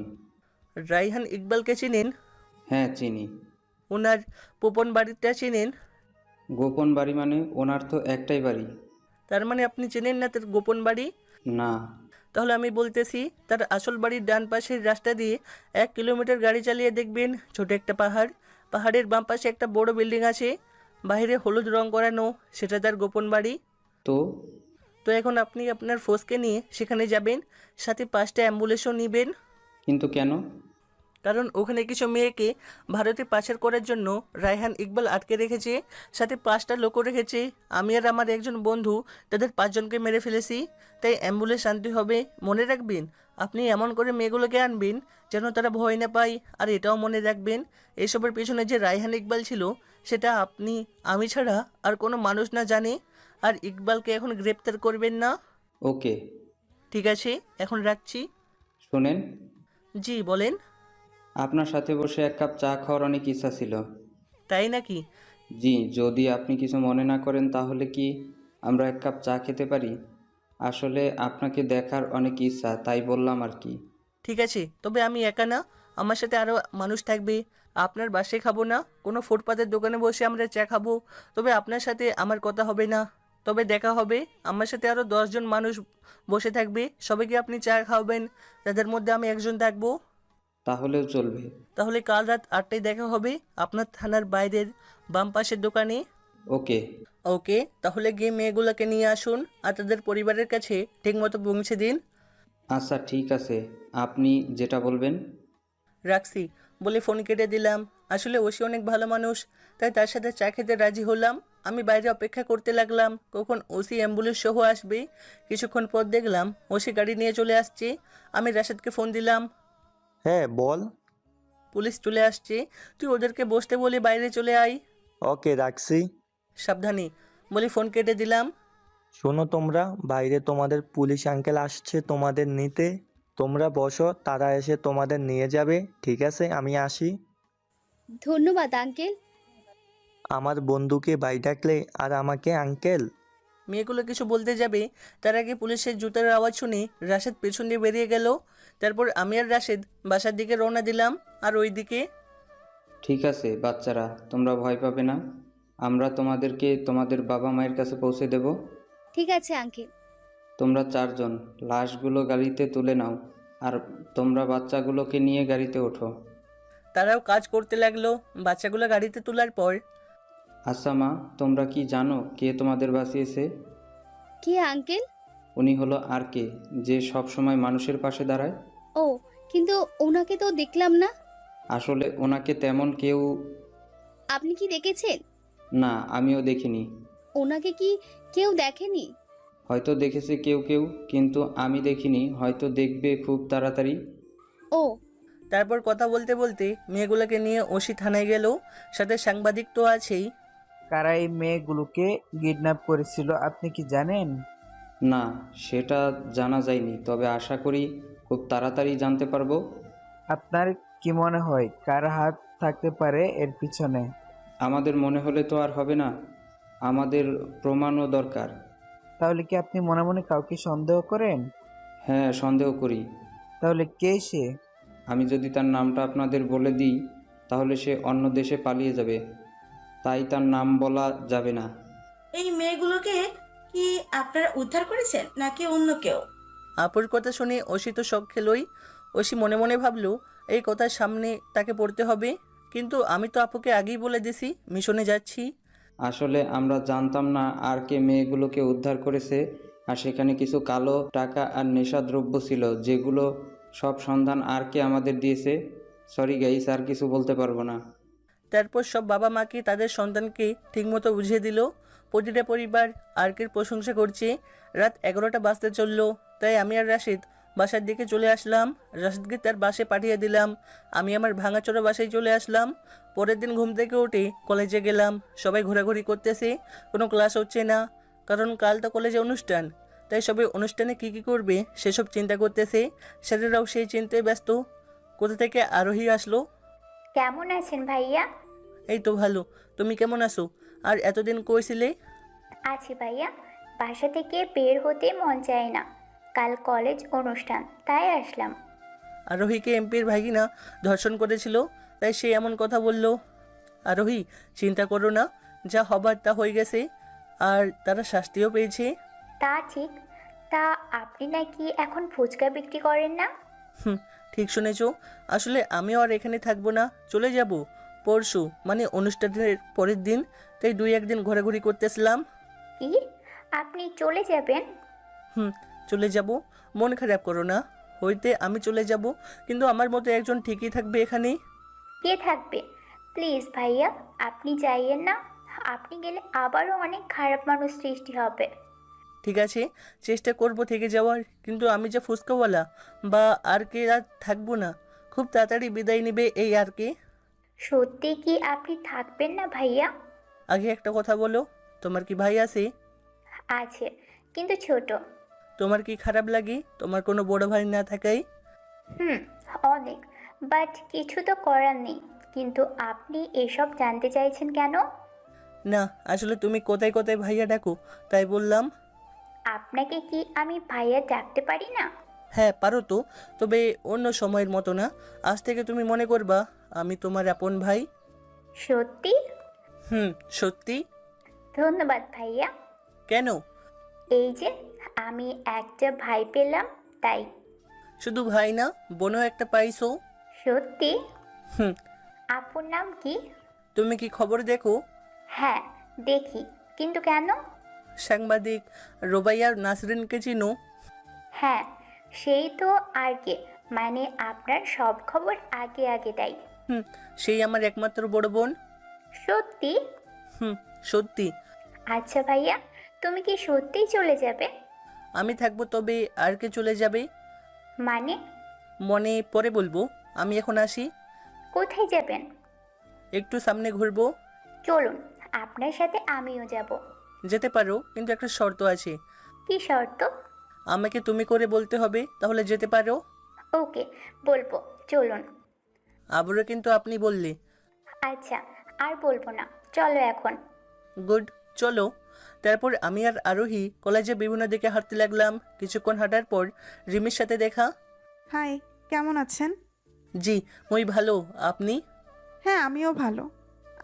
রায়হান ইকবালকে চিনেন? হ্যাঁ চিনি। ওনার গোপন বাড়িটা চিনেন? গোপন বাড়ি মানে? ওনার তো একটাই বাড়ি। তার মানে আপনি চেনেন না তার গোপন বাড়ি? না। তাহলে আমি বলতেছি, তার আসল বাড়ির ডান পাশের রাস্তা দিয়ে 1 কিলোমিটার গাড়ি চালিয়ে দেখবেন ছোট একটা পাহাড়। পাহাড়ের বাম পাশে একটা বড় বিল্ডিং আছে, বাইরে হলুদ রং করানো, সেটা তার গোপন বাড়ি। তো এখন আপনি আপনার ফোর্সকে নিয়ে সেখানে যাবেন, সাথে 5টা অ্যাম্বুলেন্সও নেবেন। কিন্তু কেন? কারণ ওখানে কিছু মেয়েকে ভারতে পাচার করার জন্য রায়হান ইকবাল আটকে রেখেছে, সাথে 5টা লোকও রেখেছে। আমি আর আমার একজন বন্ধু তাদের 5জনকে মেরে ফেলেছি। তাই অ্যাম্বুলেন্স আনতে হবে। মনে রাখবেন, আপনি এমন করে মেয়েগুলোকে আনবেন যেন তারা ভয় না পায়। আর এটাও মনে রাখবেন, এসবের পেছনে যে রায়হান ইকবাল ছিল সেটা আপনি আমি ছাড়া আর কোনো মানুষ না জানে। আর ইকবালকে এখন গ্রেপ্তার করবেন না। ওকে। ঠিক আছে, এখন রাখছি। শোনেন, জি বলেন। আপনার সাথে বসে এক কাপ চা খাওয়ার অনেক ইচ্ছা ছিল। তাই নাকি? জি, যদি আপনি কিছু মনে না করেন তাহলে কি আমরা এক কাপ চা খেতে পারি? আসলে আপনাকে দেখার অনেক ইচ্ছা, তাই বললাম আর কি। ঠিক আছে, তবে আমি একা না, আমার সাথে আরও মানুষ থাকবে। আপনার বাসায় খাবো না, কোনো ফুটপাতের দোকানে বসে আমরা চা খাবো। তবে আপনার সাথে আমার কথা হবে না, তবে দেখা হবে। আমার সাথে আরও 10জন মানুষ বসে থাকবে, সবাইকে আপনি চা খাওয়াবেন। তাদের মধ্যে আমি একজন থাকবো। তাহলেও চলবে। তাহলে কাল রাত 8টায় দেখা হবে আপনার থানার বাইরের বাম পাশের দোকানে। ওকে। ওকে, তাহলে গিয়ে মেয়েগুলোকে নিয়ে আসুন আর তাদের পরিবারের কাছে ঠিকমতো পৌঁছে দিন। আচ্ছা ঠিক আছে, আপনি যেটা বলবেন। রাখছি বলে ফোন কেটে দিলাম। আসলে ওসি অনেক ভালো মানুষ, তাই তার সাথে চা খেতে রাজি হলাম। আমি বাইরে অপেক্ষা করতে লাগলাম কখন ওসি অ্যাম্বুলেন্স সহ আসবে। কিছুক্ষণ পর দেখলাম ওসি গাড়ি নিয়ে চলে আসছে। আমি রাশেদকে ফোন দিলাম। হ্যাঁ বল। পুলিশ চলে আসছে, তুই ওদেরকে বসতে বলে বাইরে চলে আয়। ওকে, রাখছি। সাবধানে বলে ফোন কেটে দিলাম। শোনো তোমরা, বাইরে তোমাদের পুলিশ আঙ্কেল আসছে তোমাদের নিতে। তোমরা বসো, তারা এসে তোমাদের নিয়ে যাবে। ঠিক আছে, আমি আসি। ধন্যবাদ আঙ্কেল। আমার বন্ধুকে ভাই ডাকলে আর আমাকে আঙ্কেল। মেয়েগুলো কিছু বলতে যাবে, তার আগে পুলিশের জুতার আওয়াজ শুনে রাশেদ পেছন দিয়ে বেরিয়ে গেল। তারপর আমি আর রাশেদ বাসার দিকে রওনা দিলাম। আর ওই দিকে ঠিক আছে বাচ্চারা, তোমরা ভয় পাবে না। আমরা তোমাদেরকে তোমাদের বাবা মায়ের কাছে পৌঁছে দেব। ঠিক আছে আঙ্কেল। তোমরা 4জন লাশগুলো গাড়িতে তুলে নাও, আর তোমরা বাচ্চাগুলোকে নিয়ে গাড়িতে ওঠো। তারাও কাজ করতে লাগলো। বাচ্চাগুলো গাড়িতে তোলার পর, আচ্ছা মা, তোমরা কি জানো কে তোমাদের বাঁচিয়েছে? কে আঙ্কেল? উনি হলো আর কে, যে সব সময় মানুষের পাশে দাঁড়ায়। ও, কিন্তু ওনাকে তো দেখলাম না। আসলে ওনাকে তেমন কেউ। আপনি কি দেখেছেন? না, আমিও দেখিনি। ওনাকে কি কেউ দেখেনি? হয়তো দেখেছে কেউ কেউ, কিন্তু আমি দেখিনি। হয়তো দেখবে খুব তাড়াতাড়ি। ও। তারপর কথা বলতে বলতে মেয়েগুলোকে নিয়ে ওসি থানায় গেল, সাথে সাংবাদিক তো আছেই। কারা এই মেয়েগুলোকে কিডন্যাপ করেছিল আপনি কি জানেন? না, সেটা জানা যায়নি, তবে আশা করি খুব তাড়াতাড়ি জানতে পারবো। আপনার কি মনে হয় কার হাত থাকতে পারে এর পিছনে? আমাদের মনে হলে তো আর হবে না, আমাদের প্রমাণও দরকার। তাহলে কি আপনি মনে মনে কাউকে সন্দেহ করেন? হ্যাঁ, সন্দেহ করি। তাহলে কে সে? আমি যদি তার নামটা আপনাদের বলে দিই তাহলে সে অন্য দেশে পালিয়ে যাবে, তাই তার নাম বলা যাবে না। এই মেয়েগুলোকে কি আপনারা উদ্ধার করেছেন নাকি অন্য কেউ? আপুর কথা শুনে ওসি তো শখ খেলোই। ওসি মনে মনে ভাবলো এই কথার সামনে তাকে পড়তে হবে, কিন্তু আমি তো আপুকে আগেই বলে দিছি মিশনে যাচ্ছি। আসলে আমরা জানতাম না আর কে মেয়েগুলোকে উদ্ধার করেছে, আর সেখানে কিছু কালো টাকা আর নেশাদ্রব্য ছিল, যেগুলো সব সন্ধান আর কে আমাদের দিয়েছে। সরি গাইস, আর কিছু বলতে পারবো না। তারপর সব বাবা মাকে তাদের সন্তানকে ঠিকমতো বুঝিয়ে দিল। প্রতিটা পরিবার আর্কের প্রশংসা করছে। রাত 11টা বাজতে চললো, তাই আমি আর রাশিদ বাসার দিকে চলে আসলাম। রাশিদকে তার বাসে পাঠিয়ে দিলাম। আমি আমার ভাঙাচোরা বাসায় চলে আসলাম। পরের দিন ঘুম থেকে উঠে কলেজে গেলাম। সবাই ঘোরাঘুরি করতেছে, কোনো ক্লাস হচ্ছে না, কারণ কাল তো কলেজে অনুষ্ঠান। তাই সবাই অনুষ্ঠানে কী কী করবে সেসব চিন্তা করতেছে। স্যারেরাও সেই চিন্তায় ব্যস্ত। কোথা থেকে আরোহী আসলো। কেমন আছেন ভাইয়া? এই তো ভালো, তুমি কেমন আছো? আর এতদিন কইছিলে? আছি ভাইয়া, বাসা থেকে বের হতে মন চায় না। কাল কলেজ অনুষ্ঠান, তাই আসলাম। আরোহীকে এমপির ভাগিনা ধর্ষণ করেছিল, তাই সে এমন কথা বলল। আরোহী, চিন্তা করো না, যা হবার তা হয়ে গেছে, আর তারা শাস্তিও পেয়েছে। তা ঠিক। তা আপনি নাকি এখন ফুচকা বিক্রি করেন না? ঠিক শুনেছ। আসলে আমিও আর এখানে থাকবো না, চলে যাব পরশু, মানে অনুষ্ঠানের পরের দিন। তাই 2-1 দিন ঘোরাঘুরি করতেছিলাম। কি, আপনি চলে যাবেন? চলে যাব, মন খারাপ করো না। হইতে আমি চলে যাব, কিন্তু আমার মতো একজন ঠিকই থাকবে এখানে। কে থাকবে? প্লিজ ভাইয়া, আপনি যাইয়েন না। আপনি গেলে আবারও অনেক খারাপ মানুষ সৃষ্টি হবে। ঠিক আছে, চেষ্টা করব থেকে যাওয়ার, কিন্তু আমি যে ফুচকাওয়ালা বা আর কে আর থাকবো না, খুব তাড়াতাড়ি বিদায় নেবে এই আর কে। সত্যি কি আপনি থাকবেন না ভাইয়া? আগে একটা কথা বলো, তোমার কি ভাই আছে? আছে, কিন্তু ছোট। তোমার কি খারাপ লাগে তোমার কোনো বড় ভাই না থাকাই? হুম, অনেক, বাট কিছু তো করার নেই। কিন্তু আপনি এসব জানতে চাইছেন কেন? না, আসলে তুমি কোথায় কোথায় ভাইয়া ডাকো তাই বললাম। আপনাকে কি আমি ভাইয়া ডাকতে পারি না? হ্যাঁ পারো তো, তবে অন্য সময়ের মতো না। আজ থেকে তুমি মনে করবা আমি তোমার আপন ভাই। সত্যি? সত্যি। ধন্যবাদ ভাইয়া। কেন? এই যে আমি একটা ভাই পেলাম তাই। শুধু ভাই না, বোনও একটা পাইছো। সত্যি? হুম। আপুর নাম কি? তুমি কি খবর দেখো? হ্যাঁ দেখি, কিন্তু কেন? সাংবাদিক রোবাইয়ার নাসরিনকে চিনো? হ্যাঁ, সেই তো। আর কে? মানে আপনার সব খবর আগে আগে দেয়। সেই আমার একমাত্র বড় বোন। সত্যি? সত্যি। আচ্ছা ভাইয়া, তুমি কি সত্যিই চলে যাবে? আমি থাকবো, তবে আর কে চলে যাবে? মানে? মনে পরে বলবো, আমি এখন আসি। কোথায় যাবেন? একটু সামনে ঘুরবো। চলুন, আপনার সাথে আমিও যাব। যেতে পারো, কিন্তু একটা শর্ত আছে। কি শর্ত? আমাকে তুমি করে বলতে হবে, তাহলে যেতে পারো। ওকে, বলবো, চলুন। আবারও কিন্তু আপনি বললে। আচ্ছা, আর বলবো না, চলো এখন। গুড, চলো। তারপর আমি আর আরোহী কলেজে বিভিন্ন দিকে হাঁটতে লাগলাম। কিছুক্ষণ হাঁটার পর রিমির সাথে দেখা। হাই, কেমন আছেন? জি, মই ভালো, আপনি? হ্যাঁ, আমিও ভালো।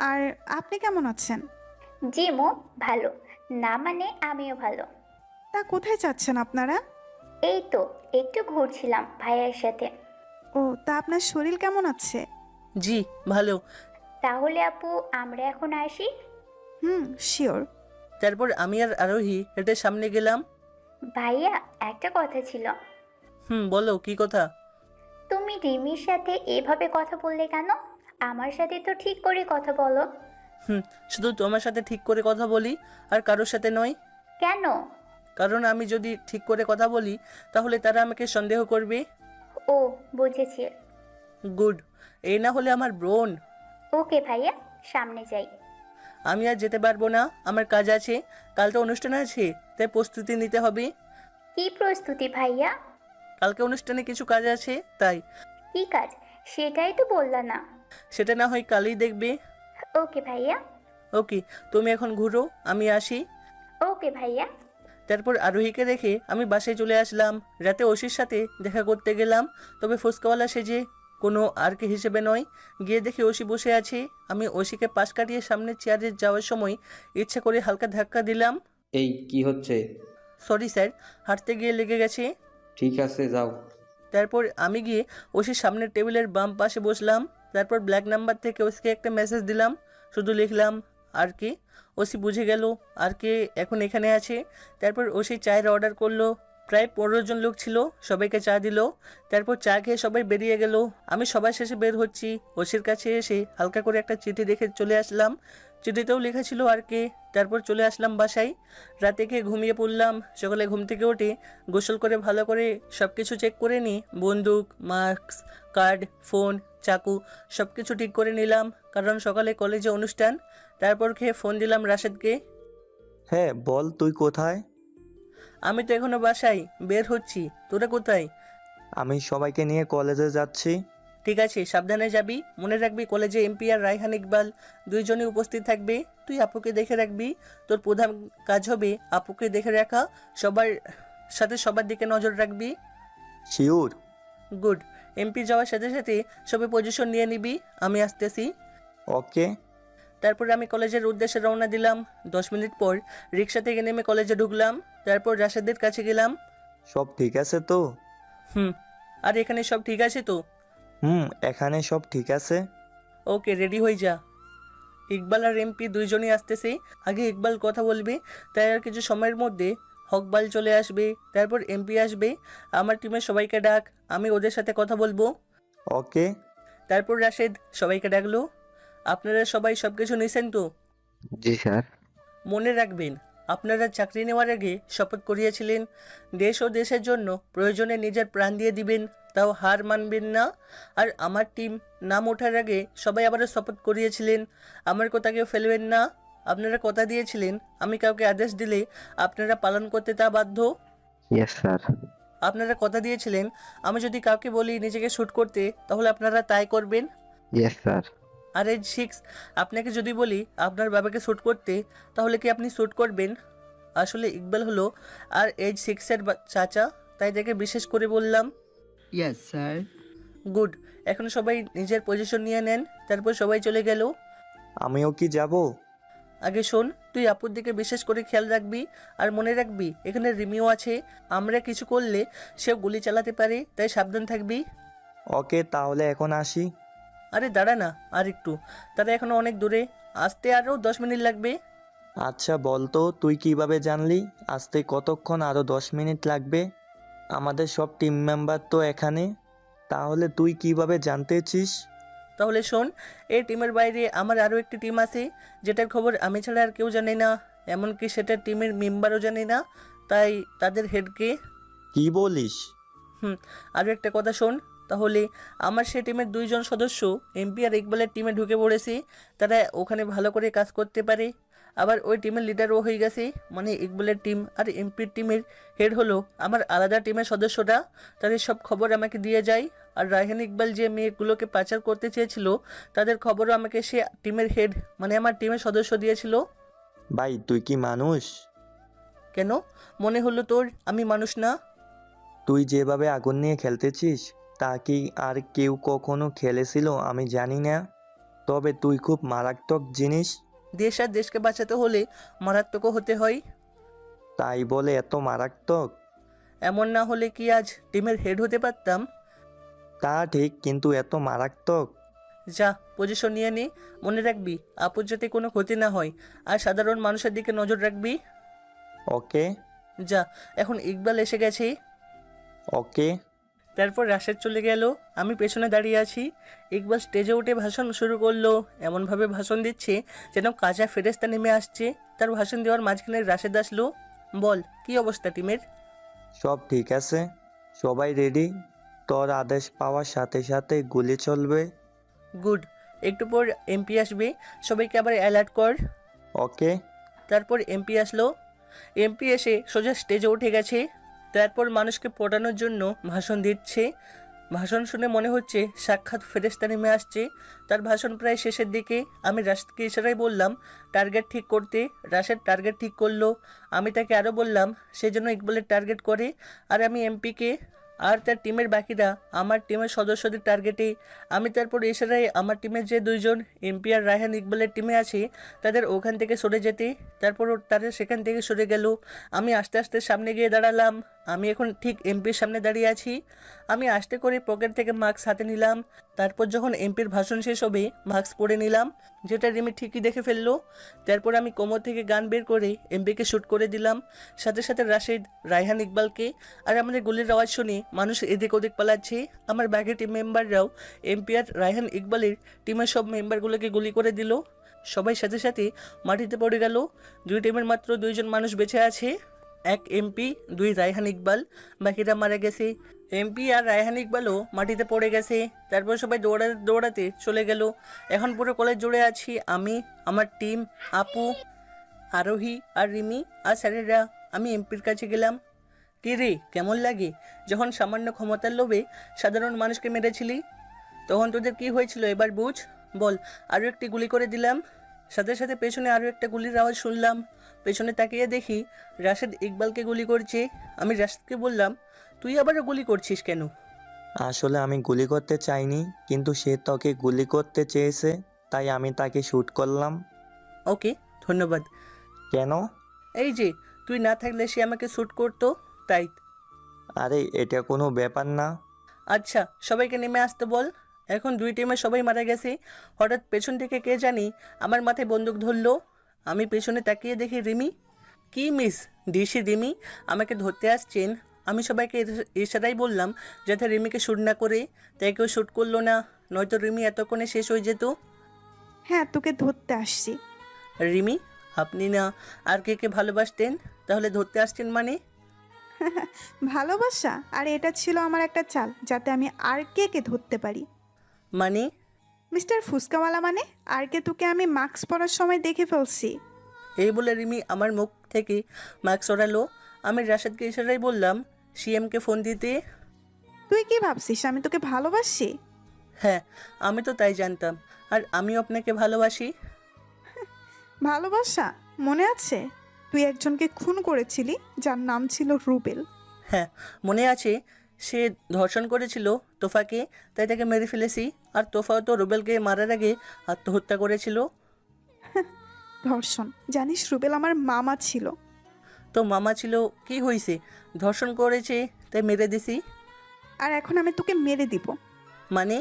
আর আপনি কেমন আছেন? জি মো, ভালো না মানে আমিও ভালো। তা কোথায় যাচ্ছেন আপনারা? এই তো একটু ঘুরছিলাম ভাইয়ার সাথে। ও, তা আপনার শরীর কেমন আছে? জি ভালো। তাহলে আপু আমরা এখন আসি? শিওর। তারপর আমি আর আরোহী হেঁটে সামনে গেলাম। ভাইয়া, একটা কথা ছিল। বলো, কি কথা? তুমি রিমির সাথে এভাবে কথা বললে কেন? আমার সাথে তো ঠিক করে কথা বলো। শুধু তোমার সাথে ঠিক করে কথা বলি, আর কারোর সাথে নয়। কেন? কারণ আমি যদি ঠিক করে কথা বলি তাহলে তারা আমাকে সন্দেহ করবে। ও, বুঝেছি। গুড, এই না হলে আমার বোন। ওকে ভাইয়া, সামনে যাই। আমি আর যেতে পারবো না, আমার কাজ আছে। কাল তো অনুষ্ঠান আছে, তাই প্রস্তুতি নিতে হবে। কি প্রস্তুতি ভাইয়া? কালকে অনুষ্ঠানে কিছু কাজ আছে তাই। কি কাজ সেটাই তো বললা না। সেটা না হয় কালই দেখবে। ওকে ভাইয়া। ওকে, তুমি এখন ঘুরো, আমি আসি। ওকে ভাইয়া। তারপর আরোহীকে রেখে আমি বাসায় চলে আসলাম। রাতে ওশির সাথে দেখা করতে গেলাম, তবে ফুচকাওয়ালা সেজে, কোনো আর কে হিসেবে নয়। গিয়ে দেখি ওশি বসে আছে। আমি ওশিকে পাশ কাটিয়ে সামনের চেয়ারে যাওয়ার সময় ইচ্ছা করে হালকা ধাক্কা দিলাম। এই কি হচ্ছে? সরি স্যার, হাঁটতে গিয়ে লেগে গেছে। ঠিক আছে, যাও। তারপর আমি গিয়ে ওশির সামনের টেবিলের বাম পাশে বসলাম। তারপর ব্ল্যাক নাম্বার থেকে ওসিকে একটা মেসেজ দিলাম, শুধু লিখলাম আর কে। ওসি বুঝে গেল আর কে এখন এখানে আছে। তারপর ওসি চায়ের অর্ডার করলো। প্রায় 15 জন লোক ছিল, সবাইকে চা দিল। তারপর চা খেয়ে সবাই বেরিয়ে গেল। আমি সবার শেষে বের হচ্ছি। ওসির কাছে এসে হালকা করে একটা চিঠি রেখে চলে আসলাম। চিঠিতেও লেখা ছিল আর কে। তারপর চলে আসলাম বাসায়। রাতে খেয়ে ঘুমিয়ে পড়লাম। সকালে ঘুম থেকে উঠে গোসল করে ভালো করে সব কিছু চেক করে নিই। বন্দুক, মাস্ক, কার্ড, ফোন, চাকু সব কিছু ঠিক করে নিলাম, কারণ সকালে কলেজে অনুষ্ঠান। তারপর খেয়ে ফোন দিলাম রাশেদকে। হ্যাঁ বল, তুই কোথায়? আমি তো এখনো বাসায়, বের হচ্ছি। তোরা কোথায়? আমি সবাইকে নিয়ে কলেজে যাচ্ছি। ঠিক আছে, সাবধানে যাবি। মনে রাখবি কলেজে এমপি আর রায়হান ইকবাল দুইজনই উপস্থিত থাকবে। তুই আপুকে দেখে রাখবি। তোর প্রধান কাজ হবে আপুকে দেখে রাখা। সবার সাথে সবার দিকে নজর রাখবি। শিওর। গুড। এমপি যাওয়ার সাথে সাথে সবাই পজিশন নিয়ে নিবি, আমি আসতেছি। ওকে। তারপর আমি কলেজের উদ্দেশ্যে রওনা দিলাম। 10 মিনিট পর রিক্সা থেকে নেমে কলেজে ঢুকলাম। তারপর রাশেদের কাছে গেলাম। সব ঠিক আছে তো? আর এখানে সব ঠিক আছে তো? এখানে সব ঠিক আছে। ওকে, রেডি হয়ে যা। ইকবাল আর এমপি দুইজনই আসতেছে। আগে ইকবাল কথা বলবে, তাই আর কিছু সময়ের মধ্যে হকবাল চলে আসবে, তারপর এমপি আসবে। আমার টিমের সবাইকে ডাক, আমি ওদের সাথে কথা বলবো। ওকে। তারপর রাশেদ সবাইকে ডাকলো। আপনারা সবাই সব কিছু নিছেন তো? জি স্যার। মনে রাখবেন, আপনারা চাকরি নেওয়ার আগে শপথ করিয়েছিলেন দেশ ও দেশের জন্য প্রয়োজনে নিজের প্রাণ দিয়ে দিবেন, তাও হার মানবেন না। আর আমার টিম নাম ওঠার আগে সবাই আবারও শপথ করিয়েছিলেন আমার কথা কেউ ফেলবেন না। আপনারা কথা দিয়েছিলেন আমি কাউকে আদেশ দিলে আপনারা পালন করতে তা বাধ্য। Yes sir. আপনারা কথা দিয়েছিলেন আমি যদি কাউকে বলি নিজেকে শ্যুট করতে তাহলে আপনারা তাই করবেন। Yes sir. আর এজ 6 আপনাকে যদি বলি আপনার বাবাকে শ্যুট করতে তাহলে কি আপনি শ্যুট করবেন? আসলে ইকবাল হলো আর এজ 6-এর চাচা, তাই তাকে বিশেষ করে বললাম। Yes sir. গুড, এখন সবাই নিজের পজিশন নিয়ে নেন। তারপর সবাই চলে গেল। আমিও কি যাব? আগে শোন, তুই আপুর দিকে বিশেষ করে খেয়াল রাখবি, আর মনে রাখবি এখানে রিমিও আছে। আমরা কিছু করলে সেও গুলি চালাতে পারে, তাই সাবধান থাকবি। ওকে, তাহলে এখন আসি। আরে দাঁড়া না, আর একটু, তারা এখনো অনেক দূরে, আসতে আরও 10 মিনিট লাগবে। আচ্ছা বলতো, তুই কিভাবে জানলি আসতে কতক্ষণ আরও 10 মিনিট লাগবে? আমাদের সব টিম মেম্বার তো এখানে, তাহলে তুই কিভাবে জানতেছিস? তাহলে শোন, এই টিমের বাইরে আমার আরও একটি টিম আছে যেটার খবর আমি ছাড়া আর কেউ জানে না, এমনকি সেটা টিমের মেম্বারও জানে না। তাই তাদের হেডকে। কি বলিস? আরও একটা কথা শোন, তাহলে আমার সেই টিমের 2 জন সদস্য এমপি আর ইকবালের টিমে ঢুকে পড়েছে। তারা ওখানে ভালো করে কাজ করতে পারে। আবার ওই টিমের লিডারও হয়ে গেছে, মানে ইকবালের টিম আর এমপির টিমের হেড হলো আমার আলাদা টিমের সদস্যরা। তাদের সব খবর আমাকে দিয়ে যায়। আর রায়হান ইকবাল যে মেয়েগুলোকে পাচার করতে চেয়েছিল তাদের খবরও আমাকে সে টিমের হেড মানে আমার টিমের সদস্য দিয়েছিল। ভাই তুই কি মানুষ? কেন মনে হলো তোর আমি মানুষ না? তুই যেভাবে আগুন নিয়ে খেলতেছিস তা কি আর কেউ কখনো খেলেছিল আমি জানি না, তবে তুই খুব মারাত্মক জিনিস। দেশ আর দেশকে বাঁচাতে হলে মারাত্মকও হতে হয়। তাই বলে এত মারাত্মক? এমন না হলে কি আজ টিমের হেড হতে পারতাম? তা ঠিক, কিন্তু এত মারাত্মক। যা পজিশন নিয়ে নে, মনে রাখবি আপুর যাতে কোনো ক্ষতি না হয়, আর সাধারণ মানুষের দিকে নজর রাখবি। ওকে। যা, এখন ইকবাল এসে গেছে। ওকে। তারপর রাশেদ চলে গেল, আমি পেছনে দাঁড়িয়ে আছি। ইকবাল স্টেজে উঠে ভাষণ শুরু করলো, এমনভাবে ভাষণ দিচ্ছে যেন কাজা ফেরেস্তা নেমে আসছে। তার ভাষণ দেওয়ার মাঝখানে রাশেদ আসলো। বল, কি অবস্থা টিমের? সব ঠিক আছে, সবাই রেডি। তোর আদেশ পাওয়ার সাথে সাথে গুলি চলবে। গুড, একটু পর এমপি আসবে, সবাইকে আবার অ্যালার্ট কর। ওকে। তারপর এমপি আসলো। এমপি এসে সোজা স্টেজে উঠে গেছে। তারপর মানুষকে পটানোর জন্য ভাষণ দিচ্ছে। ভাষণ শুনে মনে হচ্ছে সাক্ষাৎ ফেরেশতা নেমে আসছে। তার ভাষণ প্রায় শেষের দিকে। আমি রাশেদকে ইশারায় বললাম টার্গেট ঠিক করতে। রাশেদ টার্গেট ঠিক করলো। আমি তাকে আরও বললাম সে যেন ইকবালের টার্গেট করে, আর আমি এমপিকে আর তার টিমের বাকিরা আমার টিমের সদস্যদের টার্গেটে। আমি তারপর ইশারায় আমার টিমের যে 2 জন এমপি আর রায়হান ইকবালের টিমে আছে তাদের ওখান থেকে সরে যেতে। তারপর তারা সেখান থেকে সরে গেল। আমি আস্তে আস্তে সামনে গিয়ে দাঁড়ালাম। আমি এখন ঠিক এমপির সামনে দাঁড়িয়ে আছি। আমি আস্তে করে পকেট থেকে মাস্ক হাতে নিলাম। তারপর যখন এমপির ভাষণ শেষ হবে মাস্ক পরে নিলাম, যেটা রিমি ঠিকই দেখে ফেললো। তারপর আমি কোমর থেকে গান বের করে এমপিকে শ্যুট করে দিলাম, সাথে সাথে রাশেদ, রায়হান ইকবালকে। আর আমাদের গুলির আওয়াজ শুনে মানুষ এদিক ওদিক পালাচ্ছে। আমার বাকি টিম মেম্বাররাও এমপি আর রায়হান ইকবালের টিমের সব মেম্বারগুলোকে গুলি করে দিল। সবাই সাথে সাথে মাটিতে পড়ে গেল। 2 টিমের মাত্র 2 জন মানুষ বেঁচে আছে, 1 এমপি 2 রায়হান ইকবাল, বাকিরা মারা গেছে। এমপি আর রায়হান ইকবালও মাটিতে পড়ে গেছে। তারপর সবাই দৌড়াতে দৌড়াতে চলে গেল। এখন পুরো কলেজ জুড়ে আছি আমি, আমার টিম, আপু, আরোহী আর রিমি আর স্যারেরা। আমি এমপির কাছে গেলাম। কে রে, কেমন লাগে যখন সামান্য ক্ষমতার লোভে সাধারণ মানুষকে মেরেছিলি? তখন তোদের কি হয়েছিল এবার বুঝ। বল। আরও একটি গুলি করে দিলাম। সাথে সাথে পেছনে আরও একটা গুলির আওয়াজ শুনলাম। পেছনে তাকিয়ে দেখি রাশেদ ইকবালকে গুলি করছে। আমি রাশেদকে বললাম তুই আবারও গুলি করছিস কেন? আসলে আমি গুলি করতে চাইনি, কিন্তু সে তোকে গুলি করতে চেয়েছে, তাই আমি তাকে শ্যুট করলাম। ওকে, ধন্যবাদ। কেন? এই যে তুই না থাকলে সে আমাকে শ্যুট করতো, তাই। আরে এটা কোনো ব্যাপার না। আচ্ছা, সবাইকে নেমে আসতে বল। এখন 2 টিমে সবাই মারা গেছে। হঠাৎ পেছন থেকে কে জানি আমার মাথায় বন্দুক ধরলো। আমি পেছনে তাকিয়ে দেখি রিমি। কি মিস ডিসি রিমি আমাকে ধরতে আসছেন? আমি সবাইকে ইশারাই বললাম যাতে রিমিকে শ্যুট না করে, তাই কেউ শ্যুট করলো না, নয়তো রিমি এতক্ষণে শেষ হয়ে যেত। হ্যাঁ, তোকে ধরতে আসছি। রিমি, আপনি না আর কে ভালোবাসতেন, তাহলে ধরতে আসছেন মানে? ভালোবাসা? আর এটা ছিল আমার একটা চাল, যাতে আমি আর কে ধরতে পারি। মানে? মিস্টার ফুসকাওয়ালা মানে? আর তোকে আমি মাস্ক পরার সময় দেখে ফেলছি। এই বলে রিমি আমার মুখ থেকে মাস্ক সরালো। আমি রাশেদকে ইশারাই বললাম সিএমকে ফোন দিতে। তুই কি ভাবছিস আমি তোকে ভালোবাসি? হ্যাঁ, আমি তো তাই জানতাম, আর আমিও আপনাকে ভালোবাসি। ভালোবাসা? মনে আছে তুই একজনকে খুন করেছিলি যার নাম ছিল রুবেল? হ্যাঁ মনে আছে, সে ধর্ষণ করেছিল তোফাকে, তাই তাকে মেরে ফেলেছি। আর তোফাও তো রুবেলকে মারার আগে আত্মহত্যা করেছিল। ধর্ষণ? জানিস রুবেল আমার মামা ছিল। তো মামা ছিল, কি হয়েছে? ধর্ষণ করেছে তাই মেরে দিছি। আর এখন আমি তোকে মেরে দিব। মানে?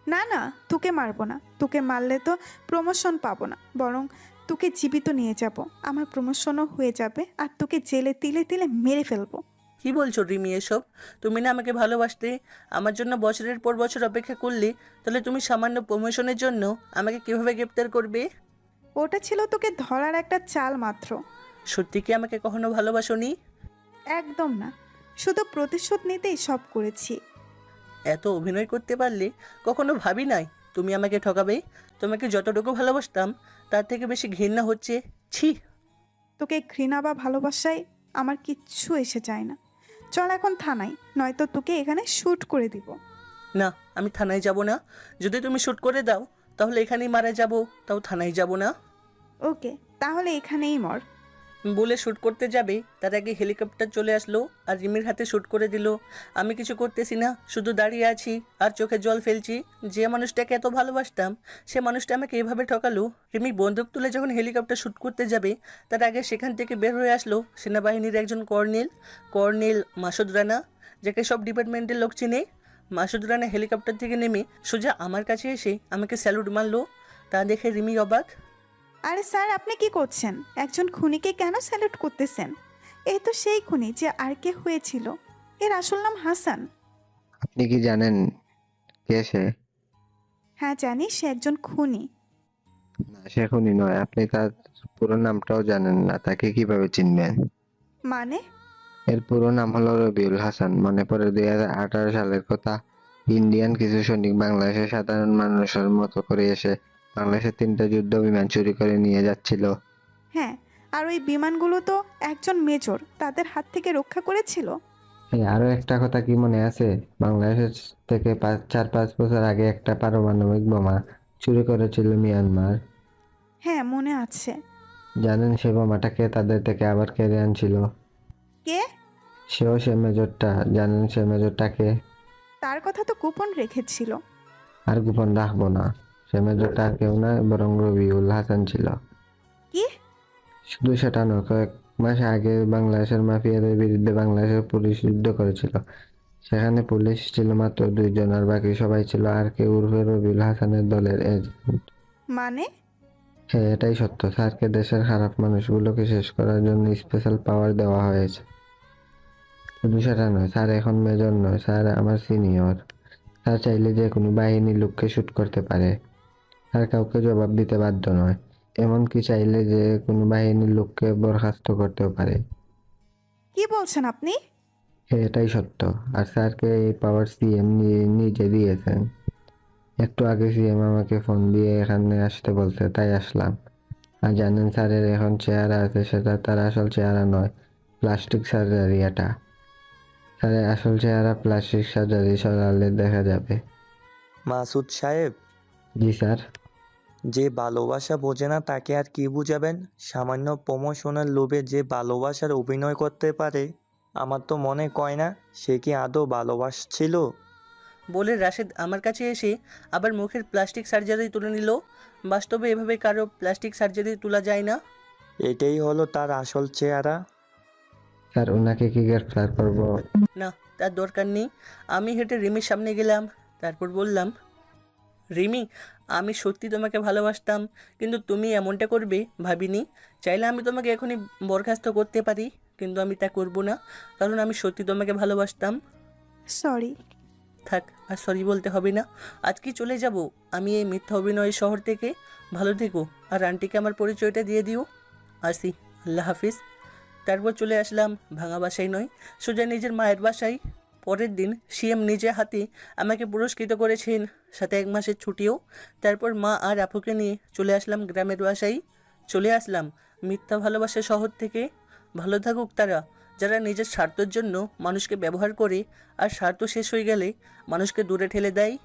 না না, তোকে মারবো না। তোকে মারলে তো প্রমোশন পাবো না, বরং তোকে জীবিত নিয়ে যাব। আমার প্রমোশনও হয়ে যাবে, আর তোকে জেলে তিলে তিলে মেরে ফেলবো। কি বলছো রিমি এসব? তুমি না আমাকে ভালোবাসতে, আমার জন্য বছরের পর বছর অপেক্ষা করলে, তাহলে তুমি সামান্য প্রমোশনের জন্য আমাকে কিভাবে গ্রেপ্তার করবে? ওটা ছিল তোকে ধরার একটা চাল মাত্র। সত্যি কি আমাকে কখনো ভালোবাসোনি? একদম না, শুধু প্রতিশোধ নিতেই সব করেছি। এত অভিনয় করতে পারলে কখনো ভাবি নাই তুমি আমাকে ঠকাবে। তোমাকে যতটুকু ভালোবাসতাম তার থেকে বেশি ঘৃণা হচ্ছে। ছি! তোকে ঘৃণা বা ভালোবাসায় আমার কিচ্ছু এসে যায় না। চল এখন থানায়, নয়তো তোকে এখানে শ্যুট করে দিব। না, আমি থানায় যাব না। যদি তুমি শ্যুট করে দাও তাহলে এখানেই মারা যাব, তাও থানায় যাব না। ওকে, তাহলে এখানেই মর। বলে শ্যুট করতে যাবে তার আগে হেলিকপ্টার চলে আসলো আর রিমির হাতে শ্যুট করে দিল। আমি কিছু করতেছি না, শুধু দাঁড়িয়ে আছি আর চোখে জল ফেলছি। যে মানুষটাকে এত ভালোবাসতাম সে মানুষটা আমাকে এভাবে ঠকালো। রিমি বন্দুক তুলে যখন হেলিকপ্টার শ্যুট করতে যাবে তার আগে সেখান থেকে বের হয়ে আসলো সেনাবাহিনীর একজন কর্নেল মাসুদ রানা, যাকে সব ডিপার্টমেন্টের লোক চিনে। মাসুদ রানা হেলিকপ্টার থেকে নেমে সোজা আমার কাছে এসে আমাকে স্যালুট মারলো। তা দেখে রিমি অবাক। আরে স্যার, আপনি কি করছেন? একজন খুনিকে কেন স্যালুট করতেছেন? এই তো সেই খুনি যে আর কে হয়েছিল। এর আসল নাম হাসান। আপনি কি জানেন কে সে? হ্যাঁ জানি, সে একজন খুনি। না, সে খুনি নয়। আপনি তার পুরো নামটাও জানেন না, তাকে কিভাবে চিনবেন? মানে? এর পুরো নাম হলো রবিউল হাসান। মনে পড়ে 2018 সালের কথা। ইন্ডিয়ান কিছু সৈনিক বাংলাদেশের সাধারণ মানুষের মতো করে এসে বাংলাদেশের 3টা যুদ্ধ বিমান চুরি করে নিয়ে যাচ্ছিল। হ্যাঁ, আর ওই বিমানগুলো তো একজন মেজর তাদের হাত থেকে রক্ষা করেছিল। আরো একটা কথা কি মনে আছে? বাংলাদেশ থেকে 4-5 বছর আগে একটা পারমাণবিক বোমা চুরি করেছিল মিয়ানমার। হ্যাঁ মনে আছে। জানেন সে বোমাটা কে তাদের থেকে আবার কেড়ে আনছিল? কে? সে মেজরটা। জানেন সে মেজরটাকে? তার কথা তো গোপন রেখেছিল। আর গোপন রাখবো না। সে মেজরটা আর কেউ না, বরং রবিউল হাসান ছিল। কি? শুধু সেটা নয়, কয়েক মাস আগে বাংলাদেশের মাফিয়াদের বিরুদ্ধে বাংলাদেশের পুলিশ যুদ্ধ করেছিল। সেখানে পুলিশ ছিল মাত্র 2 জন, আর বাকি সবাই ছিল আর কে উর্ফে রবিউল হাসানের দলের এজেন্ট। মানে? হ্যাঁ, এটাই সত্য। স্যারকে দেশের খারাপ মানুষগুলোকে শেষ করার জন্য স্পেশাল পাওয়ার দেওয়া হয়েছে। শুধু সেটা নয়, স্যার এখন মেজর নয়, স্যার আমার সিনিয়র। স্যার চাইলে যে কোনো বাহিনীর লোককে শ্যুট করতে পারে। স্যার কাউকে জবাব দিতে বাধ্য নয়, এমনকি চাইলে যে কোনো বাহিনীর লোককে বরখাস্ত করতেও পারে। কি বলছেন আপনি? হ্যাঁ, এটাই সত্য। আর স্যারকে এই পাওয়ার সিএম নিজে দিয়েছেন। একটু আগে সিএম আমাকে ফোন দিয়ে এখানে আসতে বলছে, তাই আসলাম। আর জানেন স্যারের এখন চেহারা আছে, সেটা তার আসল চেহারা নয়, প্লাস্টিক সার্জারি এটা। স্যারের আসল চেহারা প্লাস্টিক সার্জারি সরালে দেখা যাবে। মাসুদ সাহেব। জি স্যার। যে ভালোবাসা বোঝে না তাকে আর কি বুঝাবেন? সামান্য প্রমোশনের লোভে যে ভালোবাসার অভিনয় করতে পারে, আমার তো মনে কয় না সে কি আদৌ ভালোবাসছিল। বলে রাশেদ আমার কাছে এসে আবার মুখের প্লাস্টিক সার্জারি তুলে নিল। বাস্তবে এভাবে কারো প্লাস্টিক সার্জারি তোলা যায় না। এটাই হলো তার আসল চেহারা। স্যার ওনাকে কি গ্রেফতার করব? না, তার দরকার নেই। আমি হেঁটে রিমির সামনে গেলাম, তারপর বললাম, রিমি আমি সত্যি তোমাকে ভালোবাসতাম, কিন্তু তুমি এমনটা করবে ভাবিনি। চাইলে আমি তোমাকে এখনই বরখাস্ত করতে পারি, কিন্তু আমি তা করব না, কারণ আমি সত্যি তোমাকে ভালোবাসতাম। সরি। থাক, আর সরি বলতে হবে না, আজকে চলে যাব আমি এই মিথ্যা অভিনয়ের শহর থেকে। ভালো থেকো, আর আন্টিকে আমার পরিচয়টা দিয়ে দিও। আসি, আল্লাহ হাফিজ। তারপর চলে আসলাম ভাঙা বাসায় নয়, সোজা নিজের মায়ের বাসায়। পরের দিন সিএম নিজে হাতে আমাকে পুরস্কৃত করেছেন, সাথে 1 মাসের ছুটিও। তারপর মা আর আপুকে নিয়ে চলে আসলাম গ্রামের বাসায়। চলে আসলাম মিথ্যা ভালোবাসার শহর থেকে। ভালো থাকুক তারা, যারা নিজের স্বার্থের জন্য মানুষকে ব্যবহার করে, আর স্বার্থ শেষ হয়ে গেলে মানুষকে দূরে ঠেলে দেয়।